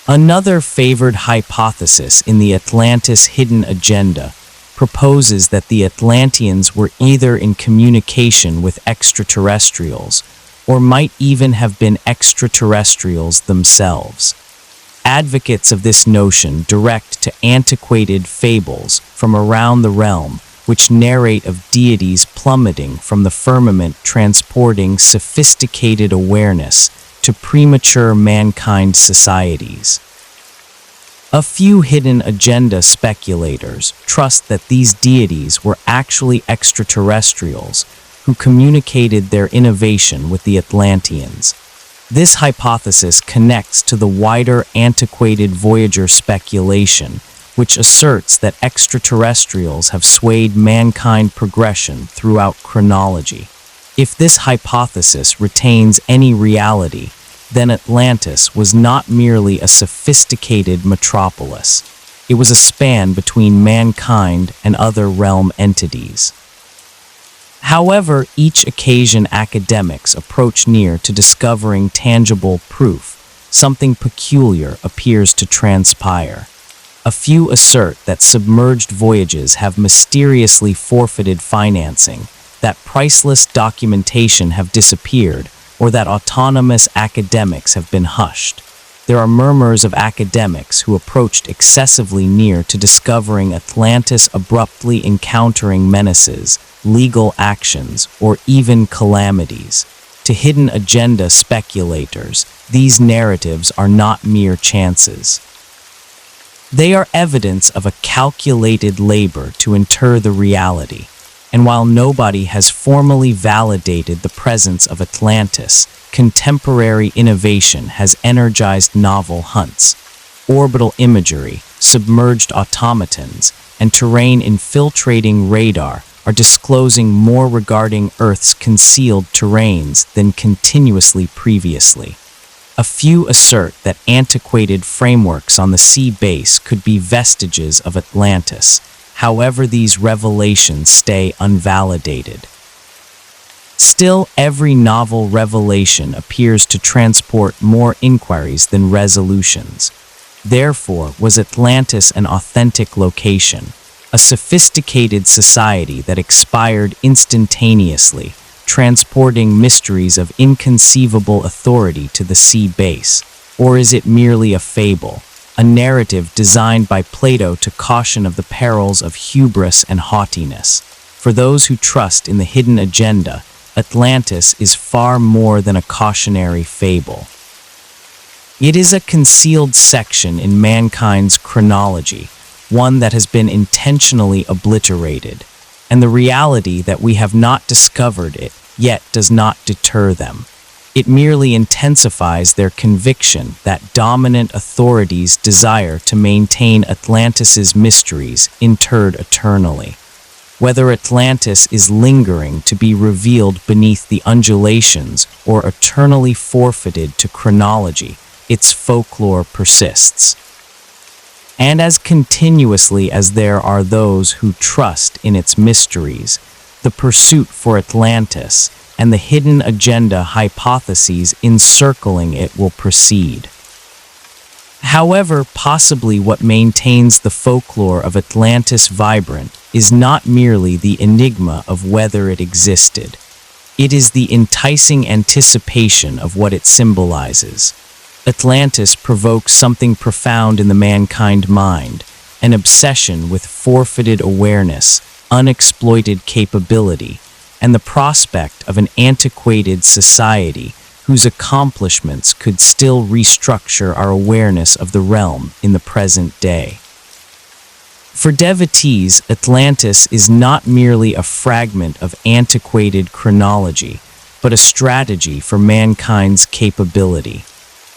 S1: Another favored hypothesis in the Atlantis hidden agenda proposes that the Atlanteans were either in communication with extraterrestrials or might even have been extraterrestrials themselves. Advocates of this notion direct to antiquated fables from around the realm, which narrate of deities plummeting from the firmament, transporting sophisticated awareness to premature mankind societies. A few hidden agenda speculators trust that these deities were actually extraterrestrials who communicated their innovation with the Atlanteans. This hypothesis connects to the wider antiquated Voyager speculation, which asserts that extraterrestrials have swayed mankind progression throughout chronology. If this hypothesis retains any reality, then Atlantis was not merely a sophisticated metropolis. It was a span between mankind and other realm entities. However, each occasion academics approach near to discovering tangible proof, something peculiar appears to transpire. A few assert that submerged voyages have mysteriously forfeited financing, that priceless documentation have disappeared, or that autonomous academics have been hushed. There are murmurs of academics who approached excessively near to discovering Atlantis abruptly encountering menaces, legal actions, or even calamities. To hidden agenda speculators, these narratives are not mere chances. They are evidence of a calculated labor to inter the reality, and while nobody has formally validated the presence of Atlantis, contemporary innovation has energized novel hunts. Orbital imagery, submerged automatons, and terrain-infiltrating radar are disclosing more regarding Earth's concealed terrains than continuously previously. A few assert that antiquated frameworks on the sea base could be vestiges of Atlantis. However, these revelations stay unvalidated. Still, every novel revelation appears to transport more inquiries than resolutions. Therefore, was Atlantis an authentic location, a sophisticated society that expired instantaneously, transporting mysteries of inconceivable authority to the sea base? Or is it merely a fable, a narrative designed by Plato to caution of the perils of hubris and haughtiness? For those who trust in the hidden agenda, Atlantis is far more than a cautionary fable. It is a concealed section in mankind's chronology, one that has been intentionally obliterated, and the reality that we have not discovered it yet does not deter them. It merely intensifies their conviction that dominant authorities desire to maintain Atlantis's mysteries interred eternally. Whether Atlantis is lingering to be revealed beneath the undulations or eternally forfeited to chronology, its folklore persists. And as continuously as there are those who trust in its mysteries, the pursuit for Atlantis and the hidden agenda hypotheses encircling it will proceed. However, possibly what maintains the folklore of Atlantis vibrant is not merely the enigma of whether it existed. It is the enticing anticipation of what it symbolizes. Atlantis provokes something profound in the mankind mind, an obsession with forfeited awareness, unexploited capability and the prospect of an antiquated society whose accomplishments could still restructure our awareness of the realm in the present day. For devotees, Atlantis is not merely a fragment of antiquated chronology, but a strategy for mankind's capability,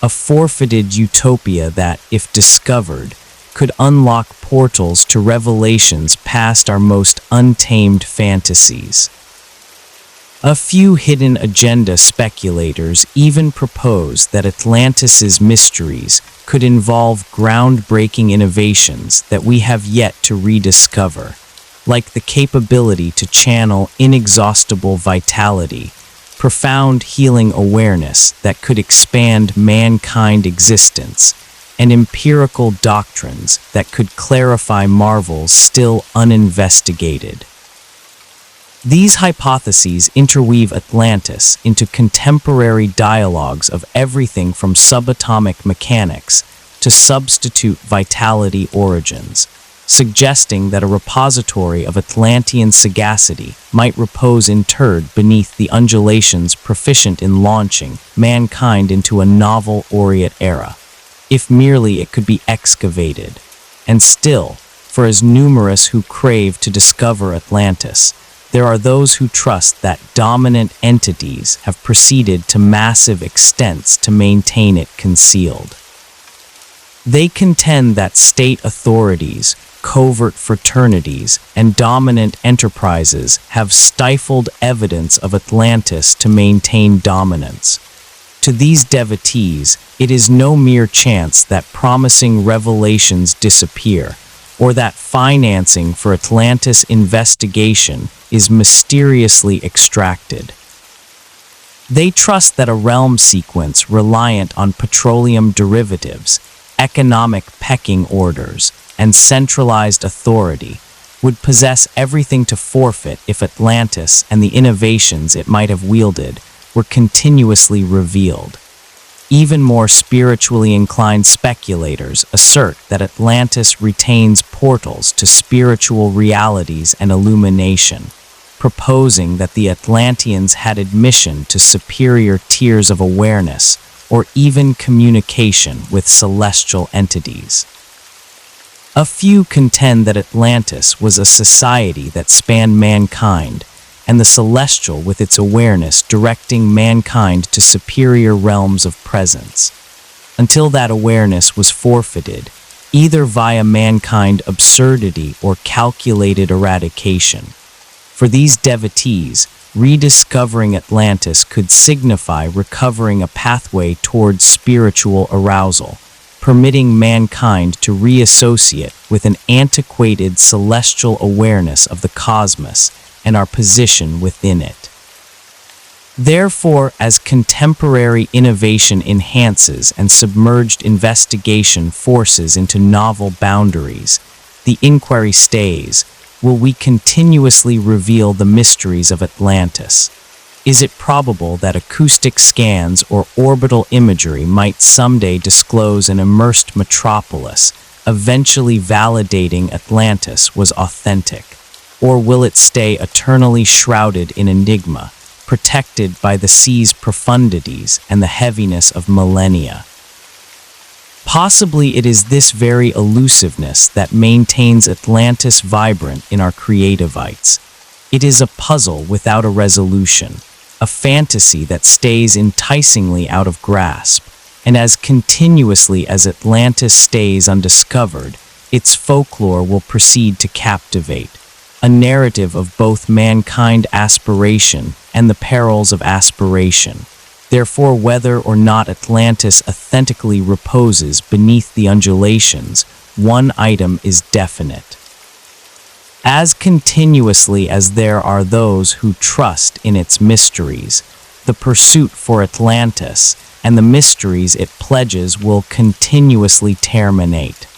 S1: a forfeited utopia that, if discovered, could unlock portals to revelations past our most untamed fantasies. A few hidden agenda speculators even propose that Atlantis's mysteries could involve groundbreaking innovations that we have yet to rediscover, like the capability to channel inexhaustible vitality, profound healing awareness that could expand mankind's existence, and empirical doctrines that could clarify marvels still uninvestigated. These hypotheses interweave Atlantis into contemporary dialogues of everything from subatomic mechanics to substitute vitality origins, suggesting that a repository of Atlantean sagacity might repose interred beneath the undulations proficient in launching mankind into a novel Oriate era, if merely it could be excavated. And still, for as numerous who crave to discover Atlantis, there are those who trust that dominant entities have proceeded to massive extents to maintain it concealed. They contend that state authorities, covert fraternities, and dominant enterprises have stifled evidence of Atlantis to maintain dominance. To these devotees, it is no mere chance that promising revelations disappear, or that financing for Atlantis investigation is mysteriously extracted. They trust that a realm sequence reliant on petroleum derivatives, economic pecking orders, and centralized authority would possess everything to forfeit if Atlantis and the innovations it might have wielded were continuously revealed. Even more spiritually inclined speculators assert that Atlantis retains portals to spiritual realities and illumination, proposing that the Atlanteans had admission to superior tiers of awareness or even communication with celestial entities. A few contend that Atlantis was a society that spanned mankind, and the celestial with its awareness directing mankind to superior realms of presence, until that awareness was forfeited, either via mankind absurdity or calculated eradication. For these devotees, rediscovering Atlantis could signify recovering a pathway towards spiritual arousal, permitting mankind to reassociate with an antiquated celestial awareness of the cosmos and our position within it. Therefore, as contemporary innovation enhances and submerged investigation forces into novel boundaries, the inquiry stays: will we continuously reveal the mysteries of Atlantis? Is it probable that acoustic scans or orbital imagery might someday disclose an immersed metropolis, eventually validating Atlantis was authentic? Or will it stay eternally shrouded in enigma, protected by the sea's profundities and the heaviness of millennia? Possibly it is this very elusiveness that maintains Atlantis vibrant in our creativites. It is a puzzle without a resolution, a fantasy that stays enticingly out of grasp, and as continuously as Atlantis stays undiscovered, its folklore will proceed to captivate, a narrative of both mankind aspiration and the perils of aspiration. Therefore, whether or not Atlantis authentically reposes beneath the undulations, one item is definite. As continuously as there are those who trust in its mysteries, the pursuit for Atlantis and the mysteries it pledges will continuously terminate.